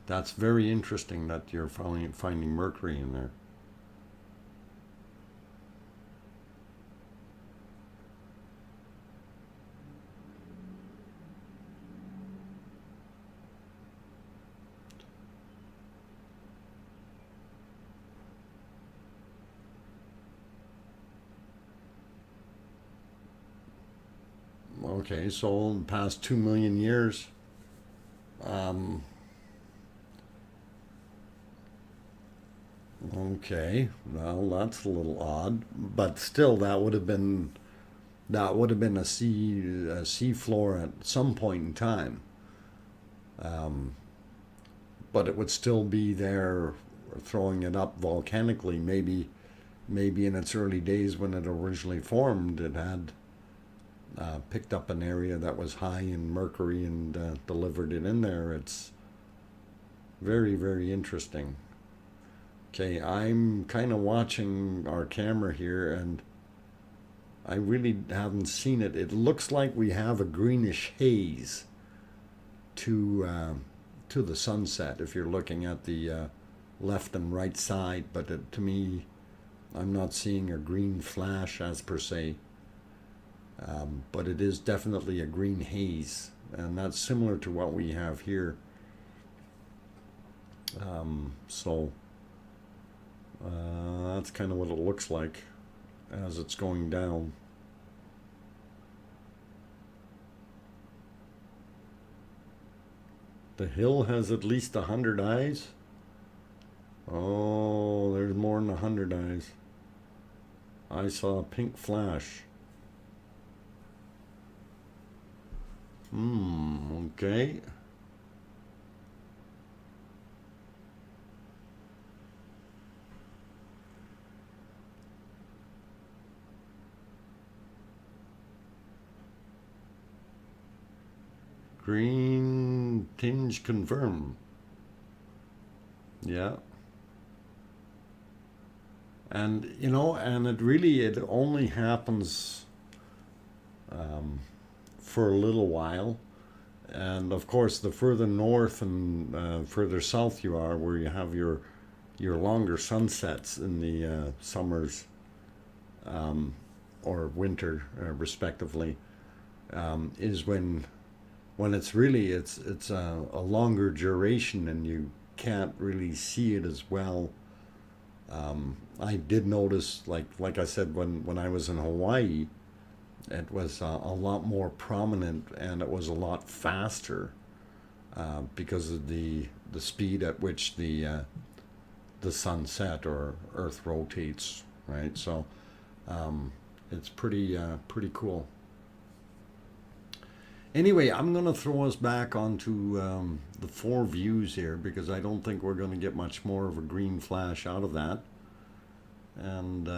that's very interesting that you're finding mercury in there. Okay, so in the past 2 million years. Um, okay, well, that's a little odd, but still, that would have been a sea floor at some point in time. Um, but it would still be there, throwing it up volcanically. Maybe in its early days when it originally formed, it had picked up an area that was high in mercury and delivered it in there. It's very, very interesting. Okay, I'm kind of watching our camera here, and I really haven't seen it. It looks like we have a greenish haze to to the sunset if you're looking at the left and right side, but to me, I'm not seeing a green flash as per se. But it is definitely a green haze, and that's similar to what we have here. So that's kind of what it looks like as it's going down. The hill has at least 100 eyes. Oh, there's more than 100 eyes. I saw a pink flash. Okay. Green tinge confirm. Yeah. And it only happens for a little while. And of course, the further north and further south you are, where you have your longer sunsets in the summers or winter, respectively, is when it's a longer duration and you can't really see it as well. I did notice, like I said, when I was in Hawaii, it was a lot more prominent and it was a lot faster because of the speed at which the sun set or Earth rotates, right? So it's pretty cool. Anyway, I'm going to throw us back onto the 4 views here because I don't think we're going to get much more of a green flash out of that. And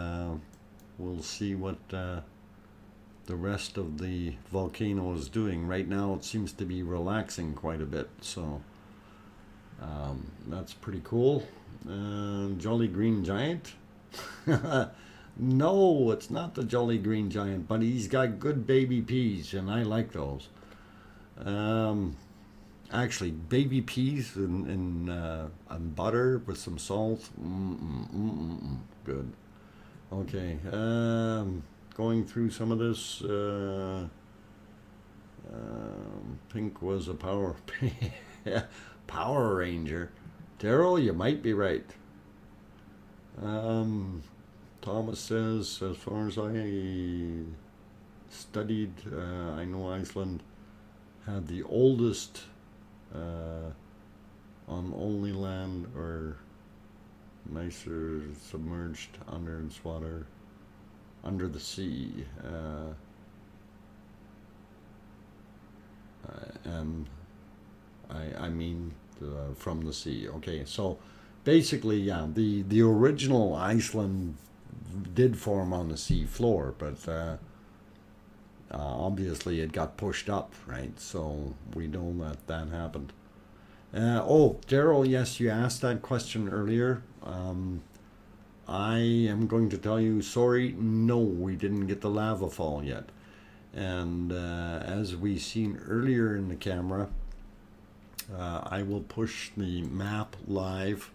we'll see what the rest of the volcano is doing. Right now it seems to be relaxing quite a bit, so that's pretty cool. Jolly Green Giant? No, it's not the Jolly Green Giant, but he's got good baby peas, and I like those. Actually, baby peas in butter with some salt. Good. Okay. Going through some of this. Pink was a Power Ranger. Daryl, you might be right. Thomas says, as far as I studied, I know Iceland had the oldest on only land or nicer submerged under its water, under the sea. And I mean from the sea. Okay, so basically, yeah, the original Iceland did form on the sea floor, but obviously it got pushed up, right? So we know that happened. Oh, Daryl, yes, you asked that question earlier. I am going to tell you, sorry, no, we didn't get the lava fall yet. And as we seen earlier in the camera, I will push the map live,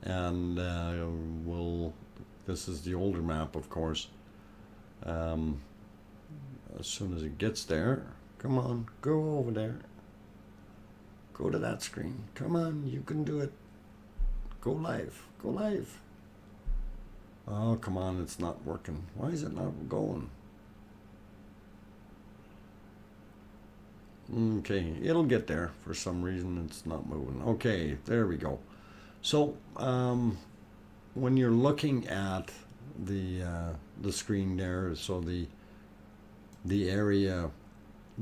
and this is the older map, of course. As soon as it gets there, come on, go over there. Go to that screen. Come on, you can do it. Go live. Go live. Oh, come on, it's not working. Why is it not going? Okay, it'll get there. For some reason, it's not moving. Okay, there we go. So, when you're looking at the screen there, so the area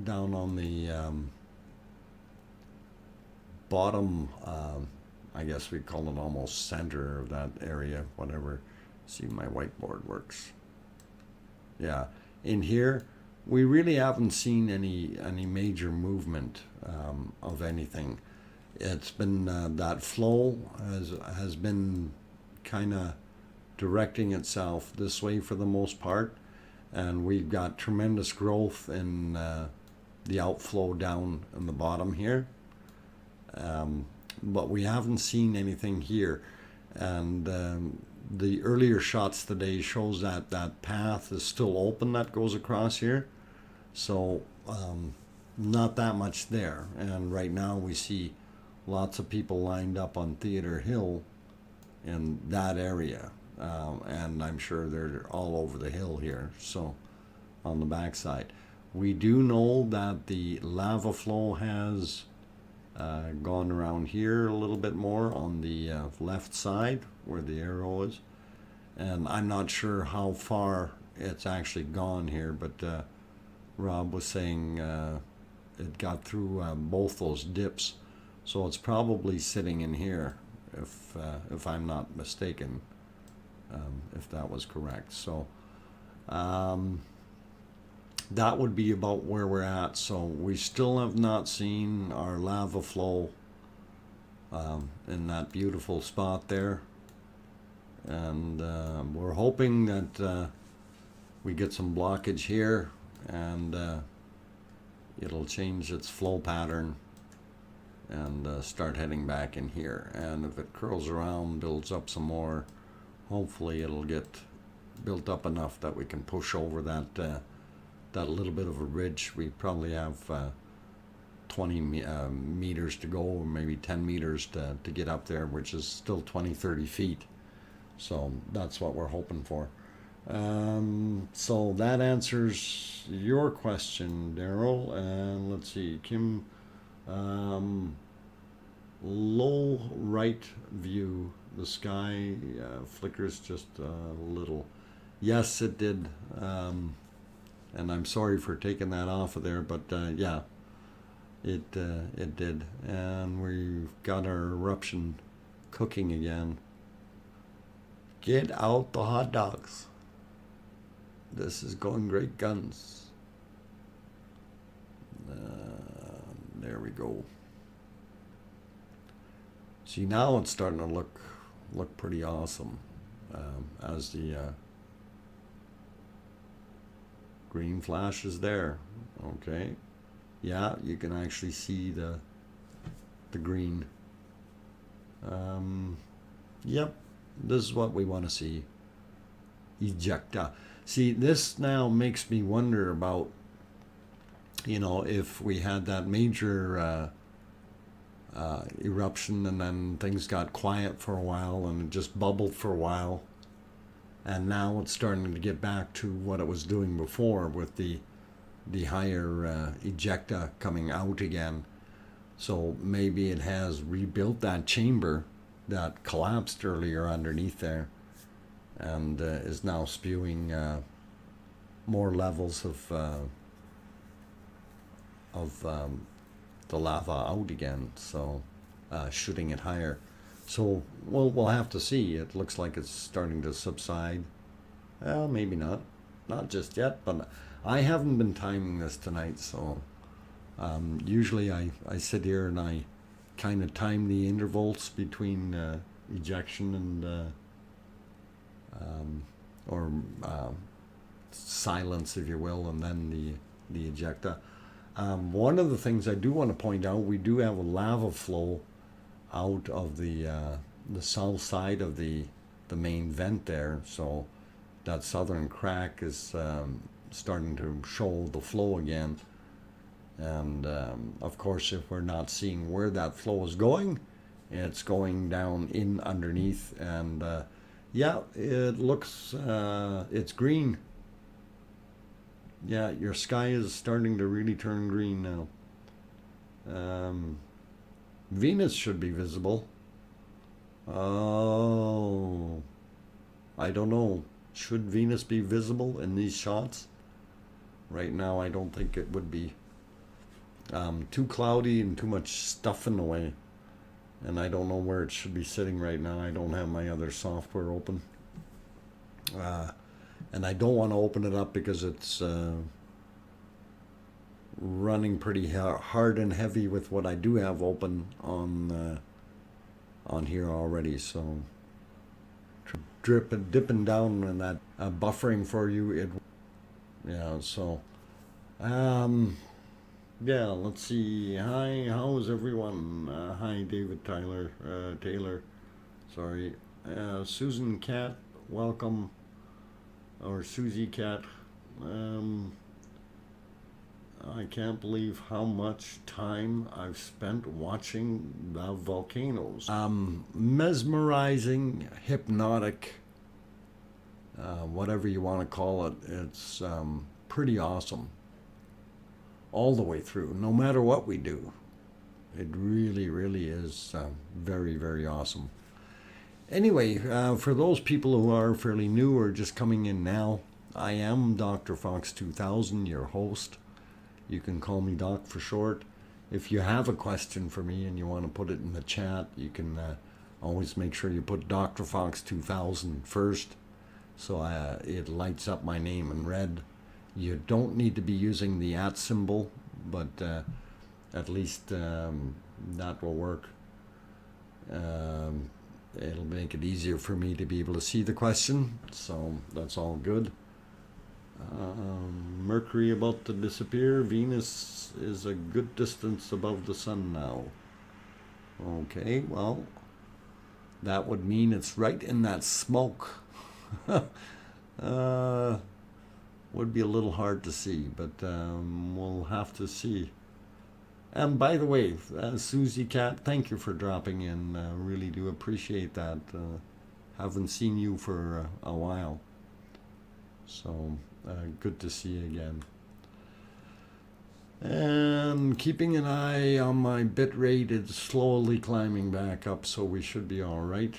down on the bottom, I guess we call it almost center of that area, whatever. See, my whiteboard works. Yeah, in here, we really haven't seen any major movement of anything. It's been that flow has been kind of directing itself this way for the most part, and we've got tremendous growth in the outflow down in the bottom here, but we haven't seen anything here. And the earlier shots today shows that that path is still open that goes across here, so not that much there. And right now we see lots of people lined up on Theater Hill in that area, and I'm sure they're all over the hill here, so on the backside. We do know that the lava flow has gone around here a little bit more on the left side where the arrow is, and I'm not sure how far it's actually gone here, but Rob was saying it got through both those dips, so it's probably sitting in here, if I'm not mistaken, if that was correct. So that would be about where we're at. So we still have not seen our lava flow in that beautiful spot there, and we're hoping that we get some blockage here, and it'll change its flow pattern and start heading back in here. And if it curls around, builds up some more, hopefully it'll get built up enough that we can push over that that little bit of a ridge. We probably have 20 meters to go, or maybe 10 meters to get up there, which is still 20-30 feet. So that's what we're hoping for. So that answers your question, Daryl. And let's see, Kim, low right view, the sky flickers just a little. Yes, it did. And I'm sorry for taking that off of there, but yeah, it did. And we've got our eruption cooking again. Get out the hot dogs. This is going great guns. There we go. See, now it's starting to look pretty awesome as the green flash is there. Okay, yeah, you can actually see the green. Yep, this is what we want to see. Ejecta. See, this now makes me wonder about, you know, if we had that major eruption and then things got quiet for a while and it just bubbled for a while, and now it's starting to get back to what it was doing before with the higher ejecta coming out again. So maybe it has rebuilt that chamber that collapsed earlier underneath there, and is now spewing more levels of the lava out again, so shooting it higher. So we'll have to see. It looks like it's starting to subside. Well, maybe not just yet, but I haven't been timing this tonight, so usually I sit here and I kind of time the intervals between ejection and or silence, if you will, and then the ejecta. One of the things I do want to point out, we do have a lava flow out of the south side of the main vent there, so that southern crack is starting to show the flow again. And of course, if we're not seeing where that flow is going, it's going down in underneath, and yeah, it looks it's green. Yeah, your sky is starting to really turn green now. Venus should be visible. Oh, I don't know. Should Venus be visible in these shots? Right now, I don't think it would be. Too cloudy and too much stuff in the way. And I don't know where it should be sitting right now. I don't have my other software open. And I don't want to open it up because it's running pretty hard and heavy with what I do have open on here already. So dipping down in that buffering for you. Yeah. So yeah. Let's see. Hi. How's everyone? Hi, David Taylor. Sorry. Susan Cat. Welcome. Or Susie Cat. I can't believe how much time I've spent watching the volcanoes. Mesmerizing, hypnotic, whatever you want to call it. It's pretty awesome. All the way through, no matter what we do. It really, really is very, very awesome. Anyway, for those people who are fairly new or just coming in now, I am DrFox2000, your host. You can call me Doc for short. If you have a question for me and you want to put it in the chat, you can always make sure you put DrFox2000 first, so it lights up my name in red. You don't need to be using the @ symbol, but at least that will work. It'll make it easier for me to be able to see the question, so that's all good. Mercury about to disappear. Venus is a good distance above the sun now. Okay, well, that would mean it's right in that smoke. Would be a little hard to see, but we'll have to see. And by the way, Susie Cat, thank you for dropping in. Really do appreciate that. Haven't seen you for a while. So good to see you again. And keeping an eye on my bit rate, it's slowly climbing back up, so we should be all right.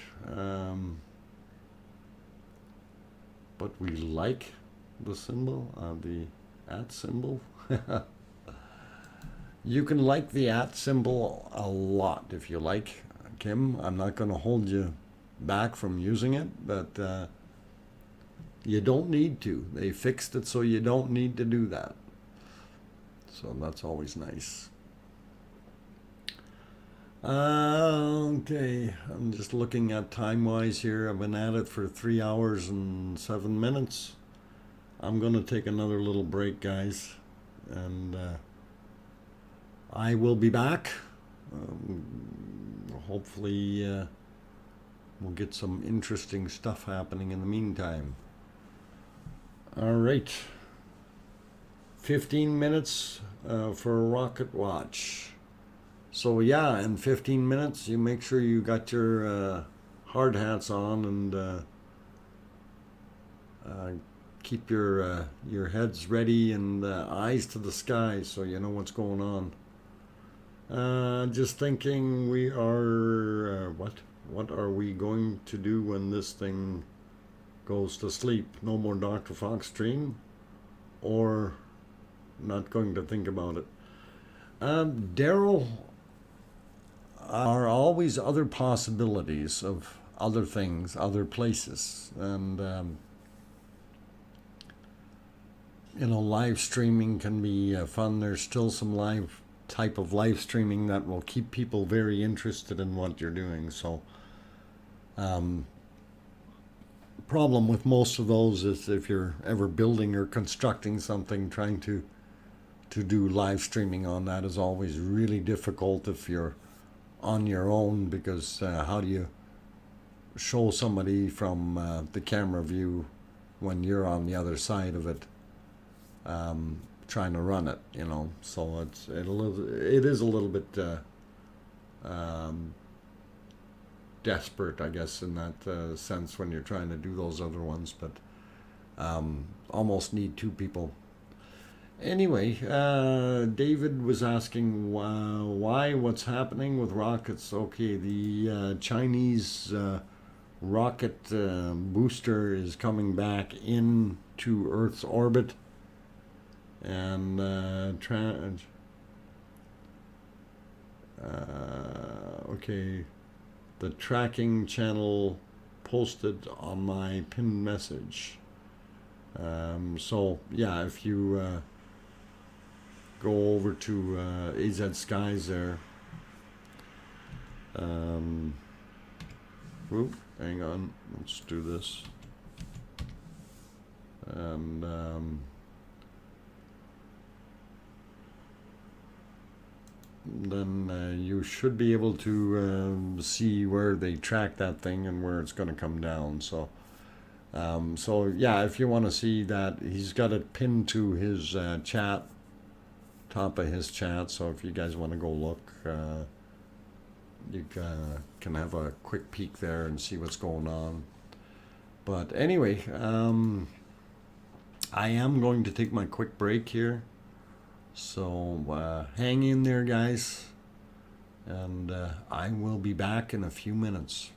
But we like the symbol, the @ symbol. You can like the @ symbol a lot if you like, Kim. I'm not going to hold you back from using it, but you don't need to. They fixed it so you don't need to do that. So that's always nice. Okay, I'm just looking at time-wise here. I've been at it for 3 hours and 7 minutes. I'm going to take another little break, guys, and I will be back. Hopefully we'll get some interesting stuff happening in the meantime. All right. 15 minutes for a rocket watch. So yeah, in 15 minutes, you make sure you got your hard hats on and keep your heads ready and eyes to the sky so you know what's going on. Just thinking, we are what are we going to do when this thing goes to sleep? No more Dr. Fox stream, or not going to think about it? Daryl, are always other possibilities of other things, other places, and live streaming can be fun. There's still some type of live streaming that will keep people very interested in what you're doing. So problem with most of those is if you're ever building or constructing something, trying to do live streaming on that is always really difficult if you're on your own, because how do you show somebody from the camera view when you're on the other side of it trying to run it, so it is a little bit desperate, I guess, in that sense when you're trying to do those other ones, but almost need two people. Anyway, David was asking why, what's happening with rockets. Okay, the Chinese rocket booster is coming back into Earth's orbit, and okay, the tracking channel posted on my pinned message. So yeah, if you go over to AZ Skies there. Oop, hang on, let's do this. And then you should be able to see where they track that thing and where it's going to come down. So yeah, if you want to see that, he's got it pinned to his chat, top of his chat. So if you guys want to go look, you can have a quick peek there and see what's going on. But anyway, I am going to take my quick break here. So hang in there, guys, and I will be back in a few minutes.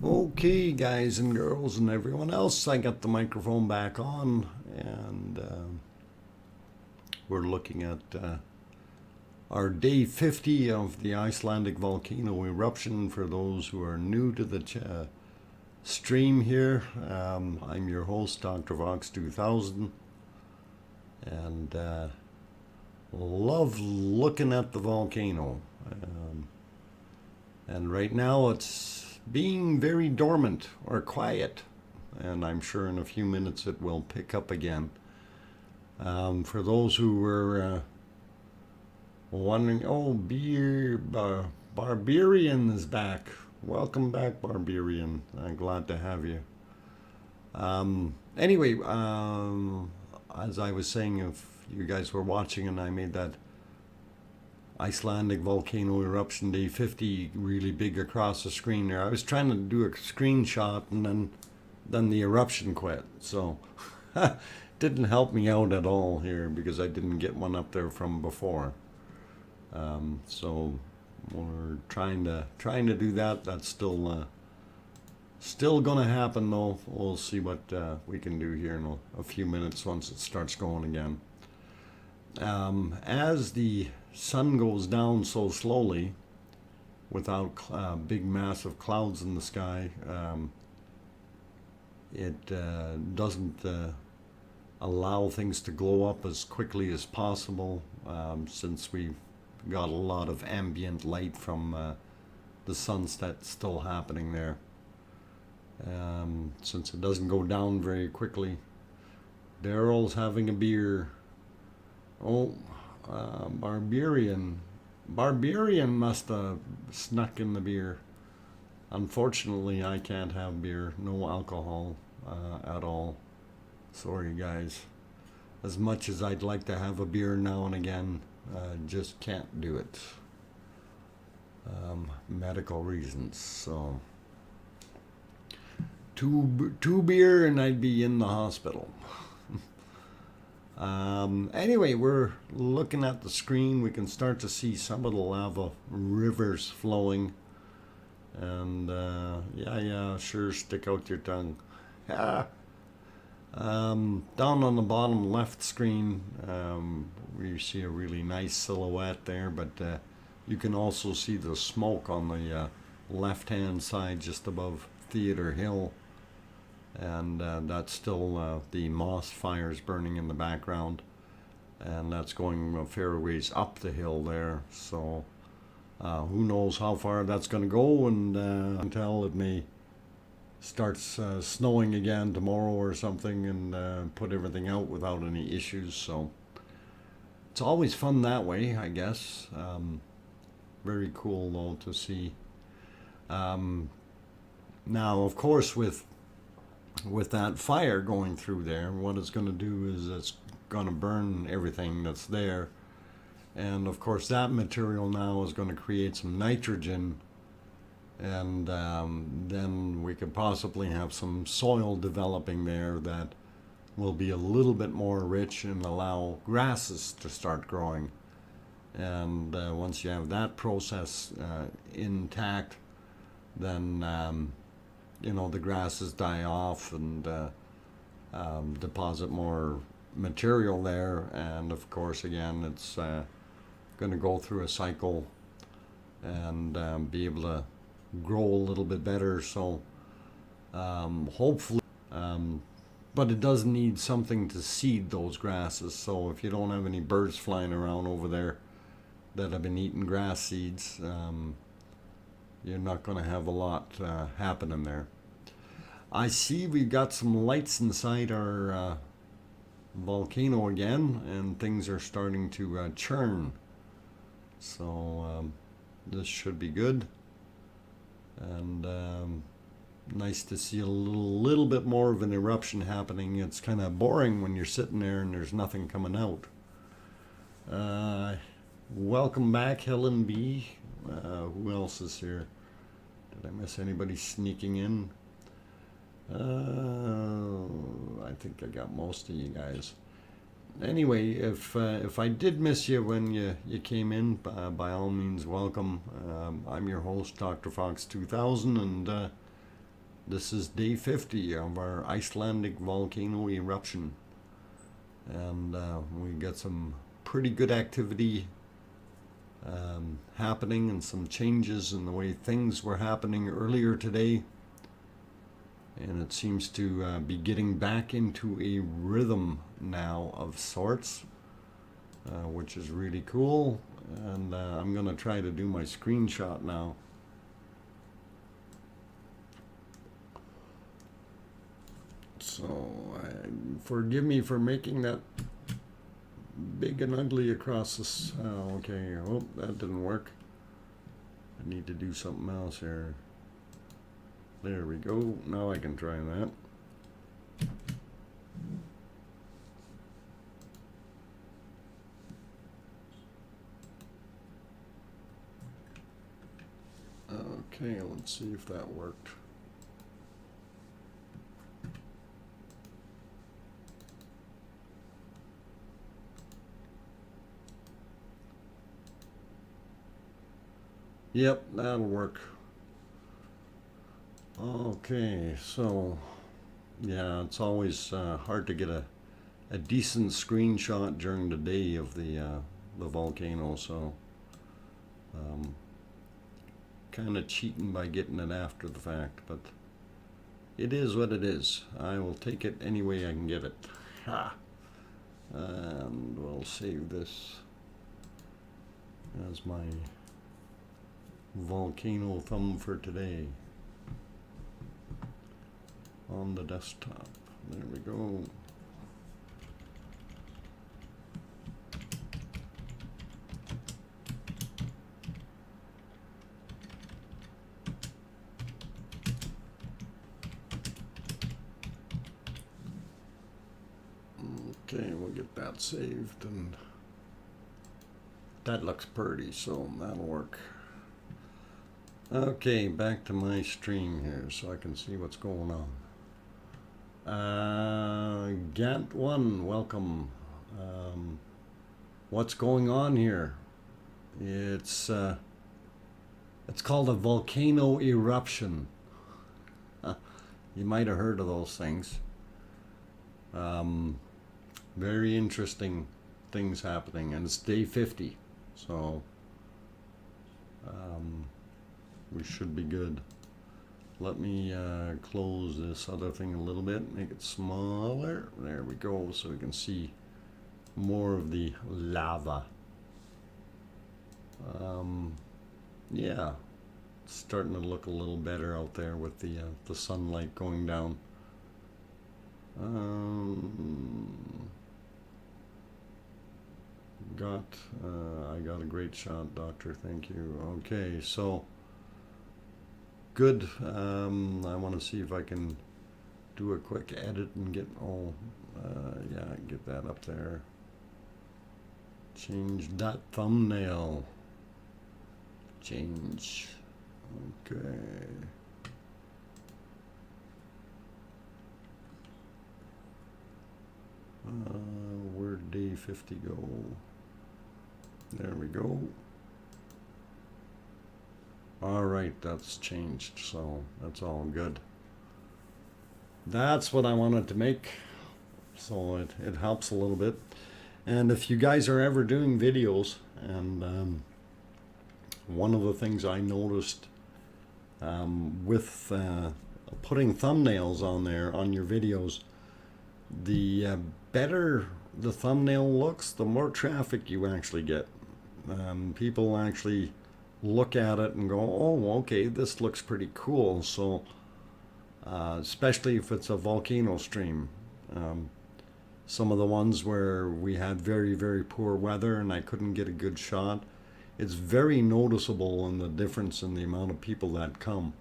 Okay, guys and girls and everyone else, I got the microphone back on, and we're looking at our day 50 of the Icelandic volcano eruption. For those who are new to the stream here, I'm your host, DrFox2000, and love looking at the volcano. And right now it's being very dormant or quiet, and I'm sure in a few minutes it will pick up again. For those who were wondering, oh, Barbarian is back. Welcome back, Barbarian. I'm glad to have you. Anyway, as I was saying, if you guys were watching and I made that Icelandic volcano eruption day 50 really big across the screen there, I was trying to do a screenshot, and then the eruption quit. So didn't help me out at all here because I didn't get one up there from before. So we're trying to do that. That's still gonna happen though. We'll see what we can do here in a few minutes once it starts going again. As the sun goes down so slowly, without big massive clouds in the sky, it doesn't allow things to glow up as quickly as possible, since we've got a lot of ambient light from the sunset still happening there. Since it doesn't go down very quickly. Daryl's having a beer. Oh, Barbarian must have snuck in the beer. Unfortunately, I can't have beer. No alcohol at all. Sorry, guys. As much as I'd like to have a beer now and again, just can't do it. Medical reasons. So, two beer and I'd be in the hospital. Anyway, we're looking at the screen. We can start to see some of the lava rivers flowing. And yeah, sure, stick out your tongue. Down on the bottom left screen, we see a really nice silhouette there, but you can also see the smoke on the left-hand side just above Theater Hill. And that's still the moss fires burning in the background, and that's going a fair ways up the hill there. So who knows how far that's going to go, and until it may start snowing again tomorrow or something, and put everything out without any issues. So it's always fun that way, I guess. Very cool though to see. Now, of course, with that fire going through there, what it's going to do is it's going to burn everything that's there. And of course that material now is going to create some nitrogen, and then we could possibly have some soil developing there that will be a little bit more rich and allow grasses to start growing. And once you have that process intact, then the grasses die off and deposit more material there, and of course again it's going to go through a cycle and be able to grow a little bit better. So hopefully, but it does need something to seed those grasses. So if you don't have any birds flying around over there that have been eating grass seeds, you're not going to have a lot happening there. I see we've got some lights inside our volcano again, and things are starting to churn. So this should be good. And nice to see a little bit more of an eruption happening. It's kind of boring when you're sitting there and there's nothing coming out. Welcome back, Helen B. Who else is here? Did I miss anybody sneaking in? I think I got most of you guys. Anyway, if I did miss you when you came in, by all means, welcome. I'm your host, DrFox2000, and This is day 50 of our Icelandic volcano eruption, and we got some pretty good activity happening and some changes in the way things were happening earlier today, and it seems to be getting back into a rhythm now of sorts, which is really cool. And I'm gonna try to do my screenshot now. So forgive me for making that big and ugly across this. Okay, oh, that didn't work. I need to do something else here. There we go. Now I can try that. Okay, let's see if that worked. Yep, that'll work. Okay, so yeah, it's always hard to get a decent screenshot during the day of the volcano, so kind of cheating by getting it after the fact, but it is what it is. I will take it any way I can get it. Ha! And we'll save this as my volcano thumb for today on the desktop. There we go. Okay, we'll get that saved, and that looks pretty, so that'll work. Okay, back to my stream here so I can see what's going on. Gant1, welcome. What's going on here? It's called a volcano eruption. You might have heard of those things. Very interesting things happening, and it's day 50, so we should be good. Let me close this other thing a little bit, make it smaller. There we go, so we can see more of the lava. Yeah, it's starting to look a little better out there with the sunlight going down. I got a great shot, Doctor. Thank you. Okay, so good. I want to see if I can do a quick edit and get yeah, get that up there. Change that thumbnail. Change. Okay. Where'd day 50 go? There we go. All right, that's changed, so that's all good. That's what I wanted to make, so it helps a little bit. And if you guys are ever doing videos, and one of the things I noticed with putting thumbnails on there on your videos, the better the thumbnail looks, the more traffic you actually get. People actually look at it and go, oh, okay, this looks pretty cool. So especially if it's a volcano stream. Some of the ones where we had very, very poor weather and I couldn't get a good shot, it's very noticeable in the difference in the amount of people that come.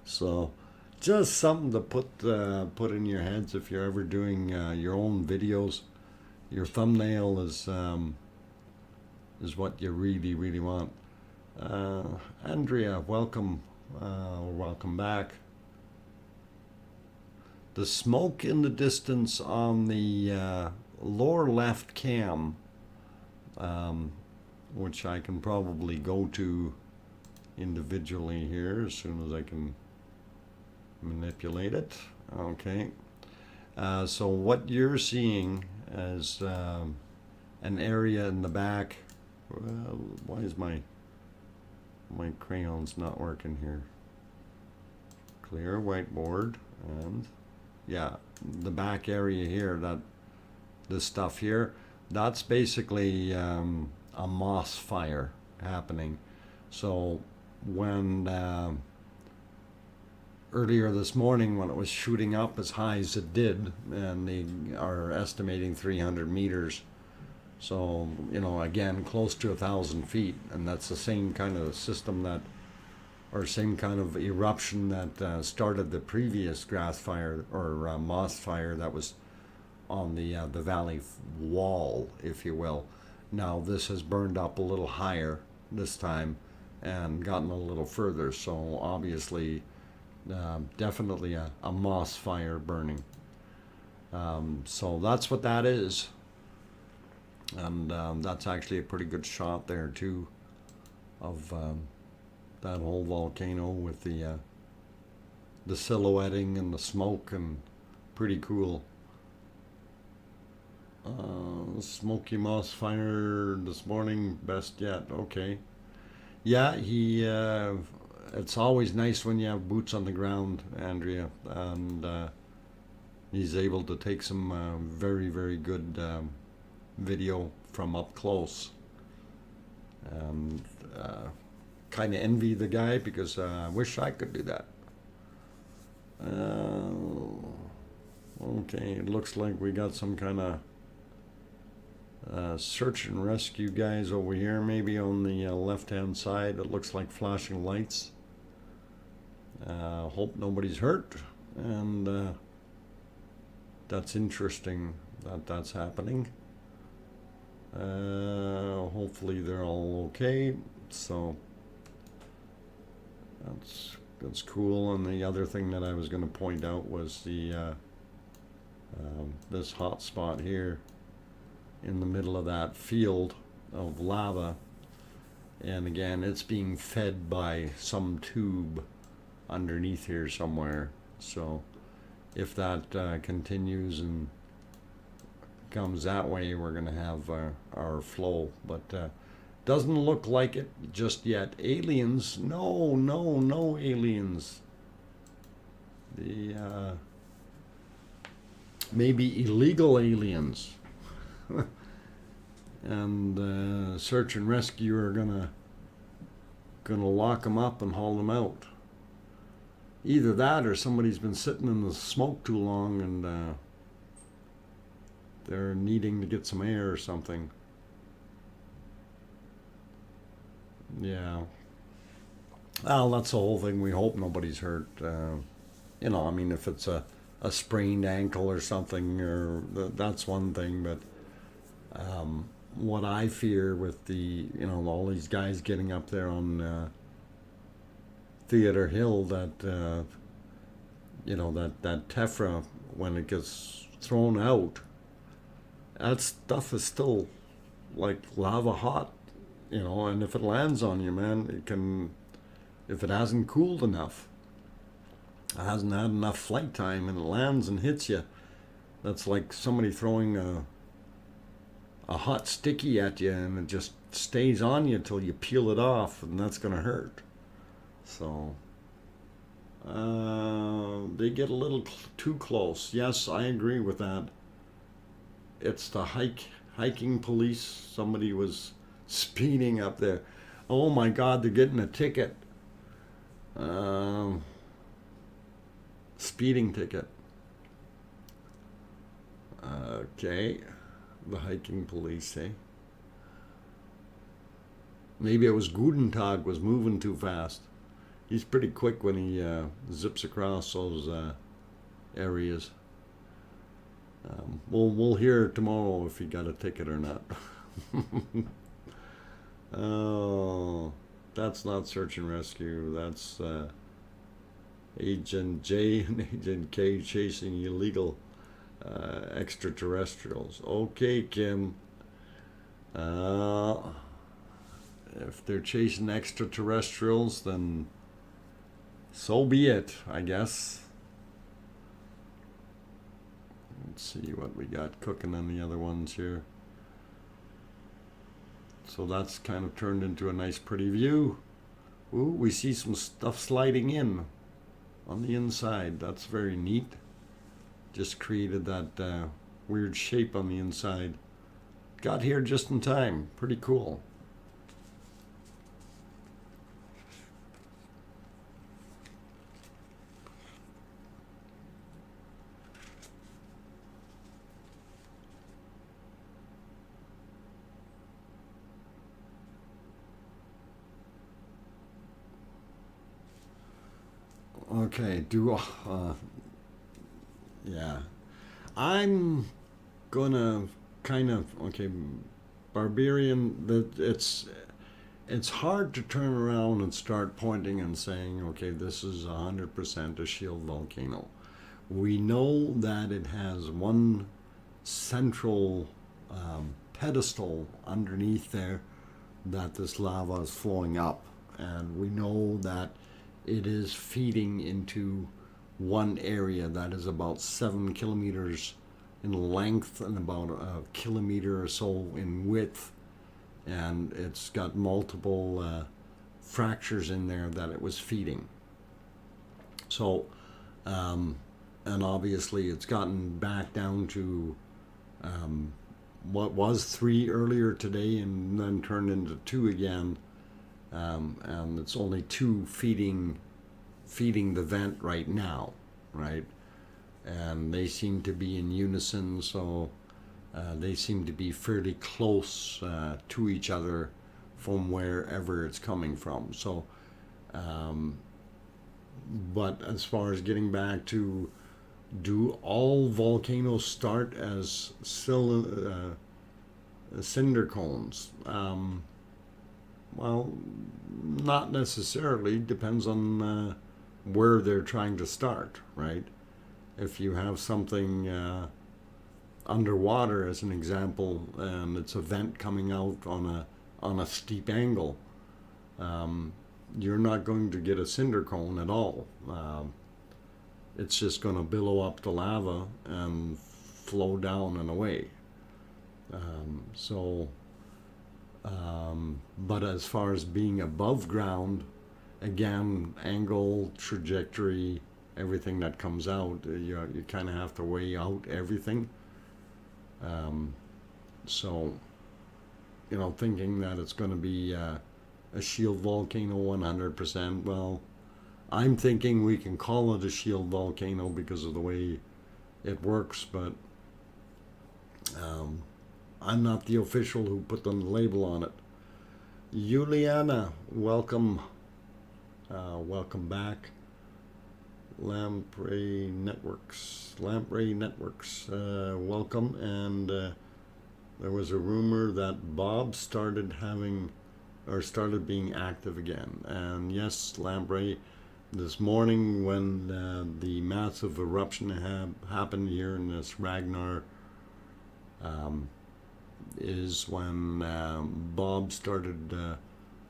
So just something to put in your heads if you're ever doing your own videos. Your thumbnail is what you really, really want. Andrea, welcome, welcome back. The smoke in the distance on the lower left cam, which I can probably go to individually here as soon as I can manipulate it. Okay. So what you're seeing is an area in the back. Why is my crayon's not working here? Clear whiteboard, and yeah, the back area here, this stuff here, that's basically a moss fire happening. So when earlier this morning, when it was shooting up as high as it did, and they are estimating 300 meters, so again, close to 1,000 feet, and that's the same kind of system or same kind of eruption that started the previous grass fire or moss fire that was on the valley wall, if you will. Now this has burned up a little higher this time and gotten a little further, so obviously definitely a moss fire burning. So that's what that is, and that's actually a pretty good shot there too of that whole volcano with the silhouetting and the smoke, and pretty cool. Smoky moss fire this morning, best yet. Okay. Yeah, it's always nice when you have boots on the ground, Andrea, and he's able to take some very, very good video from up close. And kind of envy the guy, because I wish I could do that. Okay, it looks like we got some kind of search and rescue guys over here, maybe on the left-hand side. It looks like flashing lights. Hope nobody's hurt, and that's interesting that that's happening. Hopefully they're all okay. So that's cool. And the other thing that I was going to point out was the this hot spot here in the middle of that field of lava, and again, it's being fed by some tube underneath here somewhere. So if that continues and comes that way, we're going to have our flow, but doesn't look like it just yet. Aliens? No aliens. The maybe illegal aliens. And search and rescue are gonna lock them up and haul them out. Either that, or somebody's been sitting in the smoke too long, and they're needing to get some air or something. Yeah. Well, that's the whole thing. We hope nobody's hurt. I mean, if it's a sprained ankle or something, or that's one thing, but what I fear with the, all these guys getting up there on Theater Hill, that that tephra, when it gets thrown out, that stuff is still like lava hot, and if it lands on you, man, it can, if it hasn't cooled enough, it hasn't had enough flight time, and it lands and hits you, that's like somebody throwing a hot sticky at you, and it just stays on you till you peel it off, and that's gonna hurt. So they get a little too close. Yes, I agree with that. It's the hiking police. Somebody was speeding up there. Oh my God, they're getting a ticket. Speeding ticket. Okay. The hiking police, eh? Maybe it was Gudentag was moving too fast. He's pretty quick when he zips across those areas. We'll hear tomorrow if he got a ticket or not. Oh, that's not search and rescue. That's Agent J and Agent K chasing illegal extraterrestrials. Okay, Kim. If they're chasing extraterrestrials, then so be it, I guess. Let's see what we got cooking on the other ones here. So that's kind of turned into a nice pretty view. Ooh, we see some stuff sliding in on the inside. That's very neat. Just created that weird shape on the inside. Got here just in time. Pretty cool. Okay, yeah. I'm gonna kind of, okay, Barbarian, it's hard to turn around and start pointing and saying, okay, this is 100% a shield volcano. We know that it has one central pedestal underneath there that this lava is flowing up, and we know that it is feeding into one area that is about 7 kilometers in length and about a kilometer or so in width, and it's got multiple fractures in there that it was feeding. So and obviously it's gotten back down to what was 3 earlier today and then turned into 2 again, and it's only 2 feeding the vent right now, right? And they seem to be in unison, so they seem to be fairly close to each other from wherever it's coming from. So but as far as getting back to, do all volcanoes start as cinder cones? Well, not necessarily. Depends on where they're trying to start, right? If you have something underwater, as an example, and it's a vent coming out on a steep angle, you're not going to get a cinder cone at all. It's just going to billow up the lava and flow down and away. But as far as being above ground, again, angle, trajectory, everything that comes out, you kind of have to weigh out everything. So, thinking that it's going to be a shield volcano 100%, well, I'm thinking we can call it a shield volcano because of the way it works, but I'm not the official who put the label on it. Juliana, welcome. Welcome back. Lamprey Networks, welcome. And there was a rumor that Bob started being active again. And yes, Lamprey, this morning when the massive eruption happened here in this Ragnar, is when Bob started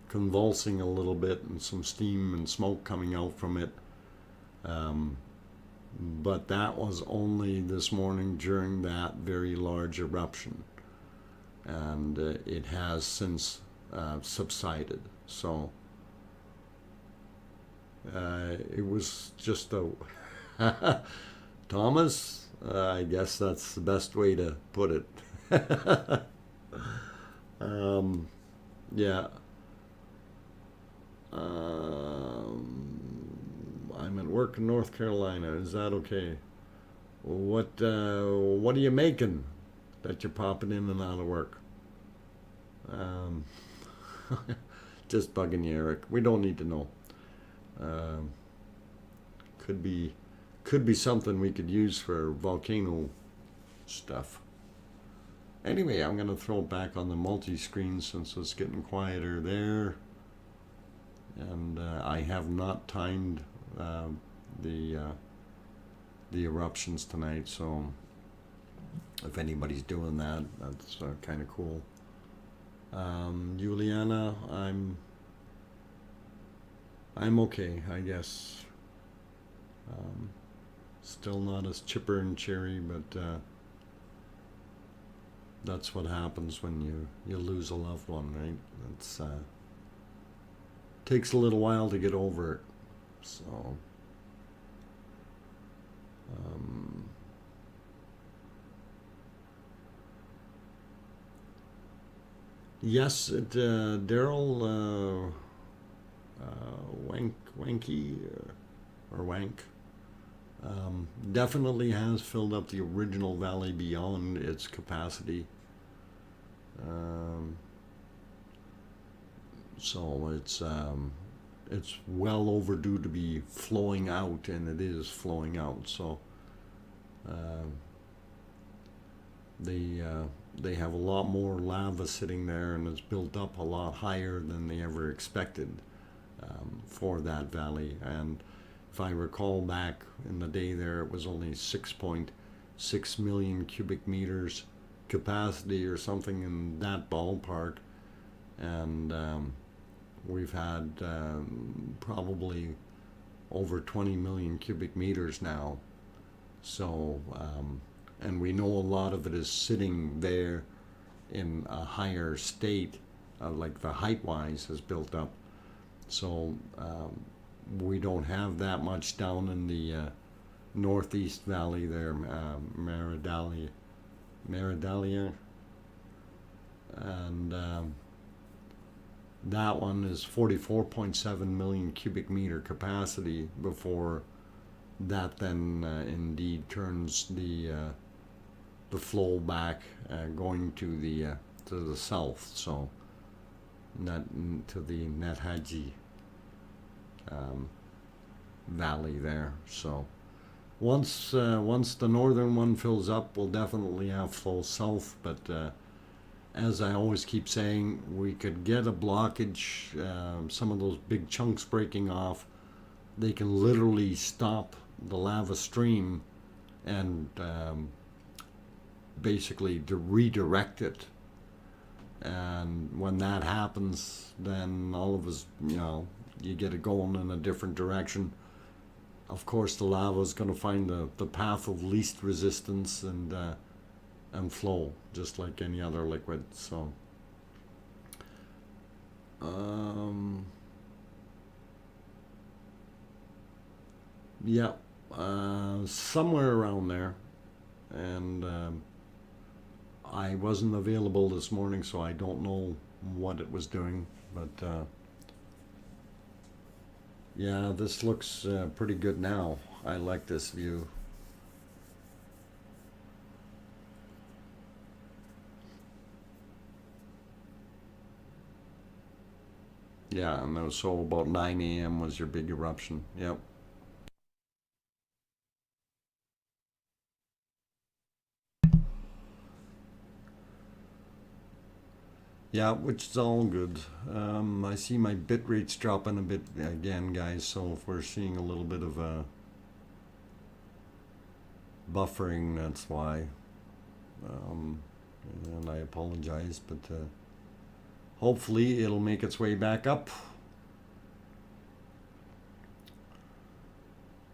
convulsing a little bit and some steam and smoke coming out from it. But that was only this morning during that very large eruption, and it has since subsided. So it was just a Thomas, I guess that's the best way to put it. Yeah. I'm at work in North Carolina. Is that okay? What are you making that you're popping in and out of work? Just bugging you, Eric. We don't need to know. Could be something we could use for volcano stuff. Anyway, I'm going to throw it back on the multi-screen since it's getting quieter there. And I have not timed the eruptions tonight, so if anybody's doing that, that's kind of cool. Juliana, I'm okay, I guess. Still not as chipper and cheery, but that's what happens when you lose a loved one, right? It's takes a little while to get over it. So yes, Daryl Wanky or Wank definitely has filled up the original valley beyond its capacity. So it's well overdue to be flowing out, and it is flowing out. So they have a lot more lava sitting there, and it's built up a lot higher than they ever expected for that valley. And if I recall back in the day there, it was only 6.6 million cubic meters capacity or something in that ballpark. And we've had probably over 20 million cubic meters now. So, and we know a lot of it is sitting there in a higher state, like the height-wise has built up. So we don't have that much down in the northeast valley there, Maridalia, and that one is 44.7 million cubic meter capacity before that then indeed turns the flow back going to the south, so not to the Nethaji valley there. So once the northern one fills up, we'll definitely have flow south, but as I always keep saying, we could get a blockage, some of those big chunks breaking off. They can literally stop the lava stream and basically to redirect it. And when that happens, then all of us, you get it going in a different direction. Of course, the lava is going to find the path of least resistance and flow, just like any other liquid. So, yeah, somewhere around there. And I wasn't available this morning, so I don't know what it was doing. But yeah, this looks pretty good now. I like this view. Yeah, and so about 9 a.m. was your big eruption. Yep. Yeah, which is all good. I see my bit rate's dropping a bit again, guys, so if we're seeing a little bit of buffering, that's why. And I apologize, but hopefully it'll make its way back up.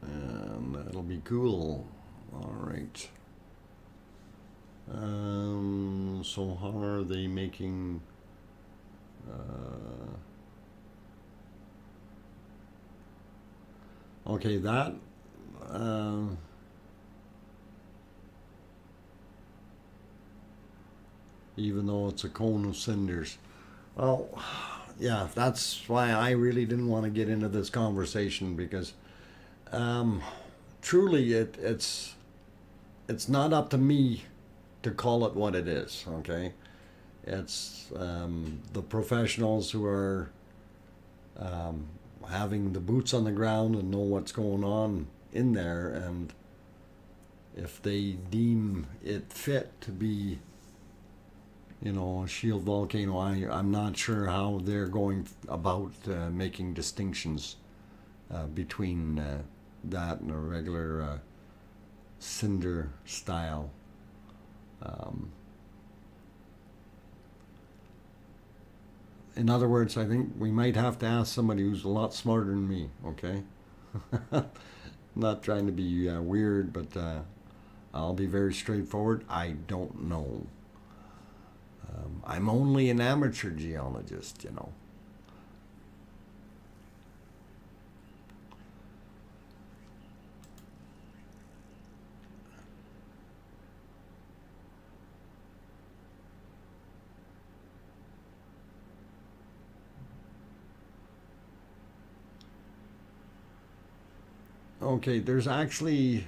And that'll be cool. All right. So how are they making okay, that even though it's a cone of cinders. Well, yeah, that's why I really didn't want to get into this conversation, because truly it's not up to me to call it what it is, okay? It's the professionals who are having the boots on the ground and know what's going on in there, and if they deem it fit to be, a shield volcano, I'm not sure how they're going about making distinctions between that and a regular cinder style. In other words, I think we might have to ask somebody who's a lot smarter than me, okay? Not trying to be weird, but I'll be very straightforward. I don't know. I'm only an amateur geologist, you know. Okay, there's actually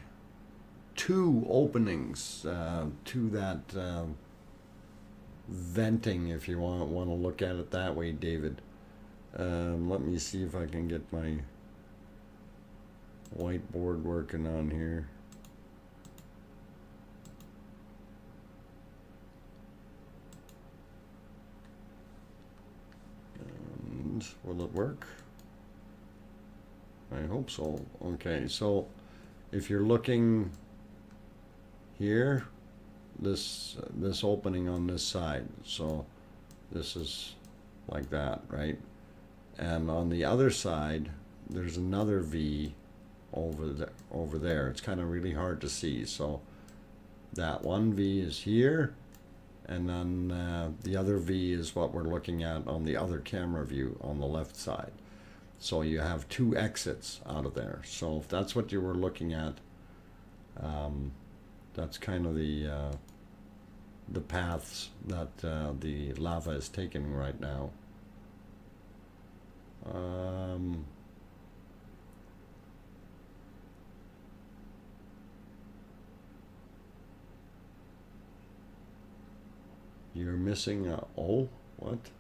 two openings to that venting, if you want to look at it that way, David. Let me see if I can get my whiteboard working on here. And will it work? I hope so. Okay, so if you're looking here, this opening on this side, so this is like that, right? And on the other side, there's another V over there. It's kind of really hard to see. So that one V is here, and then the other V is what we're looking at on the other camera view on the left side. So you have two exits out of there. So if that's what you were looking at, that's kind of the paths that the lava is taking right now. You're missing a oh, what?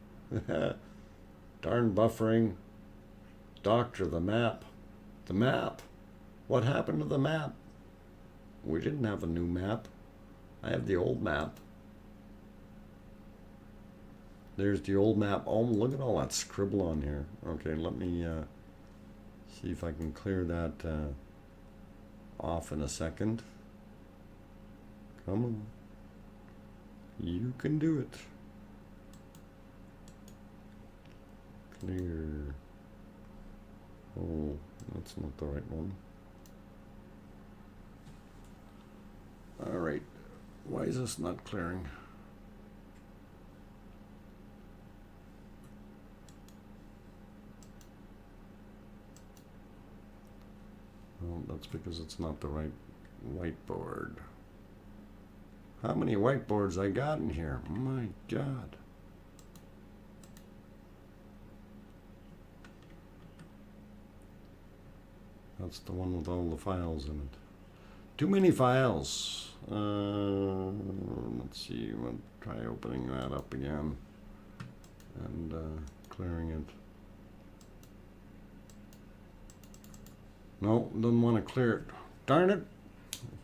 Darn buffering. Doctor, the map. The map. What happened to the map? We didn't have a new map. I have the old map. There's the old map. Oh, look at all that scribble on here. Okay, let me see if I can clear that off in a second. Come on. You can do it. Clear. Oh, that's not the right one. All right. Why is this not clearing? Well, that's because it's not the right whiteboard. How many whiteboards I got in here? My God. That's the one with all the files in it. Too many files. Let's see. We'll try opening that up again and clearing it. No, doesn't want to clear it. Darn it.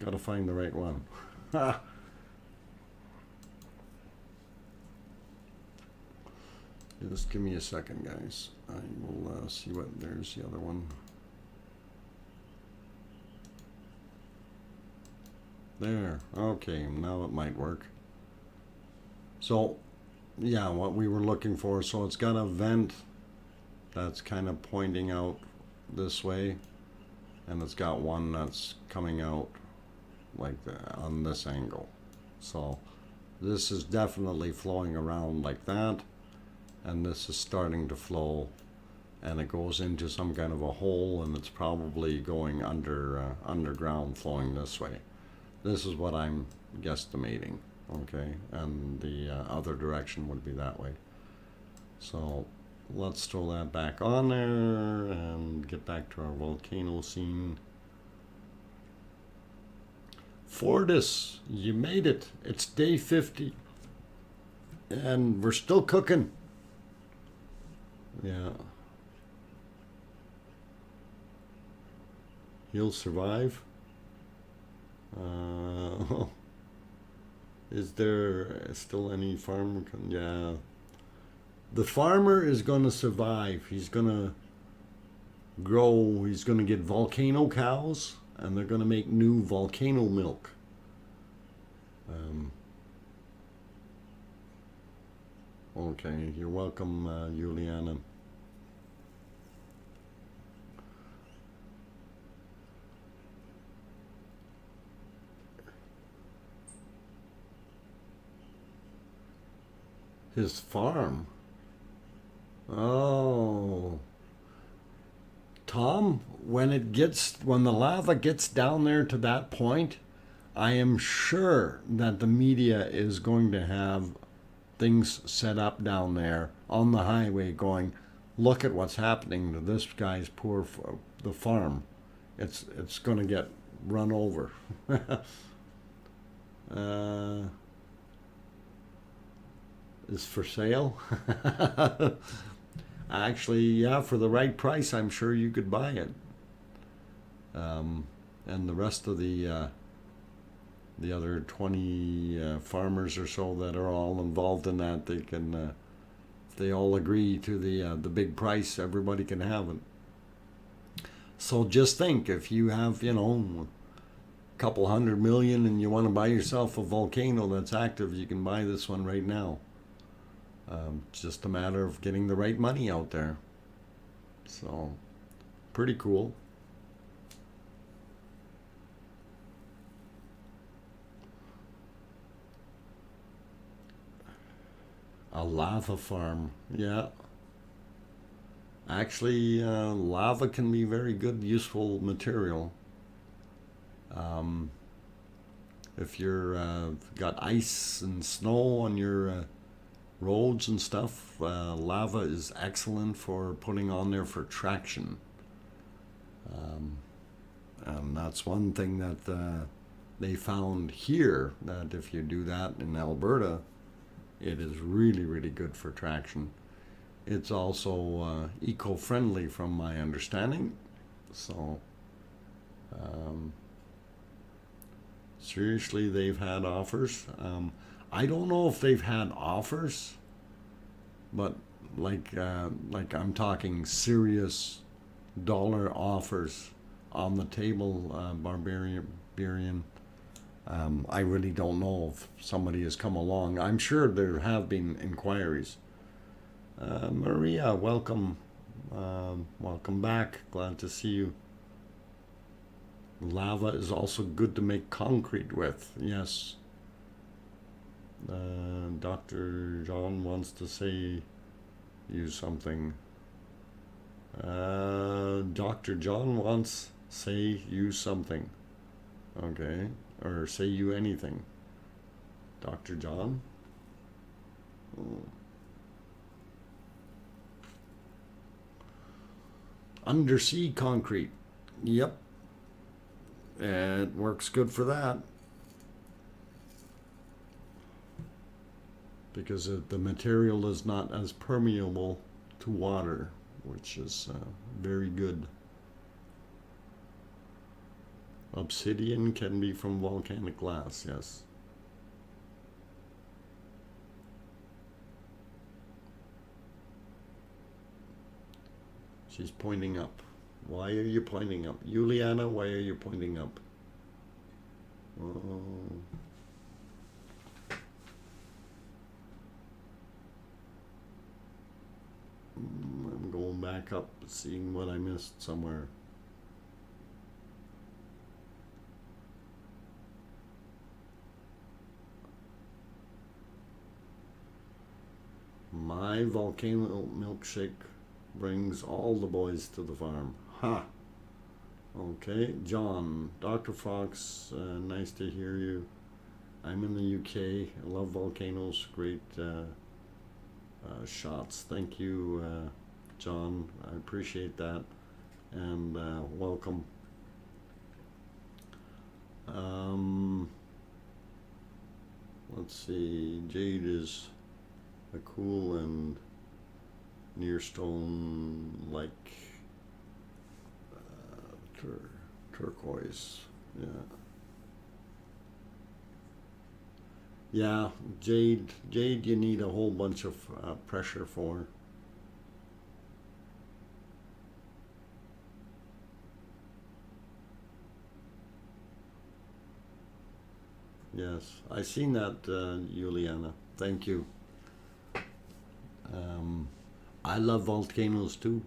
Got to find the right one. Ha! Just give me a second, guys. I will see what. There's the other one. There. Okay, now it might work. So, yeah, what we were looking for. So it's got a vent that's kind of pointing out this way, and it's got one that's coming out like on this angle. So this is definitely flowing around like that, and this is starting to flow, and it goes into some kind of a hole, and it's probably going underground, flowing this way. This is what I'm guesstimating, okay? And the other direction would be that way. So let's throw that back on there and get back to our volcano scene. Fortis, you made it. It's day 50. And we're still cooking. Yeah. He'll survive. Is there still any farmer? Yeah. The farmer is going to survive. He's going to grow. He's going to get volcano cows, and they're going to make new volcano milk. Okay, you're welcome, Juliana. His farm. Oh. Tom, when the lava gets down there to that point, I am sure that the media is going to have things set up down there on the highway going, look at what's happening to this guy's the farm. It's going to get run over. Is for sale? Actually, yeah, for the right price, I'm sure you could buy it. And the rest of the other 20 farmers or so that are all involved in that, they can, if they all agree to the big price, everybody can have it. So just think, if you have, a couple $100 million and you want to buy yourself a volcano that's active, you can buy this one right now. It's just a matter of getting the right money out there. So, pretty cool. A lava farm, yeah. Actually, lava can be very good, useful material. If you're got ice and snow on your roads and stuff, lava is excellent for putting on there for traction. And that's one thing that they found here, that if you do that in Alberta, it is really, really good for traction. It's also eco-friendly from my understanding. So, seriously, they've had offers. I don't know if they've had offers, but like I'm talking serious dollar offers on the table, Barbarian. I really don't know if somebody has come along. I'm sure there have been inquiries. Maria, welcome. Welcome back. Glad to see you. Lava is also good to make concrete with. Yes. Dr. John wants to say you something. Dr. John wants say you something. Okay. Or say you anything. Dr. John? Oh. Undersea concrete. Yep. It works good for that. Because the material is not as permeable to water, which is very good. Obsidian can be from volcanic glass, yes. She's pointing up. Why are you pointing up? Juliana, why are you pointing up? Oh. I'm going back up, seeing what I missed somewhere. My volcano milkshake brings all the boys to the farm. Ha! Okay, John, Dr. Fox, nice to hear you. I'm in the UK. I love volcanoes. Great shots. Thank you, John. I appreciate that. And welcome. Let's see. Jade is a cool and near stone like turquoise. Yeah. Yeah, jade you need a whole bunch of pressure for. Yes, I seen that, Juliana. Thank you. I love volcanoes too.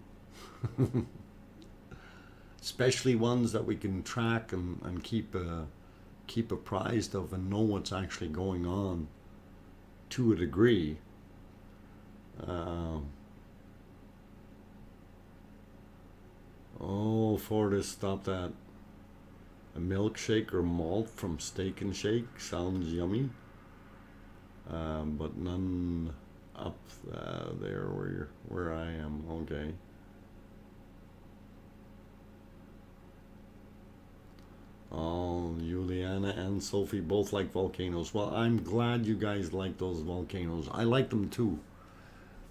Especially ones that we can track and keep apprised of and know what's actually going on to a degree. Um, oh, Fortis, stop that. A milkshake or malt from Steak and Shake sounds yummy, but none up there where I am. Okay. Oh, Juliana and Sophie both like volcanoes. Well, I'm glad you guys like those volcanoes. I like them too.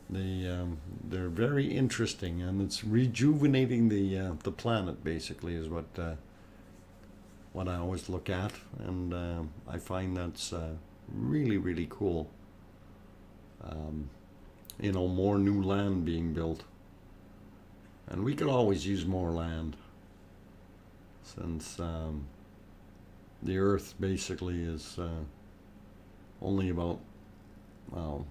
They're very interesting, and it's rejuvenating the planet. Basically, is what I always look at, and I find that's really really cool. Um, more new land being built, and we could always use more land since the Earth basically is only about, well,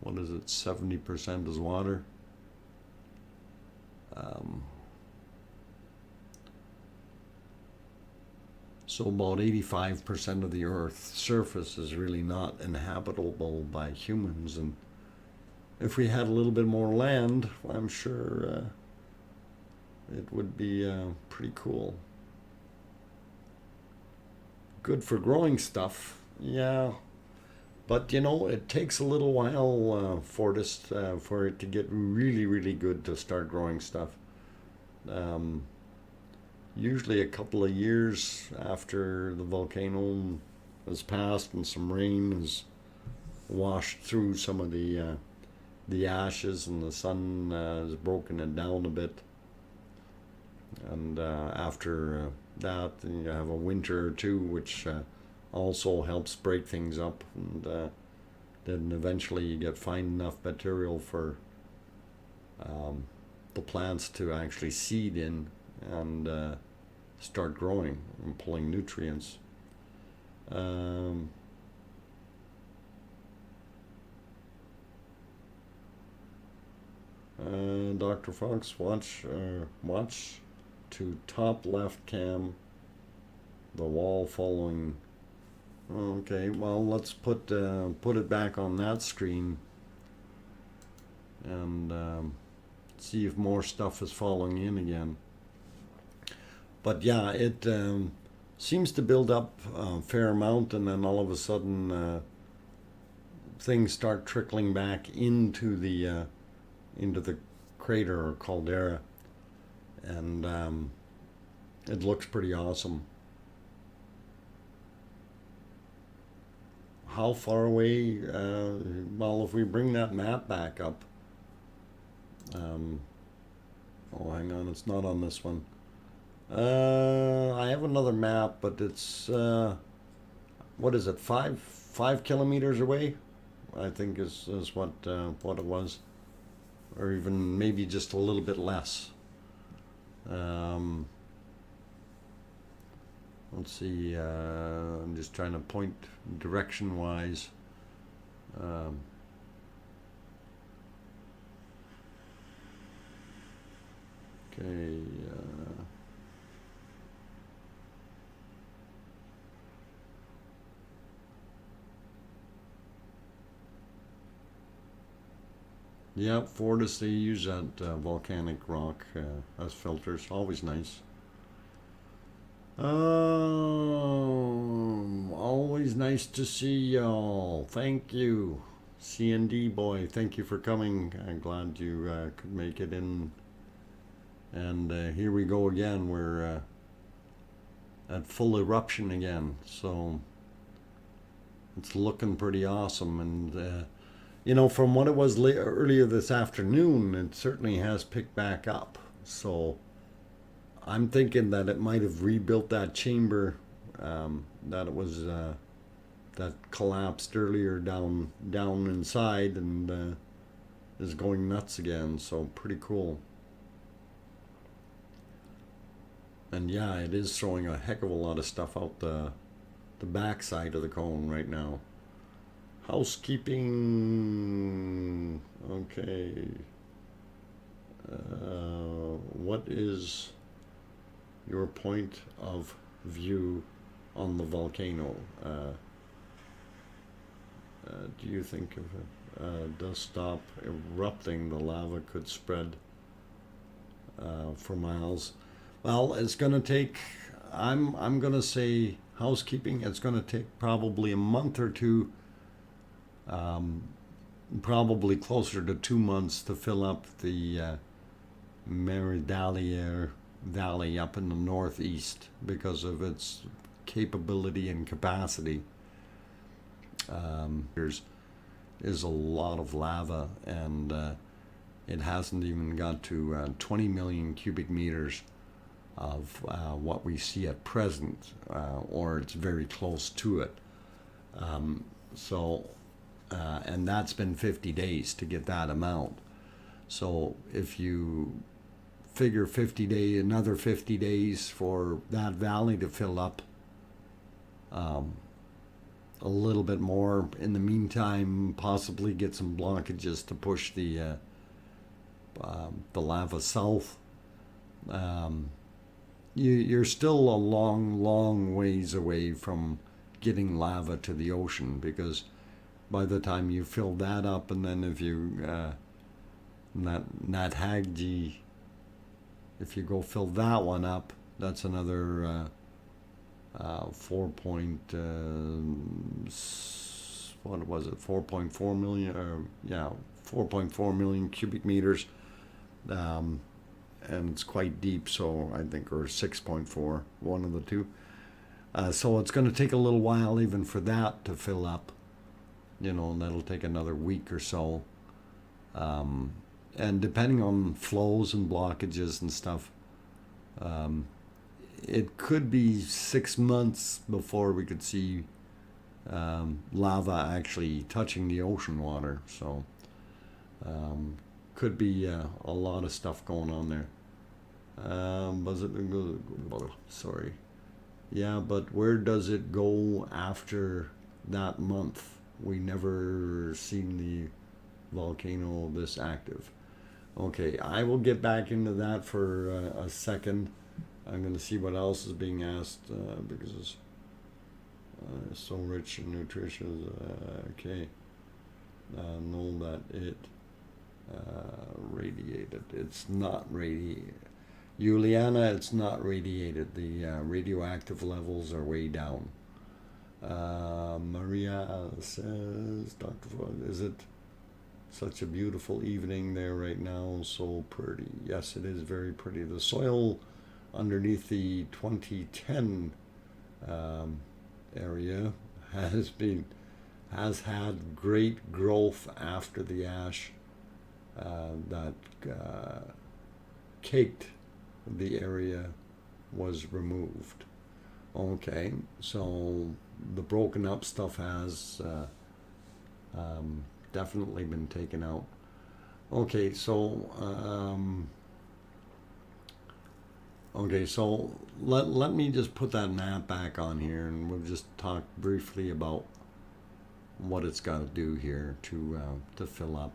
what is it? 70% is water. Um, So about 85% of the Earth's surface is really not inhabitable by humans, and if we had a little bit more land, I'm sure it would be pretty cool. Good for growing stuff, yeah, but it takes a little while for it to get really, really good to start growing stuff. Um, Usually a couple of years after the volcano has passed and some rain has washed through some of the ashes and the sun has broken it down a bit. And after that, then you have a winter or two, which also helps break things up. And then eventually you get fine enough material for the plants to actually seed in and start growing and pulling nutrients. Dr. Fox, watch to top left cam, the wall following. Okay, well, let's put it back on that screen and see if more stuff is falling in again. But yeah, it seems to build up a fair amount, and then all of a sudden things start trickling back into the crater or caldera, and it looks pretty awesome. How far away? Well, if we bring that map back up. Oh, hang on, it's not on this one. I have another map, but it's what is it? 5 kilometers away, I think is what it was, or even maybe just a little bit less. Let's see. I'm just trying to point direction wise. Okay. Yeah, Fortis, they use that volcanic rock as filters. Always nice. Always nice to see y'all. Thank you. CND boy, thank you for coming. I'm glad you could make it in. And here we go again. We're at full eruption again. So it's looking pretty awesome. And from what it was earlier this afternoon, it certainly has picked back up. So I'm thinking that it might have rebuilt that chamber that it was that collapsed earlier down inside, and is going nuts again. So pretty cool. And yeah, it is throwing a heck of a lot of stuff out the backside of the cone right now. Housekeeping. Okay. What is your point of view on the volcano? do you think if it does stop erupting, the lava could spread for miles? Well, it's going to take, I'm going to say housekeeping, it's going to take probably a month or two, probably closer to 2 months to fill up the Meridalier Valley up in the northeast because of its capability and capacity. There's is a lot of lava, and it hasn't even got to 20 million cubic meters of what we see at present, or it's very close to it. And that's been 50 days to get that amount. So if you figure another 50 days for that valley to fill up, a little bit more. In the meantime, possibly get some blockages to push the lava south. You're still a long ways away from getting lava to the ocean, because by the time you fill that up, and then if you Nathagji, if you go fill that one up, that's another 4.4 million, 4.4 million cubic meters, and it's quite deep, so I think, or 6.4, one of the two. So it's going to take a little while even for that to fill up, and that'll take another week or so. And depending on flows and blockages and stuff, it could be 6 months before we could see lava actually touching the ocean water. So could be a lot of stuff going on there. Sorry. Yeah, but where does it go after that month? We never seen the volcano this active. Okay, I will get back into that for a second. I'm going to see what else is being asked, because it's so rich in nutritious. Okay. Know that it radiated. It's not radiated. Juliana, it's not radiated. The radioactive levels are way down. Maria says, Dr. Floyd, is it such a beautiful evening there right now? So pretty. Yes, it is very pretty. The soil underneath the 2010 area has had great growth after the ash that caked the area was removed. Okay, so the broken up stuff has definitely been taken out. Okay, so let me just put that map back on here, and we'll just talk briefly about what it's got to do here to fill up.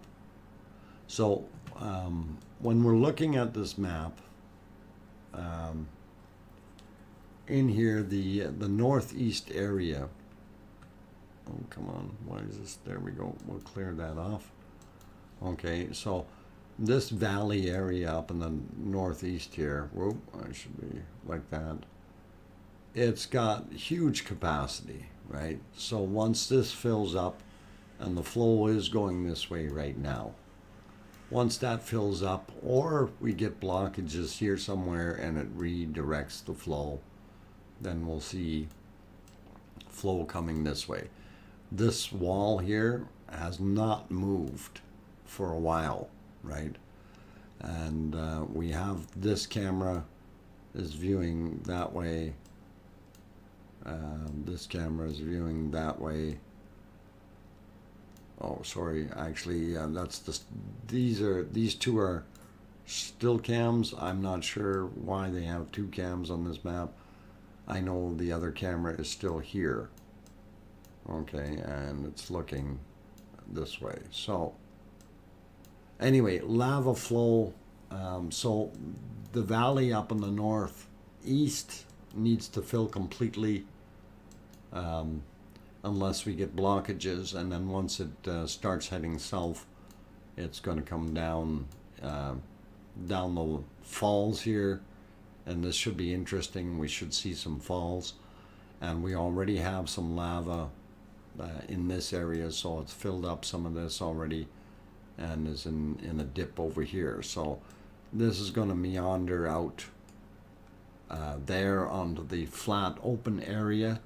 So when we're looking at this map, in here, the northeast area. Oh, come on, why is this? There we go. We'll clear that off. Okay, so this valley area up in the northeast here, whoop, I should be like that. It's got huge capacity, right? So once this fills up, and the flow is going this way right now, once that fills up, or we get blockages here somewhere and it redirects the flow, then we'll see flow coming this way. This wall here has not moved for a while, right? And we have this camera is viewing that way. This camera is viewing that way. Oh, sorry. Actually, that's just these two are still cams. I'm not sure why they have two cams on this map. I know the other camera is still here. Okay, and it's looking this way. So anyway, lava flow. So the valley up in the northeast needs to fill completely. unless we get blockages, and then once it starts heading south, it's going to come down down the falls here, and this should be interesting. We should see some falls, and we already have some lava in this area, so it's filled up some of this already and is in a dip over here. So this is going to meander out there onto the flat open area,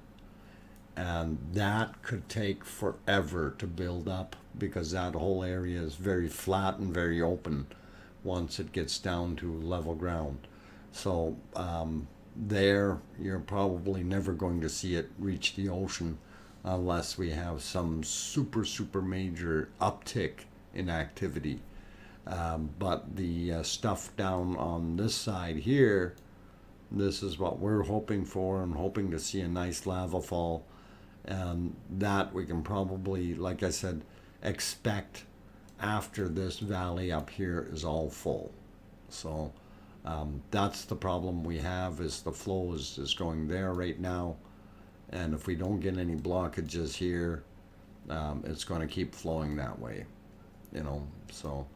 and that could take forever to build up because that whole area is very flat and very open once it gets down to level ground. So there you're probably never going to see it reach the ocean unless we have some super major uptick in activity. But the stuff down on this side here, this is what we're hoping for, and hoping to see a nice lava fall, and that we can probably, like I said, expect after this valley up here is all full. So that's the problem we have, is the flow is going there right now, and if we don't get any blockages here, it's going to keep flowing that way, you know. So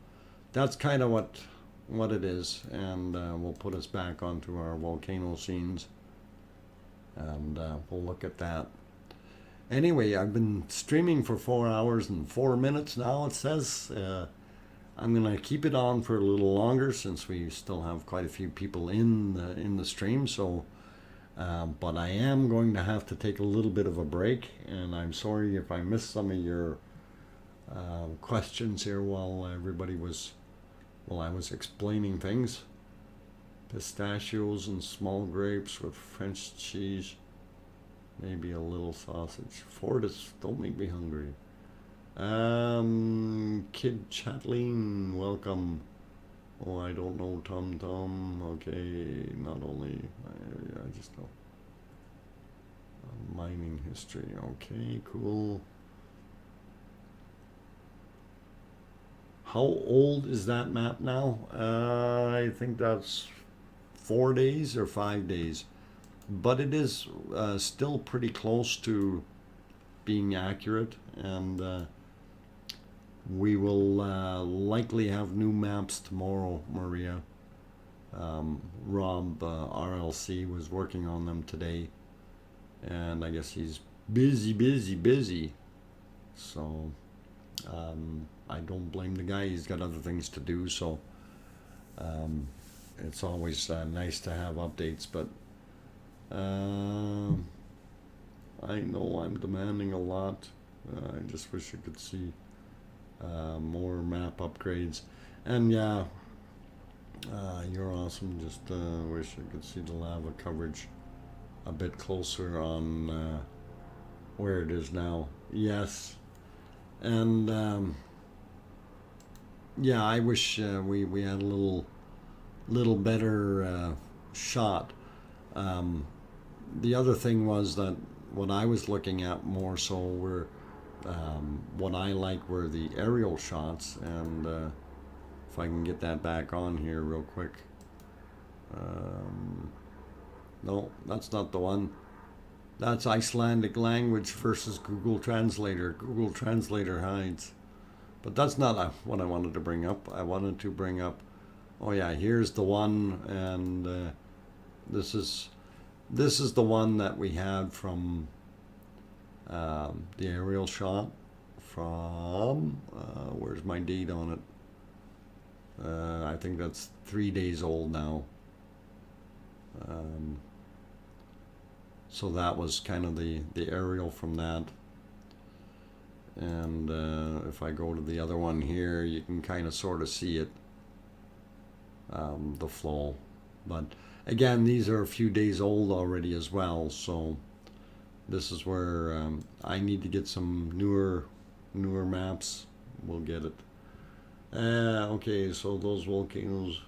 that's kind of what it is, and we'll put us back onto our volcano scenes, and we'll look at that. Anyway, I've been streaming for 4 hours and 4 minutes now, it says. I'm going to keep it on for a little longer since we still have quite a few people in the stream. So, but I am going to have to take a little bit of a break, and I'm sorry if I missed some of your questions here while I was explaining things. Pistachios and small grapes with French cheese. Maybe a little sausage. Fortis, don't make me hungry. Kid Chatleen, welcome. Oh, I don't know Tom Tom. Okay, not only I just know mining history. Okay, cool. How old is that map now? I think that's 4 days or 5 days. But it is still pretty close to being accurate, and we will likely have new maps tomorrow, Maria. Rob RLC was working on them today, and I guess he's busy. So I don't blame the guy. He's got other things to do, so it's always nice to have updates, but I know I'm demanding a lot. I just wish I could see more map upgrades. And yeah, you're awesome. Just wish I could see the lava coverage a bit closer on where it is now. Yes. And yeah, I wish we had a little better shot. The other thing was that what I was looking at more so were what I like were the aerial shots, and if I can get that back on here real quick. No, that's not the one. That's Icelandic language versus Google Translator. Google Translator hides. But that's not what I wanted to bring up. I wanted to bring up, oh yeah, here's the one, and this is the one that we had from the aerial shot from, where's my date on it? I think that's 3 days old now. So that was kind of the aerial from that. And if I go to the other one here, you can kind of sort of see it, the flow. But again, these are a few days old already as well, so this is where I need to get some newer maps. We'll get it. Okay, so those volcanoes.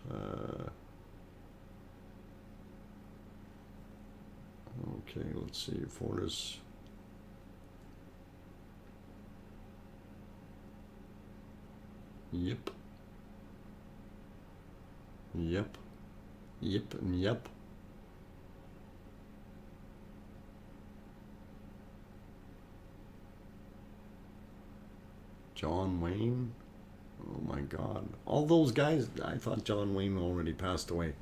Okay, let's see. Fortis. Yep. Yep. Yep and yep. John Wayne. Oh my God. All those guys, I thought John Wayne already passed away.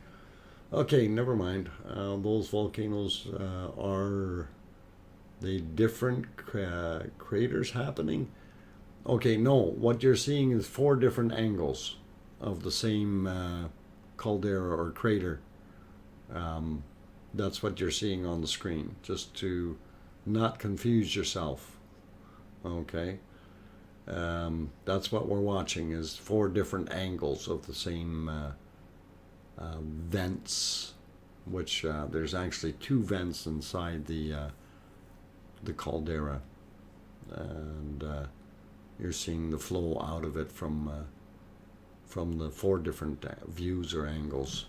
Okay, never mind. Those volcanoes are they different craters happening? Okay, no. What you're seeing is 4 different angles of the same caldera or crater. That's what you're seeing on the screen, just to not confuse yourself. Okay. That's what we're watching, is 4 different angles of the same vents, which there's actually 2 vents inside the caldera, and you're seeing the flow out of it from the 4 different views or angles.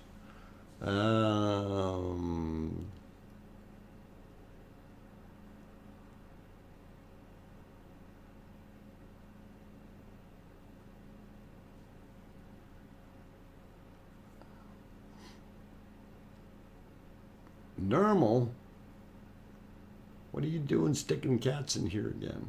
Normal? What are you doing sticking cats in here again?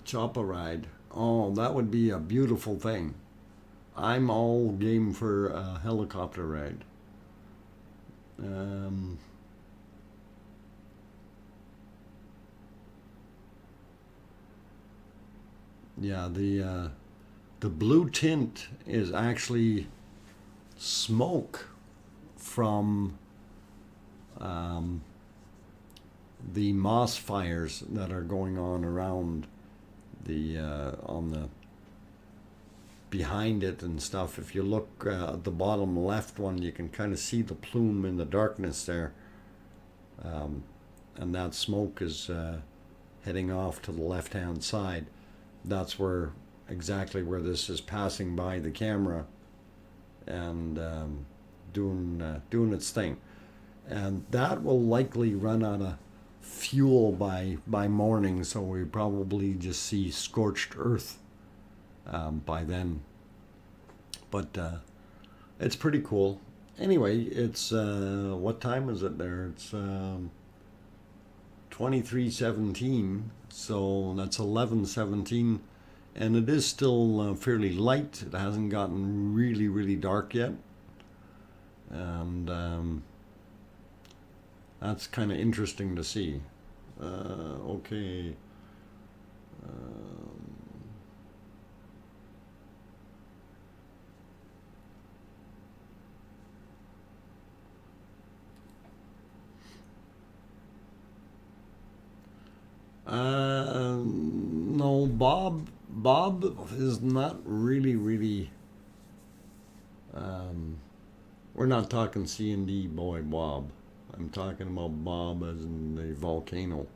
Chopper ride. Oh, that would be a beautiful thing. I'm all game for a helicopter ride. Yeah, the blue tint is actually smoke from the moss fires that are going on around the behind it and stuff. If you look at the bottom left one, you can kind of see the plume in the darkness there, and that smoke is heading off to the left hand side. That's where exactly where this is passing by the camera and doing its thing, and that will likely run out of fuel by morning, so we probably just see scorched earth by then. But it's pretty cool. Anyway, it's what time is it there? It's 23:17, so that's 11:17, and it is still fairly light. It hasn't gotten really dark yet, and that's kind of interesting to see. Okay. No, Bob is not really. We're not talking C&D boy Bob. I'm talking about Bob as in the volcano.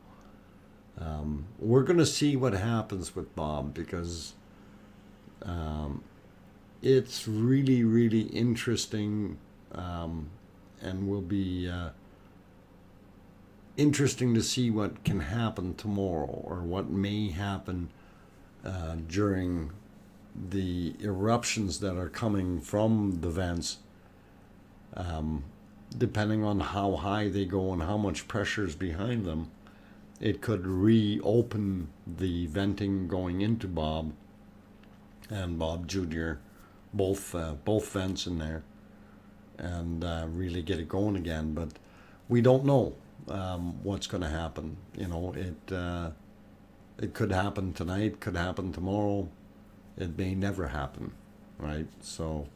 We're going to see what happens with Bob, because it's really interesting, and will be interesting to see what can happen tomorrow, or what may happen during the eruptions that are coming from the vents, depending on how high they go and how much pressure is behind them. It could reopen the venting going into Bob and Bob Jr., both vents in there, and really get it going again. But we don't know what's going to happen. You know, it could happen tonight, could happen tomorrow. It may never happen, right? So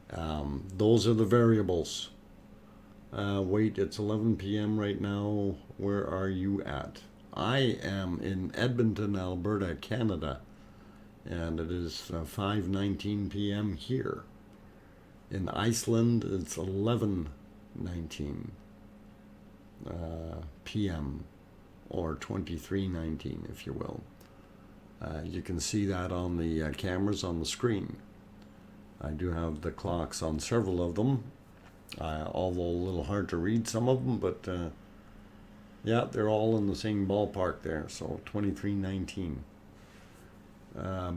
those are the variables. Wait, it's 11 p.m. right now. Where are you at? I am in Edmonton, Alberta, Canada, and it is 5:19 p.m. here. In Iceland, it's 11:19 p.m. or 23:19, if you will. You can see that on the cameras on the screen. I do have the clocks on several of them, although a little hard to read some of them, but yeah, they're all in the same ballpark there, so 23:19.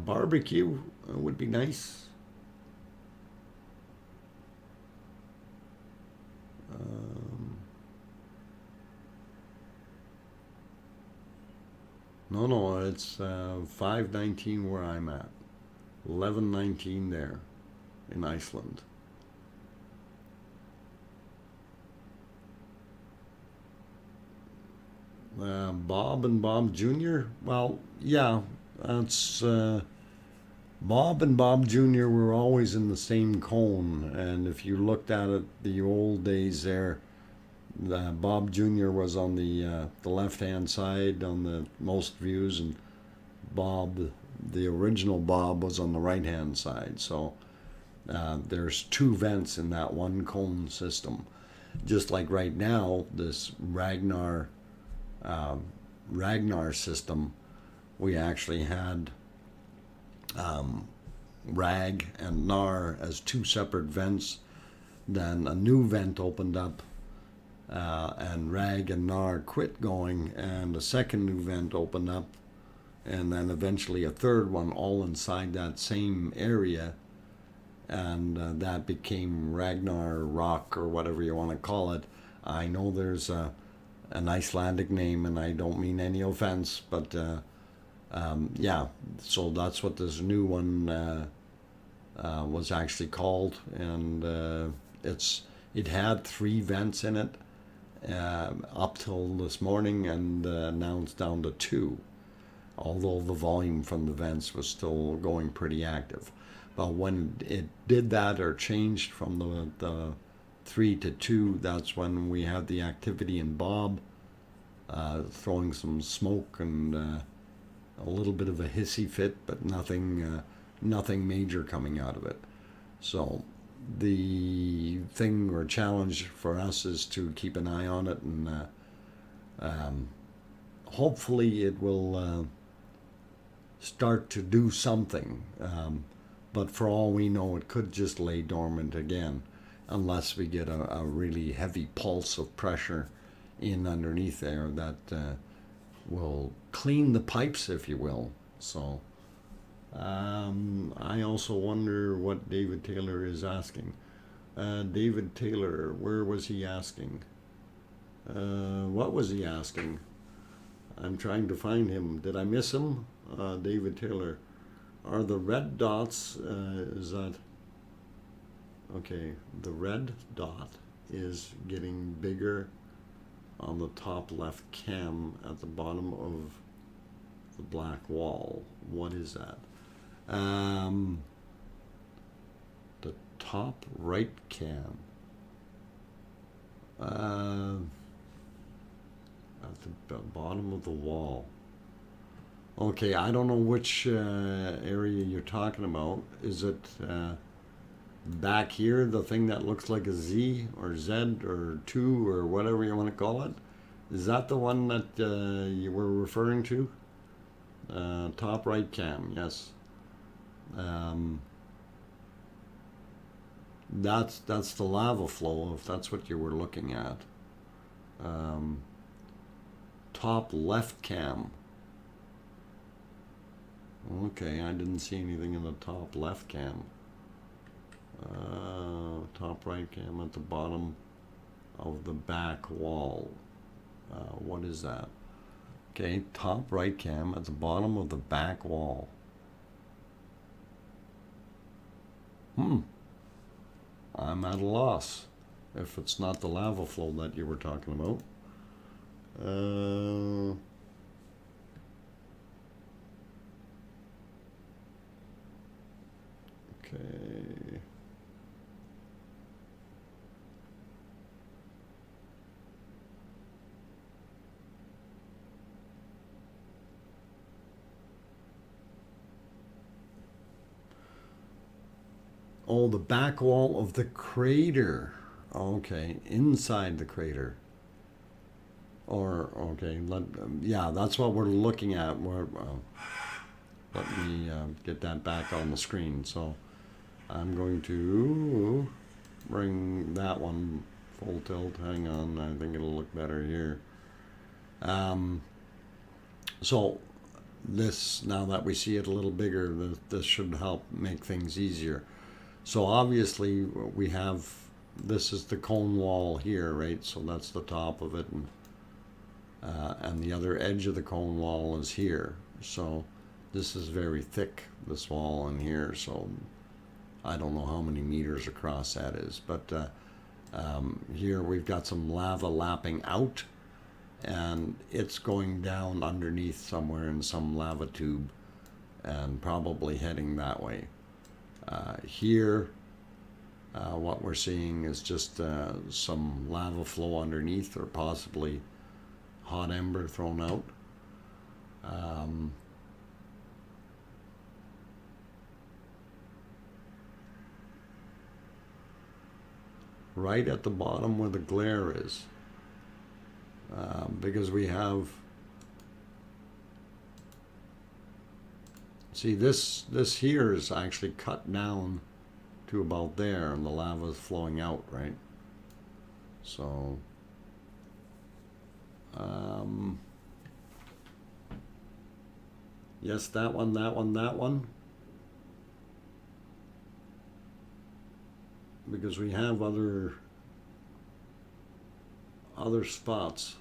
Barbecue would be nice. No, it's 5:19 where I'm at. 11:19 there in Iceland. Bob and Bob Jr. Well, yeah, that's Bob and Bob Jr. were always in the same cone, and if you looked at it the old days there, Bob Jr. was on the left-hand side on the most views, and Bob, the original Bob, was on the right-hand side. So there's two vents in that one cone system. Just like right now, this Ragnar system, we actually had Rag and Nar as two separate vents. Then a new vent opened up, and Rag and Nar quit going, and a second new vent opened up, and then eventually a third one, all inside that same area, and that became Ragnar Rock, or whatever you want to call it. I know there's an Icelandic name, and I don't mean any offense, but yeah, so that's what this new one was actually called, and it had three vents in it up till this morning, and now it's down to two, although the volume from the vents was still going pretty active. But when it did that or changed from the 3 to 2, that's when we had the activity in Bob throwing some smoke and a little bit of a hissy fit, but nothing major coming out of it. So the thing or challenge for us is to keep an eye on it, and hopefully it will start to do something. But for all we know, it could just lay dormant again, unless we get a really heavy pulse of pressure in underneath there that will clean the pipes, if you will. So I also wonder what David Taylor is asking. David Taylor, where was he asking? What was he asking? I'm trying to find him. Did I miss him? David Taylor. Are the red dots, is that... Okay, the red dot is getting bigger on the top left cam at the bottom of the black wall. What is that? The top right cam. At the bottom of the wall. Okay, I don't know which area you're talking about. Is it back here, the thing that looks like a Z or Z or 2 or whatever you want to call it? Is that the one that you were referring to? Top right cam, yes. That's the lava flow, if that's what you were looking at. Top left cam. Okay, I didn't see anything in the top left cam. Top right cam at the bottom of the back wall. What is that? Okay, top right cam at the bottom of the back wall. I'm at a loss if it's not the lava flow that you were talking about. Okay. Oh, the back wall of the crater. Okay, inside the crater. Or, okay, yeah, that's what we're looking at. Let me get that back on the screen. So I'm going to bring that one full tilt. Hang on, I think it'll look better here. So this, now that we see it a little bigger, this should help make things easier. So obviously we have, this is the cone wall here, right? So that's the top of it. and the other edge of the cone wall is here. So this is very thick, this wall in here, so I don't know how many meters across that is, but here we've got some lava lapping out, and it's going down underneath somewhere in some lava tube and probably heading that way. Here, what we're seeing is just some lava flow underneath, or possibly hot ember thrown out. Right at the bottom where the glare is, because we have, see, this here is actually cut down to about there, and the lava is flowing out, right? So yes, that one, that one, that one, because we have other spots.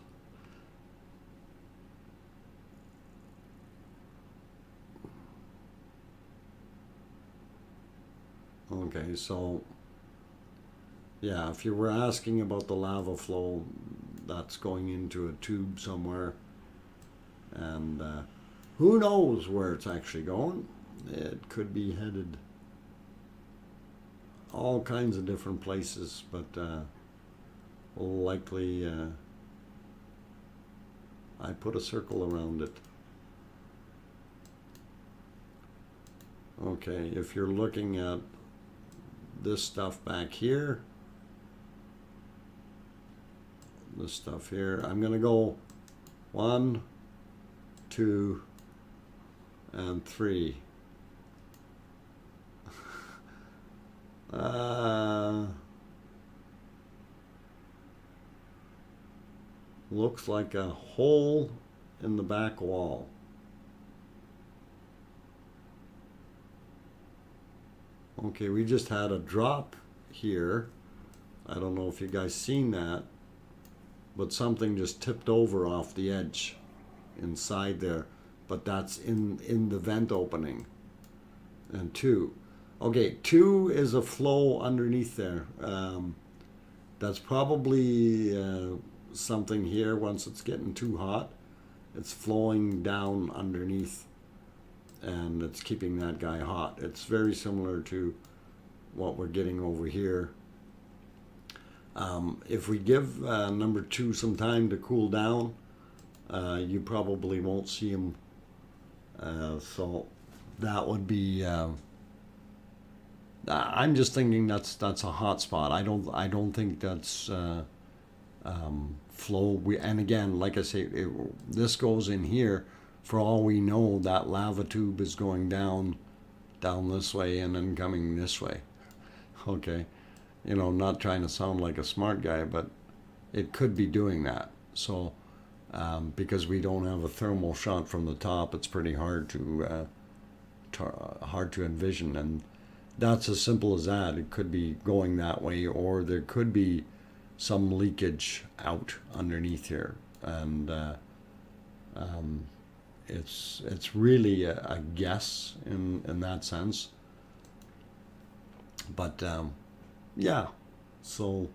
Okay, so yeah, if you were asking about the lava flow, that's going into a tube somewhere, and who knows where it's actually going. It could be headed all kinds of different places, but likely I put a circle around it. Okay, if you're looking at this stuff back here, this stuff here, I'm gonna go 1, 2, and 3. Looks like a hole in the back wall. Okay, we just had a drop here. I don't know if you guys seen that, but something just tipped over off the edge inside there, but that's in the vent opening. And 2. Okay, 2 is a flow underneath there. That's probably something here. Once it's getting too hot, it's flowing down underneath, and it's keeping that guy hot. It's very similar to what we're getting over here. If we give number 2 some time to cool down, you probably won't see him. So that would be. I'm just thinking that's a hot spot. I don't think that's flow. And again, like I say, this goes in here. For all we know, that lava tube is going down this way and then coming this way. Okay, you know, not trying to sound like a smart guy, but it could be doing that. So because we don't have a thermal shot from the top, it's pretty hard to envision, and that's as simple as that. It could be going that way, or there could be some leakage out underneath here, and it's really a guess in that sense. But yeah, so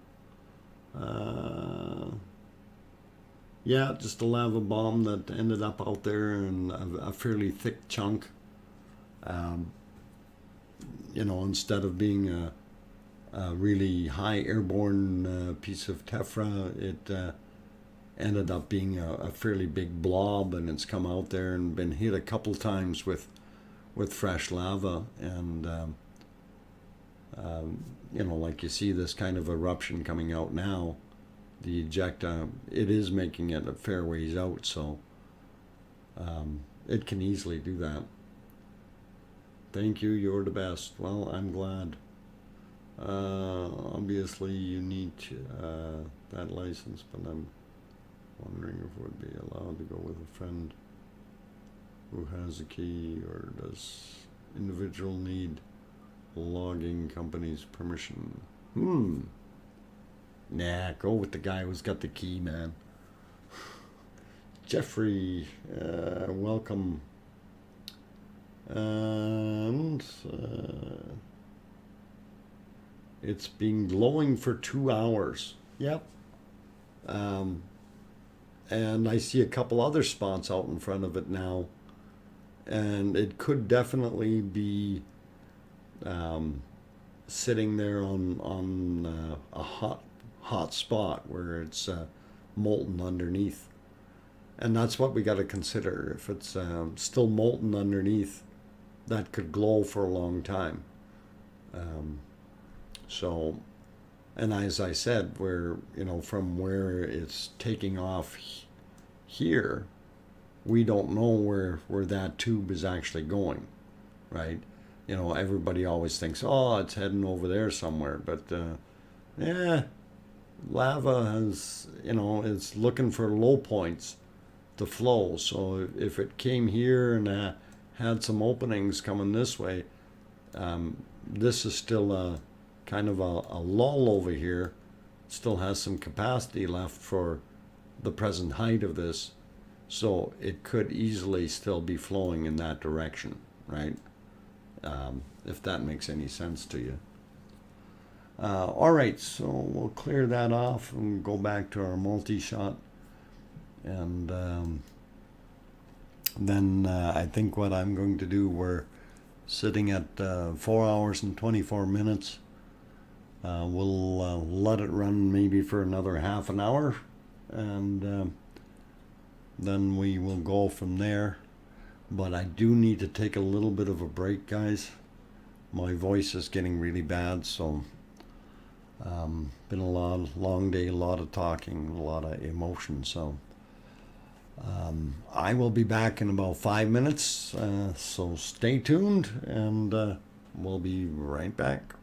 yeah, just a lava bomb that ended up out there, and a fairly thick chunk. You know, instead of being a really high airborne piece of tephra, it ended up being a fairly big blob, and it's come out there and been hit a couple times with fresh lava, and you know, like you see this kind of eruption coming out now. The ejecta, it is making it a fair ways out, so it can easily do that. Thank you, you're the best. Well, I'm glad. Obviously you need that license, but I'm wondering if it would be allowed to go with a friend who has a key, or does individual need logging company's permission? Nah, go with the guy who's got the key, man. Jeffrey, welcome. And it's been glowing for 2 hours. Yep. Um, and I see a couple other spots out in front of it now. And it could definitely be um, sitting there on a hot spot where it's molten underneath. And that's what we got to consider. If it's still molten underneath, that could glow for a long time. Um, so, and as I said, where from where it's taking off here, we don't know where that tube is actually going, right? Everybody always thinks, oh, it's heading over there somewhere, but yeah, lava is looking for low points to flow. So if it came here and had some openings coming this way, this is still a kind of a lull over here. Still has some capacity left for the present height of this, so it could easily still be flowing in that direction, right? If that makes any sense to you. All right, so we'll clear that off and go back to our multi-shot. And then I think what I'm going to do, we're sitting at 4 hours and 24 minutes. We'll let it run maybe for another half an hour, and then we will go from there. But I do need to take a little bit of a break, guys. My voice is getting really bad, so been a long day, a lot of talking, a lot of emotion. So I will be back in about 5 minutes. So stay tuned, and we'll be right back.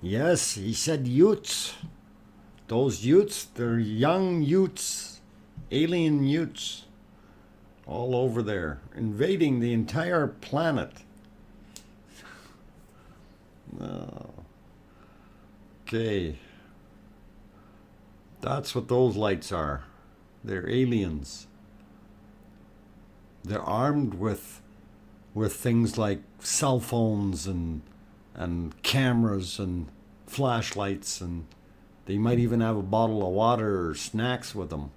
Yes, he said Utes. Those Utes, they're young Utes, alien Utes, all over there, invading the entire planet. Oh. Okay. That's what those lights are. They're aliens. They're armed with things like cell phones and cameras and flashlights, and they might even have a bottle of water or snacks with them.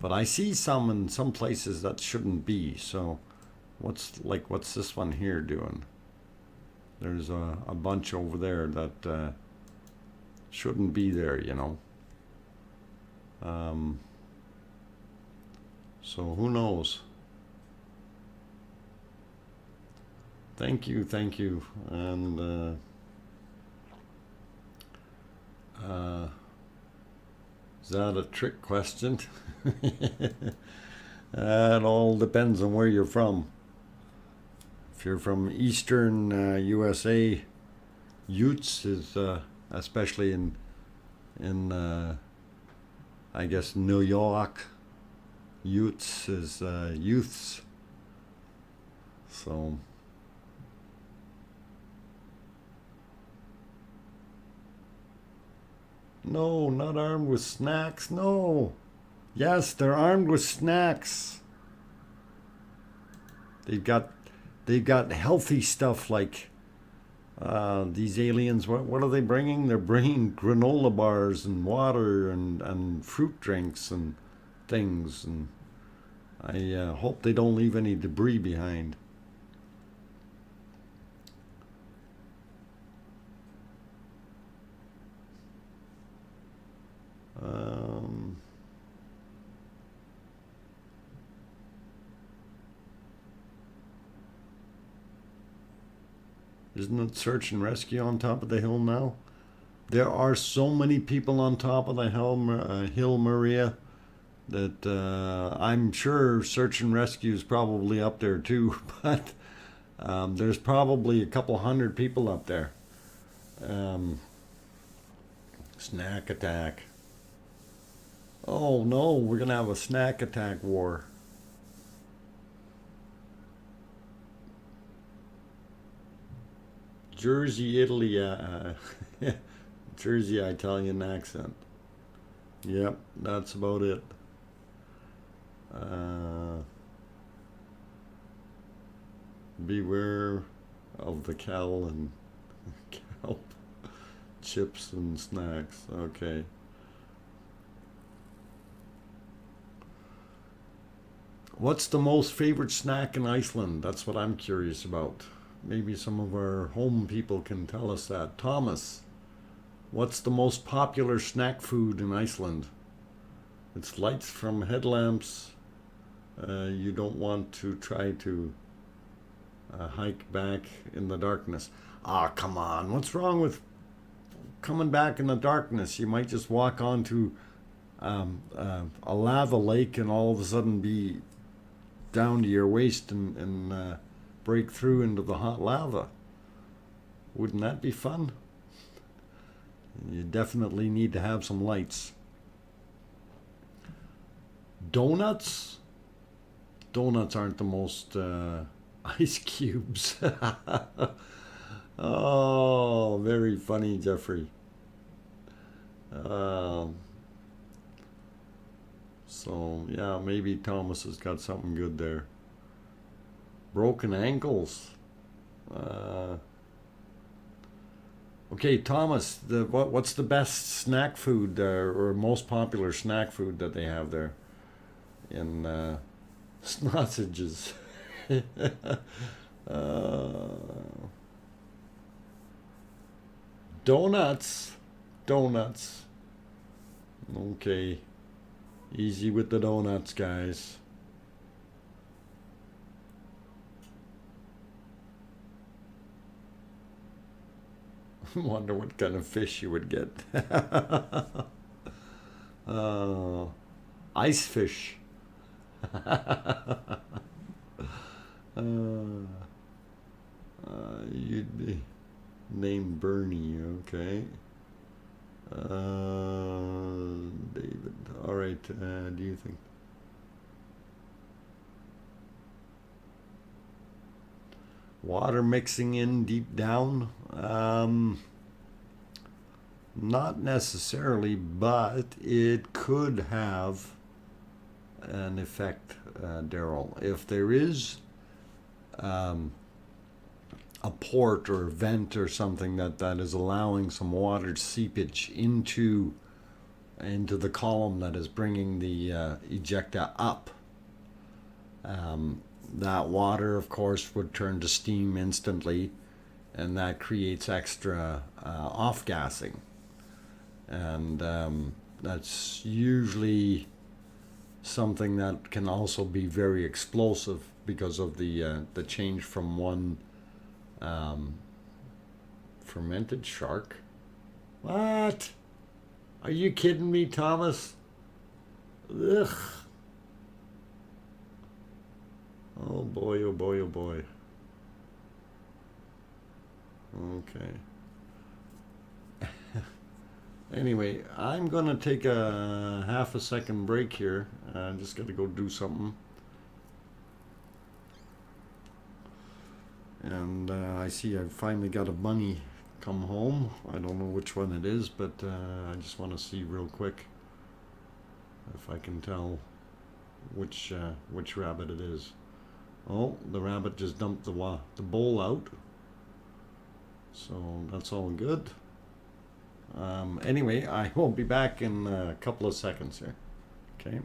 But I see some in some places that shouldn't be. So what's this one here doing? There's a bunch over there that shouldn't be there, you know. So who knows? Thank you. And is that a trick question? It all depends on where you're from. If you're from eastern USA, Utes is especially in I guess New York. Utes is youths. So no, not armed with snacks. No. Yes, they're armed with snacks. They've got healthy stuff like these aliens. What are they bringing? They're bringing granola bars and water and fruit drinks and things. And I hope they don't leave any debris behind. Isn't it search and rescue on top of the hill now? There are so many people on top of the hill, Maria, that I'm sure search and rescue is probably up there too. But there's probably a couple hundred people up there. Snack attack. Oh no, we're gonna have a snack attack war. Jersey, Italy, Jersey Italian accent. Yep, that's about it. Beware of the cow and kelp, chips and snacks. Okay. What's the most favorite snack in Iceland? That's what I'm curious about. Maybe some of our home people can tell us that. Thomas, what's the most popular snack food in Iceland? It's lights from headlamps. You don't want to try to hike back in the darkness. Ah, come on. What's wrong with coming back in the darkness? You might just walk onto a lava lake and all of a sudden be down to your waist and break through into the hot lava. Wouldn't that be fun? You definitely need to have some lights. Donuts? Donuts aren't the most ice cubes. Oh, very funny, Jeffrey. So, yeah, maybe Thomas has got something good there. Broken ankles. Okay, Thomas, what's the best snack food or most popular snack food that they have there in sausages? Donuts. Donuts. Okay. Easy with the donuts, guys. Wonder what kind of fish you would get. Ice fish. You'd be Name Bernie, okay. David. All right. Do you think water mixing in deep down? Not necessarily, but it could have an effect, Daryl. If there is um, a port or vent or something that is allowing some water seepage into the column that is bringing the ejecta up. That water, of course, would turn to steam instantly, and that creates extra off gassing. And that's usually something that can also be very explosive because of the change from one um, fermented shark. What? Are you kidding me, Thomas? Ugh. Oh boy, oh boy, oh boy. Okay. Anyway, I'm gonna take a half a second break here. I'm just gonna go do something. And I see I've finally got a bunny come home. I don't know which one it is, but I just want to see real quick if I can tell which rabbit it is. Oh, the rabbit just dumped the bowl out, so that's all good. Anyway, I will be back in a couple of seconds here. Okay.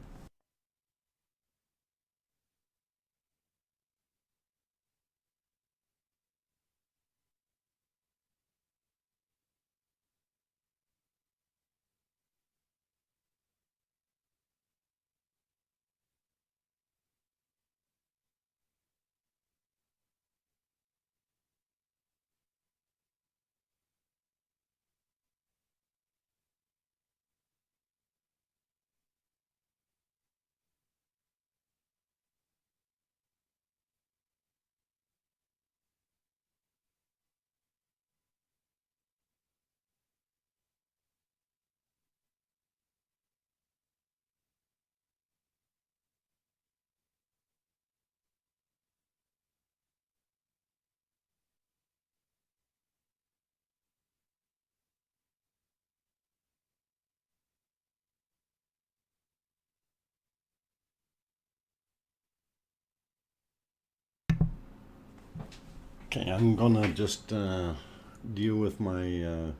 Okay, I'm gonna just deal with my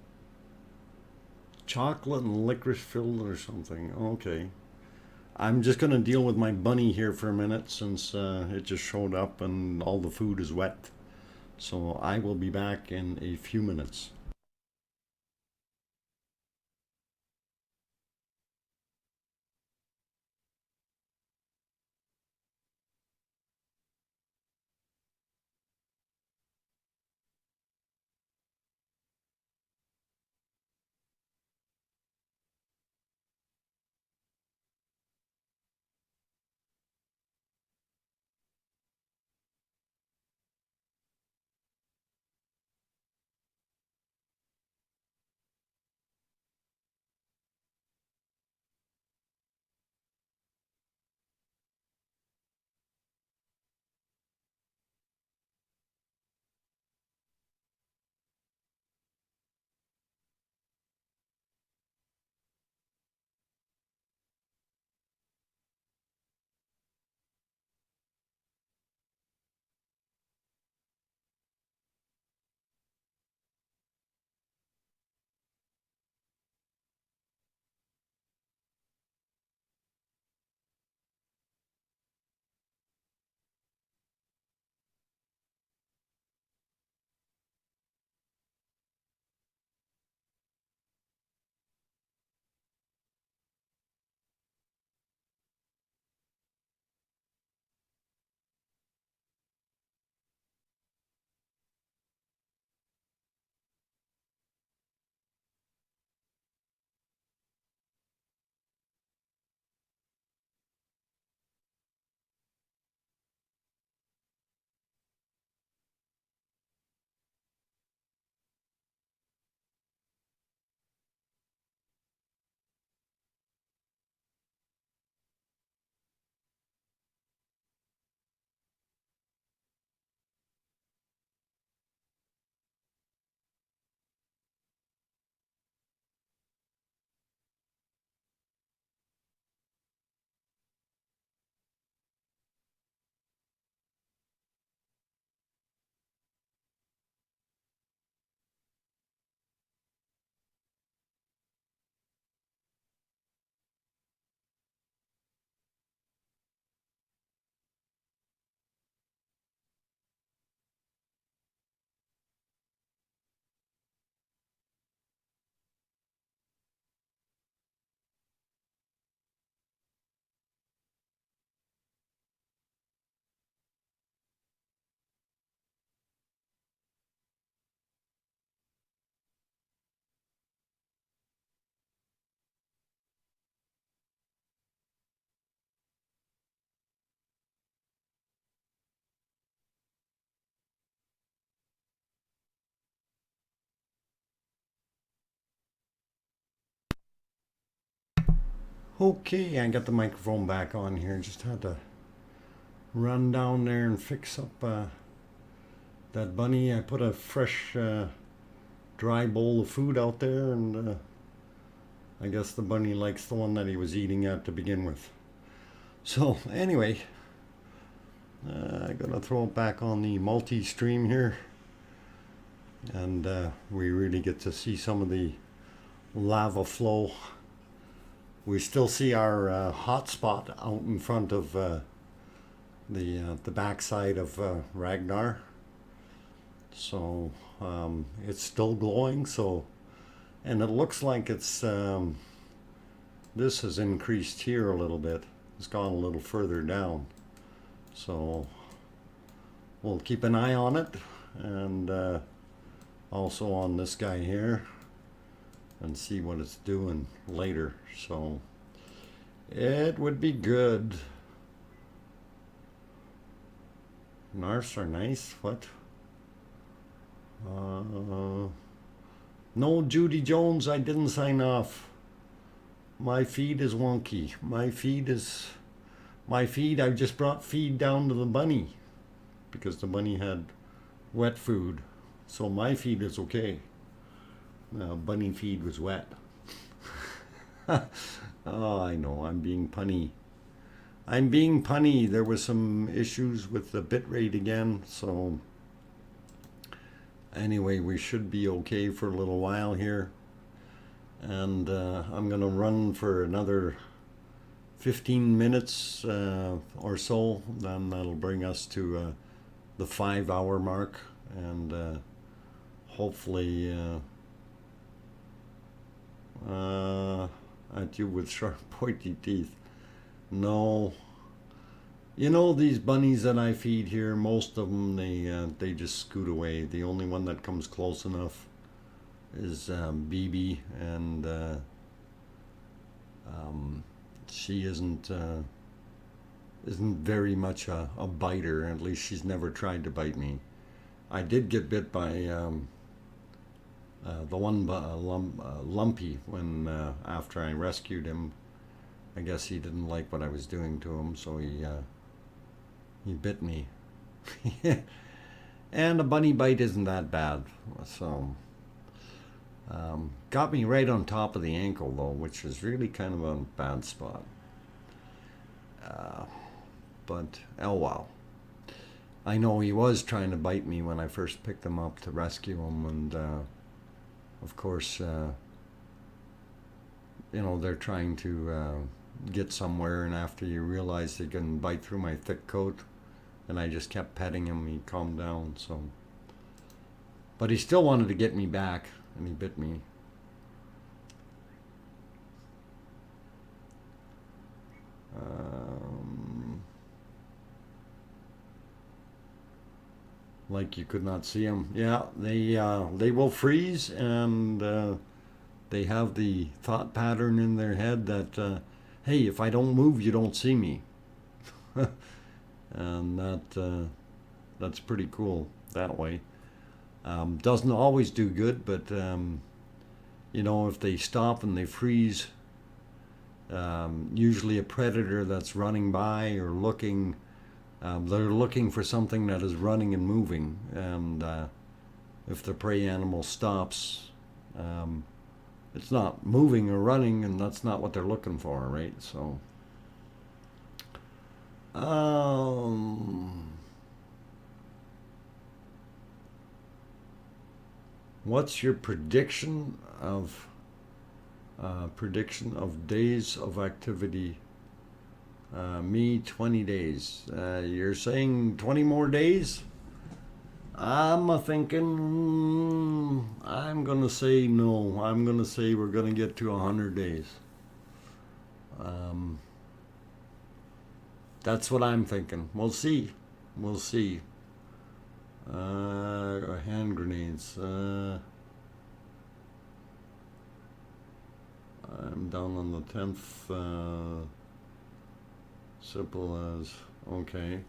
chocolate and licorice filled or something. Okay. I'm just gonna deal with my bunny here for a minute since it just showed up and all the food is wet. So I will be back in a few minutes. Okay, I got the microphone back on here. Just had to run down there and fix up that bunny. I put a fresh dry bowl of food out there, and I guess the bunny likes the one that he was eating at to begin with. So anyway, I'm gonna throw it back on the multi-stream here, and we really get to see some of the lava flow. We still see our hot spot out in front of the backside of Ragnar. So it's still glowing. So, and it looks like it's this has increased here a little bit. It's gone a little further down. So we'll keep an eye on it, and also on this guy here, and see what it's doing later. So it would be good. Narfs are nice. What? No, Judy Jones, I didn't sign off. My feed is wonky. My feed, I just brought feed down to the bunny because the bunny had wet food. So my feed is okay. Bunny feed was wet. Oh, I know, I'm being punny. There was some issues with the bitrate again, so anyway, we should be okay for a little while here. And I'm gonna run for another 15 minutes or so. Then that'll bring us to the 5-hour mark, and hopefully at you with sharp pointy teeth. No, you know, these bunnies that I feed here, most of them they just scoot away. The only one that comes close enough is BB, and she isn't very much a biter. At least she's never tried to bite me. I did get bit by the one Lumpy when after I rescued him. I guess he didn't like what I was doing to him, so he bit me. And a bunny bite isn't that bad. So got me right on top of the ankle though, which is really kind of a bad spot. But oh well. I know he was trying to bite me when I first picked him up to rescue him, and of course, you know, they're trying to get somewhere, and after you realize they can bite through my thick coat, and I just kept petting him, he calmed down. So, but he still wanted to get me back, and he bit me. Like you could not see them. Yeah, they will freeze, and they have the thought pattern in their head that hey, if I don't move, you don't see me. And that's pretty cool that way. Doesn't always do good, but you know, if they stop and they freeze, usually a predator that's running by or looking, they're looking for something that is running and moving, and if the prey animal stops, it's not moving or running, and that's not what they're looking for, right? So what's your prediction of days of activity? Me, 20 days. You're saying 20 more days? I'm thinking, I'm going to say no. I'm going to say we're going to get to 100 days. That's what I'm thinking. We'll see. We'll see. Hand grenades. I'm down on the 10th. Simple as, okay.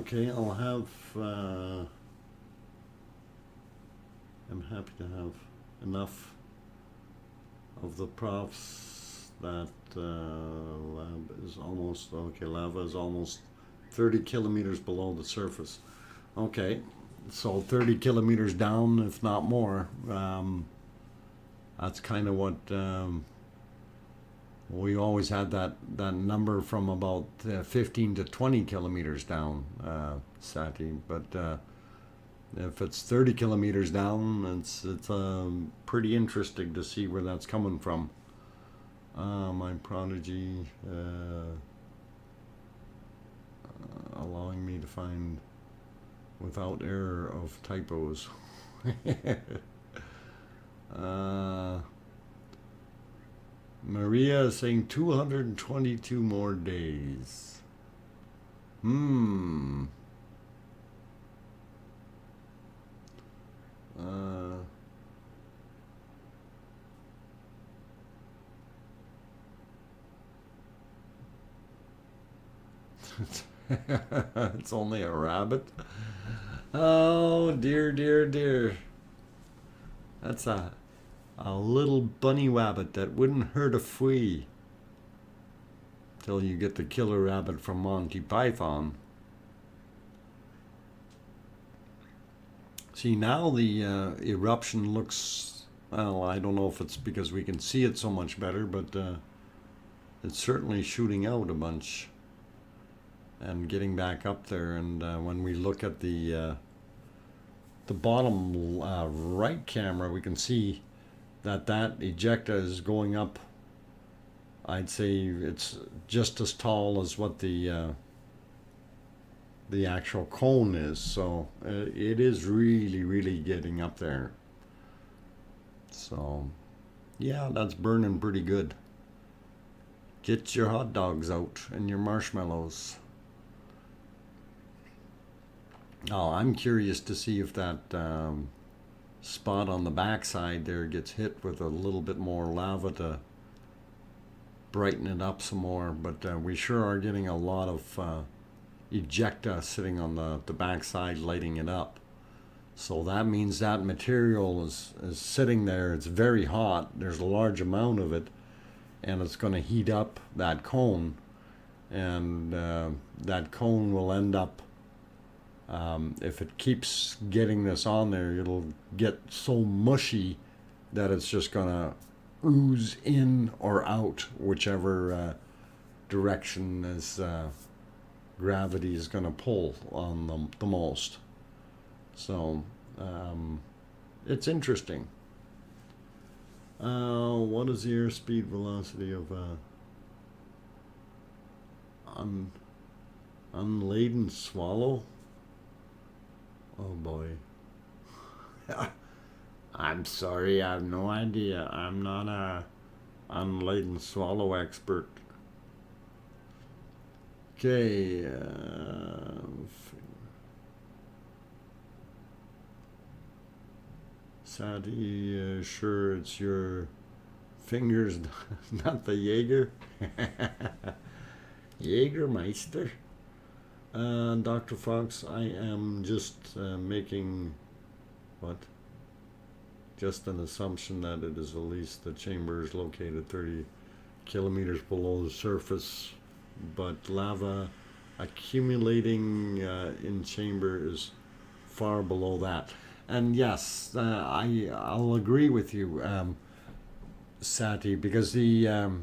Okay, I'll have. I'm happy to have enough of the profs that lab is almost okay. Lava is almost 30 kilometers below the surface. Okay, so 30 kilometers down, if not more. That's kind of what we always had that number from about 15 to 20 kilometers down, Sati. But if it's 30 kilometers down, it's pretty interesting to see where that's coming from. My prodigy allowing me to find without error of typos. Maria is saying 222 more days. It's only a rabbit. Oh dear, dear, dear. That's a little bunny rabbit that wouldn't hurt a flea till you get the killer rabbit from Monty Python. See, now the eruption looks, well, I don't know if it's because we can see it so much better, but it's certainly shooting out a bunch and getting back up there. And when we look at the bottom right camera, we can see that ejecta is going up. I'd say it's just as tall as what the actual cone is, so it is really, really getting up there. So yeah, that's burning pretty good. Get your hot dogs out and your marshmallows. Oh, I'm curious to see if that spot on the backside there gets hit with a little bit more lava to brighten it up some more. But we sure are getting a lot of ejecta sitting on the backside lighting it up. So that means that material is sitting there. It's very hot. There's a large amount of it, and it's going to heat up that cone, and that cone will end up, if it keeps getting this on there, it'll get so mushy that it's just going to ooze in or out, whichever direction is gravity is going to pull on the most. So it's interesting. What is the airspeed velocity of unladen swallow? Oh boy. I'm sorry, I have no idea. I'm not a unladen swallow expert. Okay. Sadi, sure it's your fingers, not the Jaeger. Jägermeister. Dr. Fox, I am just making, what? Just an assumption that it is at least the chamber is located 30 kilometers below the surface, but lava accumulating in chamber is far below that. And yes, I'll agree with you, Sati, because the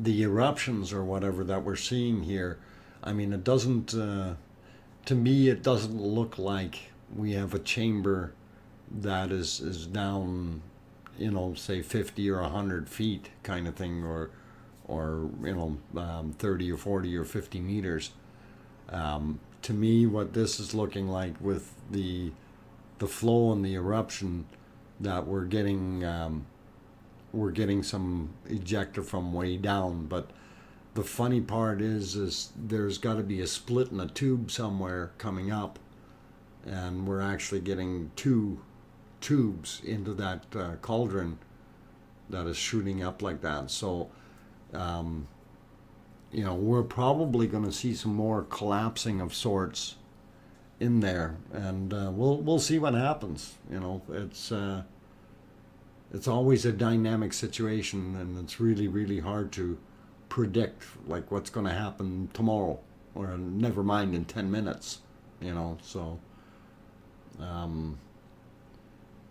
eruptions or whatever that we're seeing here, I mean, it doesn't, to me, it doesn't look like we have a chamber that is down, you know, say 50 or 100 feet kind of thing, or you know, 30 or 40 or 50 meters. To me, what this is looking like with the flow and the eruption, that we're getting some ejecta from way down. But the funny part is there's got to be a split in a tube somewhere coming up, and we're actually getting two tubes into that you know, we're probably going to see some more collapsing of sorts in there, and we'll see what happens. You know, it's always a dynamic situation, and it's really, really hard to predict like what's going to happen tomorrow, or never mind in 10 minutes. You know, so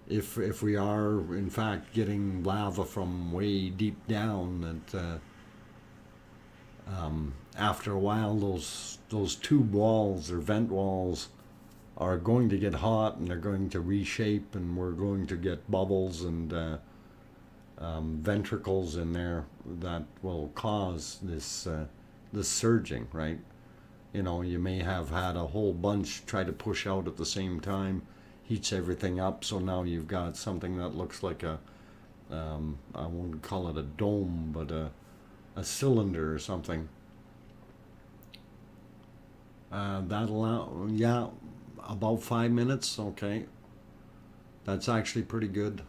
if we are in fact getting lava from way deep down, that after a while those tube walls or vent walls are going to get hot, and they're going to reshape, and we're going to get bubbles and ventricles in there that will cause this surging, right? You know, you may have had a whole bunch try to push out at the same time, heats everything up, so now you've got something that looks like a, I won't call it a dome, but a cylinder or something. Yeah, about 5 minutes, okay. That's actually pretty good.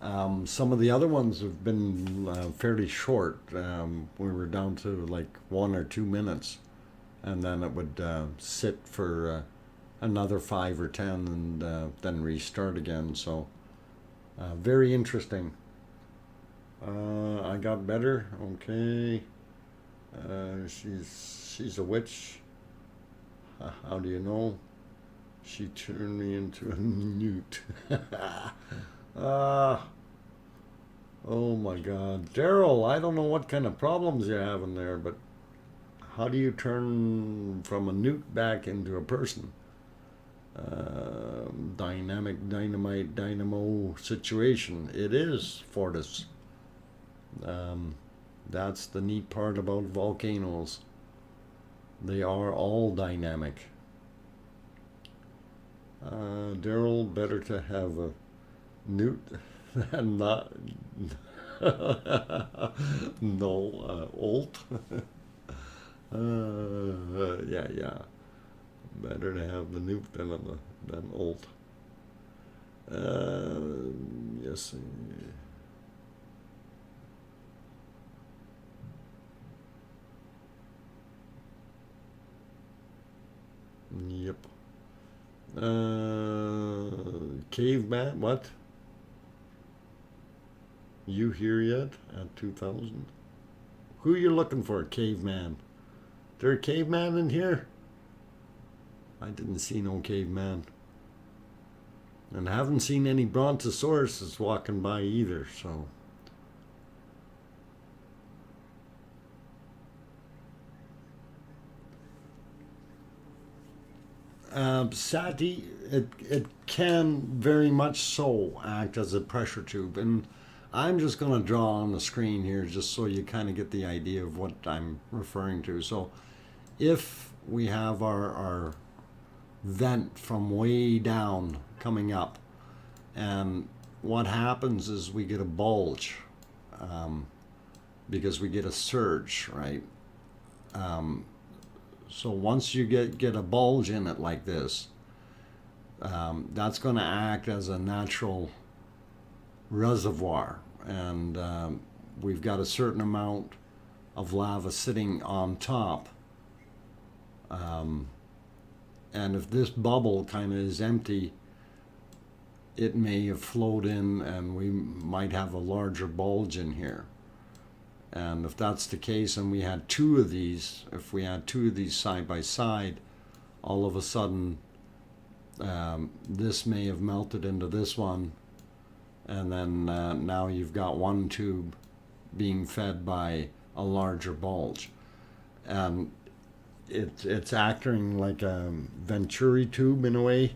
Some of the other ones have been fairly short. We were down to like 1 or 2 minutes, and then it would sit for another 5 or 10, and then restart again. So very interesting. I got better. Okay. She's a witch. How do you know? She turned me into a newt. Oh my God, Daryl! I don't know what kind of problems you're having there, but how do you turn from a newt back into a person? Dynamic dynamite dynamo situation. It is, Fortis. That's the neat part about volcanoes. They are all dynamic. Daryl, better to have a newt than not. No, old. Yeah. Better to have the newt than old. Yes. Yep. Caveman, what? You here yet? At 2000? Who are you looking for, caveman? There a caveman in here? I didn't see no caveman. And I haven't seen any brontosauruses walking by either, so. Sati, it can very much so act as a pressure tube, and I'm just going to draw on the screen here just so you kind of get the idea of what I'm referring to. So if we have our vent from way down coming up, and what happens is we get a bulge because we get a surge, right? So once you get a bulge in it like this, that's going to act as a natural reservoir, and we've got a certain amount of lava sitting on top. And if this bubble kind of is empty, it may have flowed in, and we might have a larger bulge in here. And if that's the case, and we had two of these, if we had two of these side by side, all of a sudden this may have melted into this one, and then now you've got one tube being fed by a larger bulge. And it's acting like a venturi tube in a way.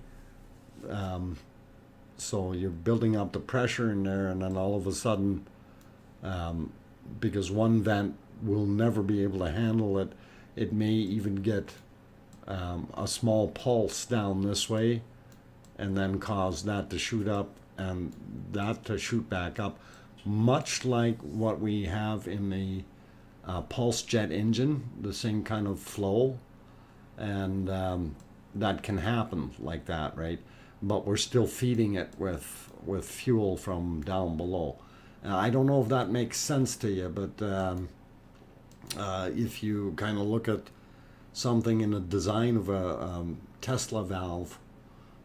So you're building up the pressure in there, and then all of a sudden, because one vent will never be able to handle it, it may even get a small pulse down this way, and then cause that to shoot up and that to shoot back up, much like what we have in the pulse jet engine, the same kind of flow, and that can happen like that, right? But we're still feeding it with fuel from down below. I don't know if that makes sense to you, but if you kind of look at something in the design of a Tesla valve,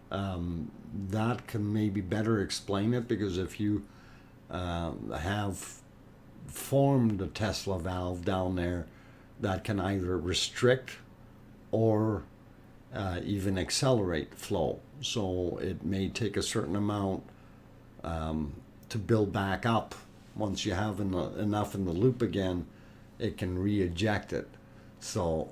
that can maybe better explain it, because if you have formed a Tesla valve down there, that can either restrict or even accelerate flow. So it may take a certain amount to build back up. Once you have enough in the loop again, it can re-eject it. So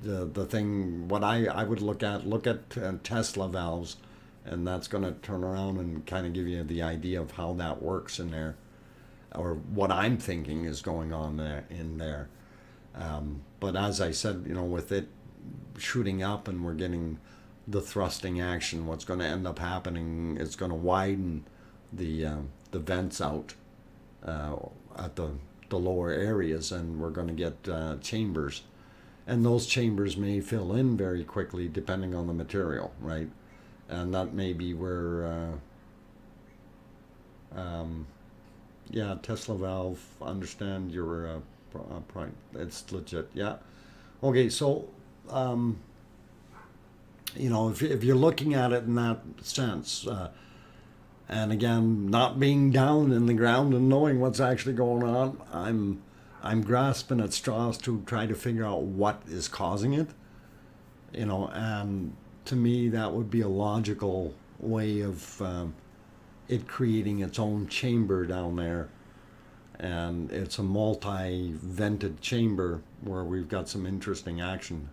the thing, what I would look at Tesla valves, and that's going to turn around and kind of give you the idea of how that works in there, or what I'm thinking is going on there in there. But as I said, with it shooting up and we're getting the thrusting action, what's going to end up happening, it's going to widen the vents out at the lower areas, and we're going to get chambers, and those chambers may fill in very quickly depending on the material, right? And that may be where yeah, Tesla valve, understand your point. It's legit. Yeah. Okay, so if you're looking at it in that sense, and again, not being down in the ground and knowing what's actually going on, I'm grasping at straws to try to figure out what is causing it. And to me, that would be a logical way of it creating its own chamber down there. And it's a multi-vented chamber where we've got some interesting action.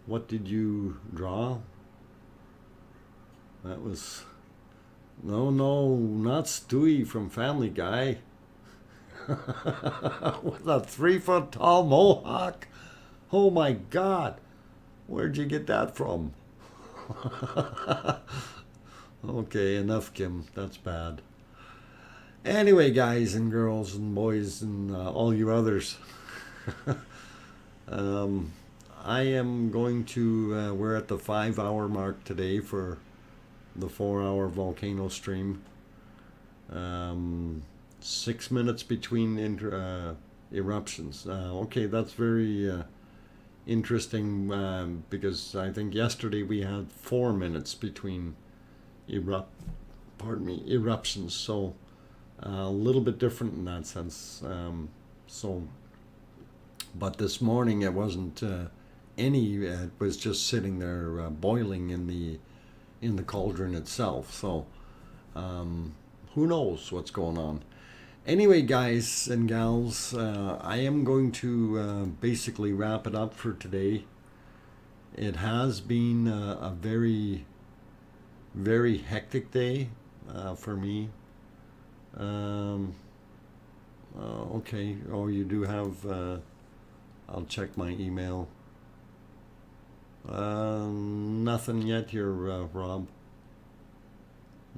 What did you draw? That was... No, not Stewie from Family Guy. With a 3-foot tall mohawk. Oh my God. Where'd you get that from? Okay, enough, Kim. That's bad. Anyway, guys and girls and boys and all you others, I am going to, we're at the 5-hour mark today for the 4-hour volcano stream. 6 minutes between eruptions. Okay, that's very interesting, because I think yesterday we had 4 minutes between eruptions. So a little bit different in that sense. But this morning it wasn't any. It was just sitting there boiling in the cauldron itself. So who knows what's going on? Anyway, guys and gals, I am going to basically wrap it up for today. It has been a very, very hectic day for me. Okay. Oh, you do have... I'll check my email. Nothing yet here, Rob.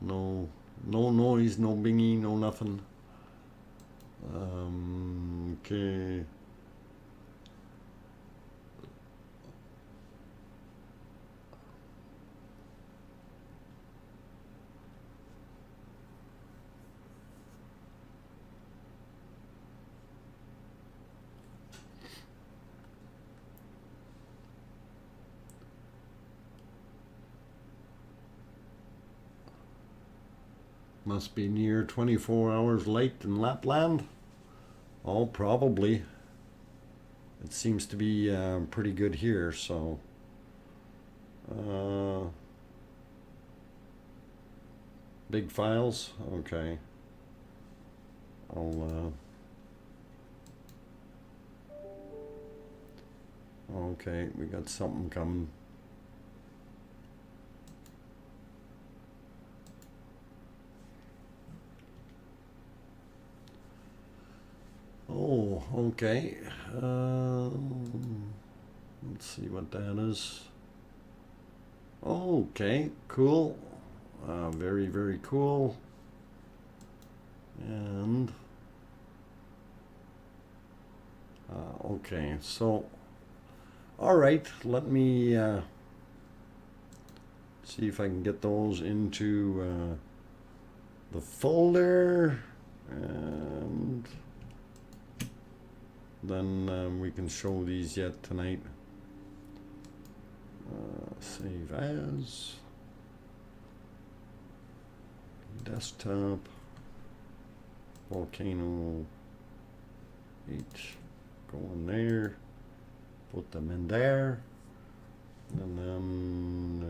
No noise, no bingy, no nothing. Okay. Must be near 24 hours late in Lapland. Oh, probably. It seems to be pretty good here, so... big files? Okay. Okay, we got something coming. Oh, okay. Let's see what that is. Okay, cool. Very, very cool. And okay, so all right, let me see if I can get those into the folder. And then we can show these yet tonight. Save as. Desktop. Volcano. Each go in there. Put them in there. And then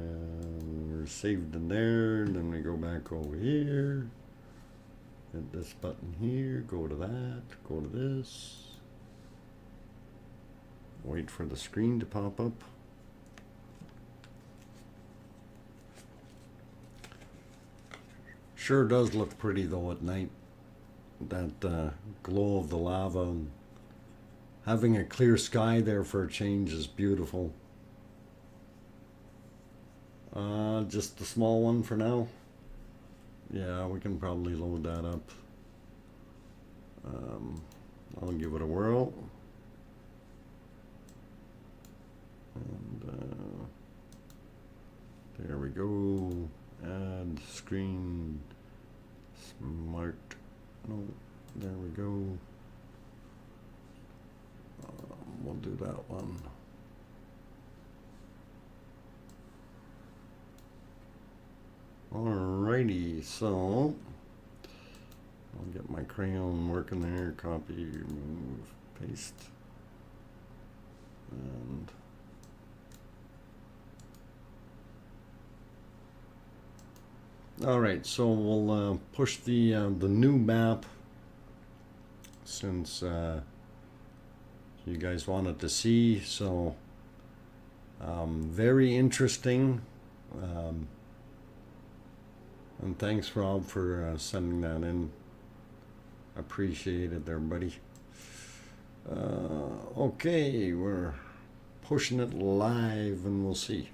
we're saved in there. Then we go back over here. Hit this button here. Go to that. Go to this. Wait for the screen to pop up. Sure does look pretty though at night. That glow of the lava. And having a clear sky there for a change is beautiful. Just the small one for now. Yeah, we can probably load that up. I'll give it a whirl. And there we go. Add screen smart. No, there we go. We'll do that one. Alrighty, so I'll get my crayon working there. Copy, remove, paste, and all right. So we'll push the new map since you guys wanted to see. So very interesting. And thanks, Rob, for sending that in. Appreciate it there, buddy. Okay, we're pushing it live and we'll see.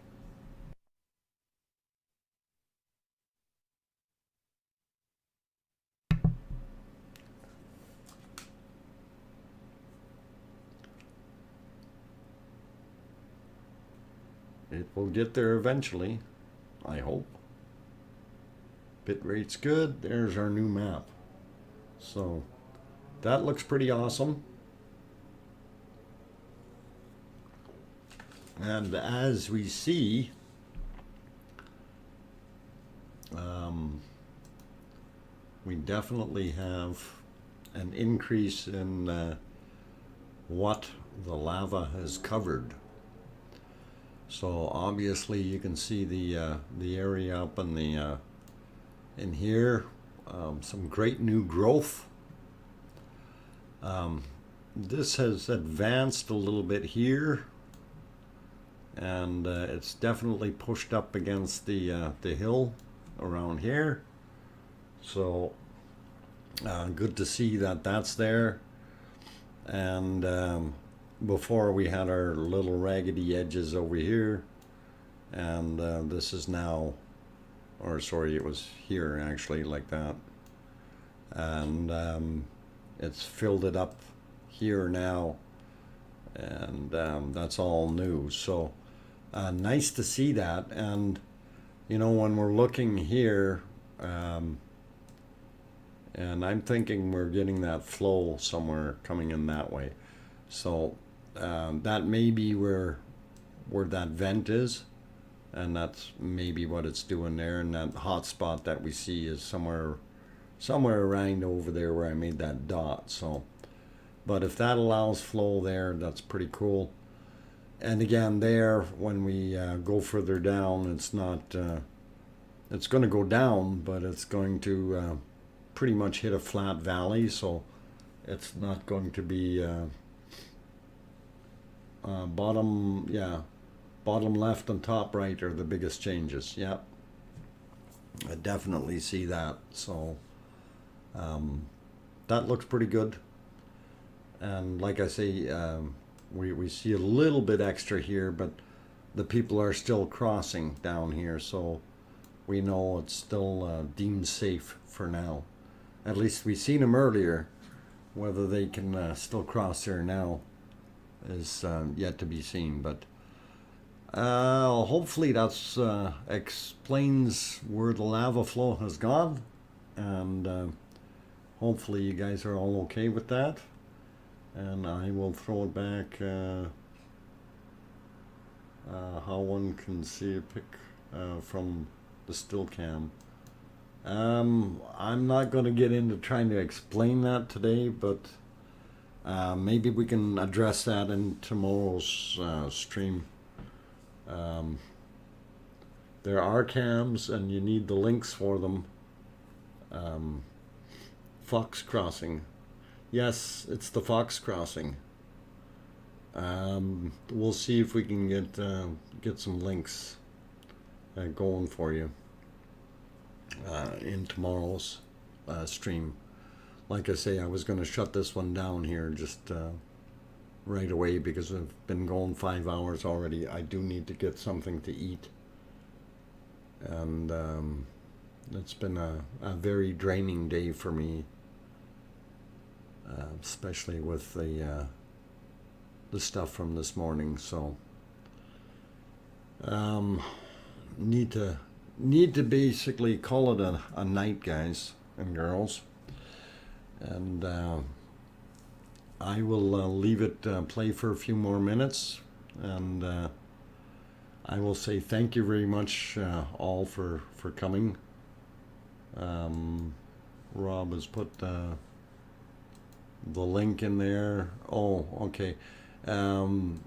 It will get there eventually, I hope. Bitrate's good. There's our new map. So that looks pretty awesome. And as we see, we definitely have an increase in what the lava has covered. So obviously you can see the area up in the in here, some great new growth. This has advanced a little bit here, and it's definitely pushed up against the hill around here. So good to see that that's there. And before we had our little raggedy edges over here, and this is now, or sorry, it was here actually, like that, and it's filled it up here now, and that's all new. So nice to see that. And you know, when we're looking here, and I'm thinking we're getting that flow somewhere coming in that way. So that may be where that vent is, and that's maybe what it's doing there. And that hot spot that we see is somewhere around over there where I made that dot. So, but if that allows flow there, that's pretty cool. And again, there, when we go further down, it's not, it's going to go down, but it's going to pretty much hit a flat valley. So it's not going to be bottom left and top right are the biggest changes. Yep, I definitely see that. So that looks pretty good. And like I say, we see a little bit extra here, but the people are still crossing down here, so we know it's still deemed safe for now. At least we seen them earlier. Whether they can still cross there now is yet to be seen. But hopefully that's explains where the lava flow has gone, and hopefully you guys are all okay with that. And I will throw it back how one can see a pic from the still cam. I'm not going to get into trying to explain that today, but maybe we can address that in tomorrow's stream. There are cams and you need the links for them. Fox crossing. Yes, it's the fox crossing. We'll see if we can get some links going for you in tomorrow's stream. Like I say, I was going to shut this one down here just right away because I've been going 5 hours already. I do need to get something to eat, and it's been a very draining day for me, especially with the stuff from this morning. So need to basically call it a night, guys and girls, and I will leave it play for a few more minutes, and I will say thank you very much all for coming. Rob has put the link in there. Oh, okay. The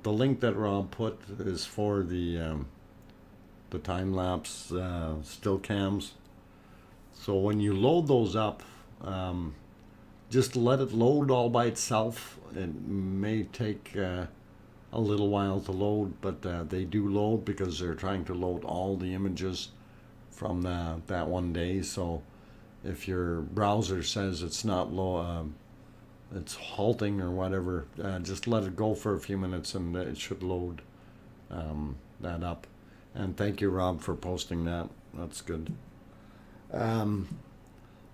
link that Rob put is for the time-lapse still cams. So when you load those up, just let it load all by itself. It may take a little while to load, but they do load because they're trying to load all the images from that one day. So if your browser says it's not it's halting or whatever, just let it go for a few minutes and it should load that up. And thank you, Rob, for posting that. That's good. On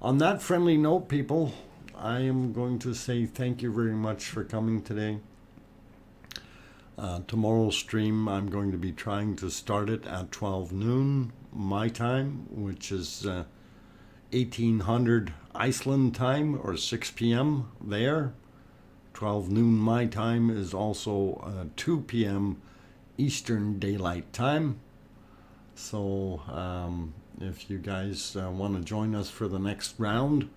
that friendly note, people, I am going to say thank you very much for coming today. Tomorrow's stream, I'm going to be trying to start it at 12 noon my time, which is 1800 Iceland time, or 6 p.m. there. 12 noon my time is also 2 p.m. Eastern Daylight Time. So if you guys want to join us for the next round,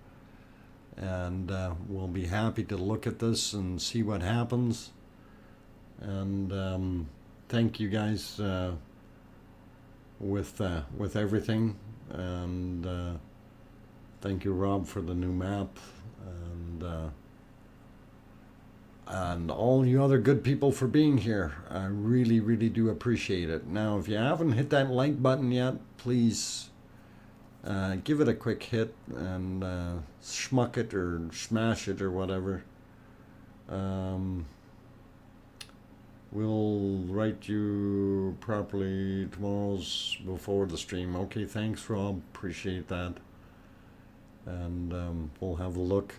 and we'll be happy to look at this and see what happens. And thank you guys with everything, and thank you, Rob, for the new map, and all you other good people for being here. I really, really do appreciate it. Now, if you haven't hit that like button yet, please give it a quick hit and schmuck it or smash it or whatever. We'll write you properly tomorrow's before the stream. Okay, thanks, Rob. Appreciate that. And we'll have a look.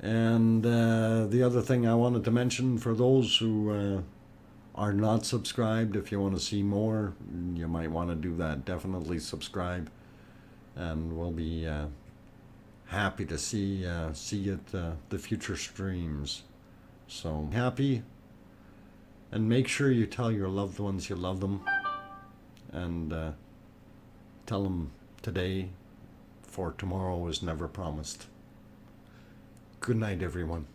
And the other thing I wanted to mention, for those who are not subscribed, if you want to see more, you might want to do that. Definitely subscribe, and we'll be happy to see you at the future streams. So happy, and make sure you tell your loved ones you love them, and tell them today, for tomorrow is never promised. Good night, everyone.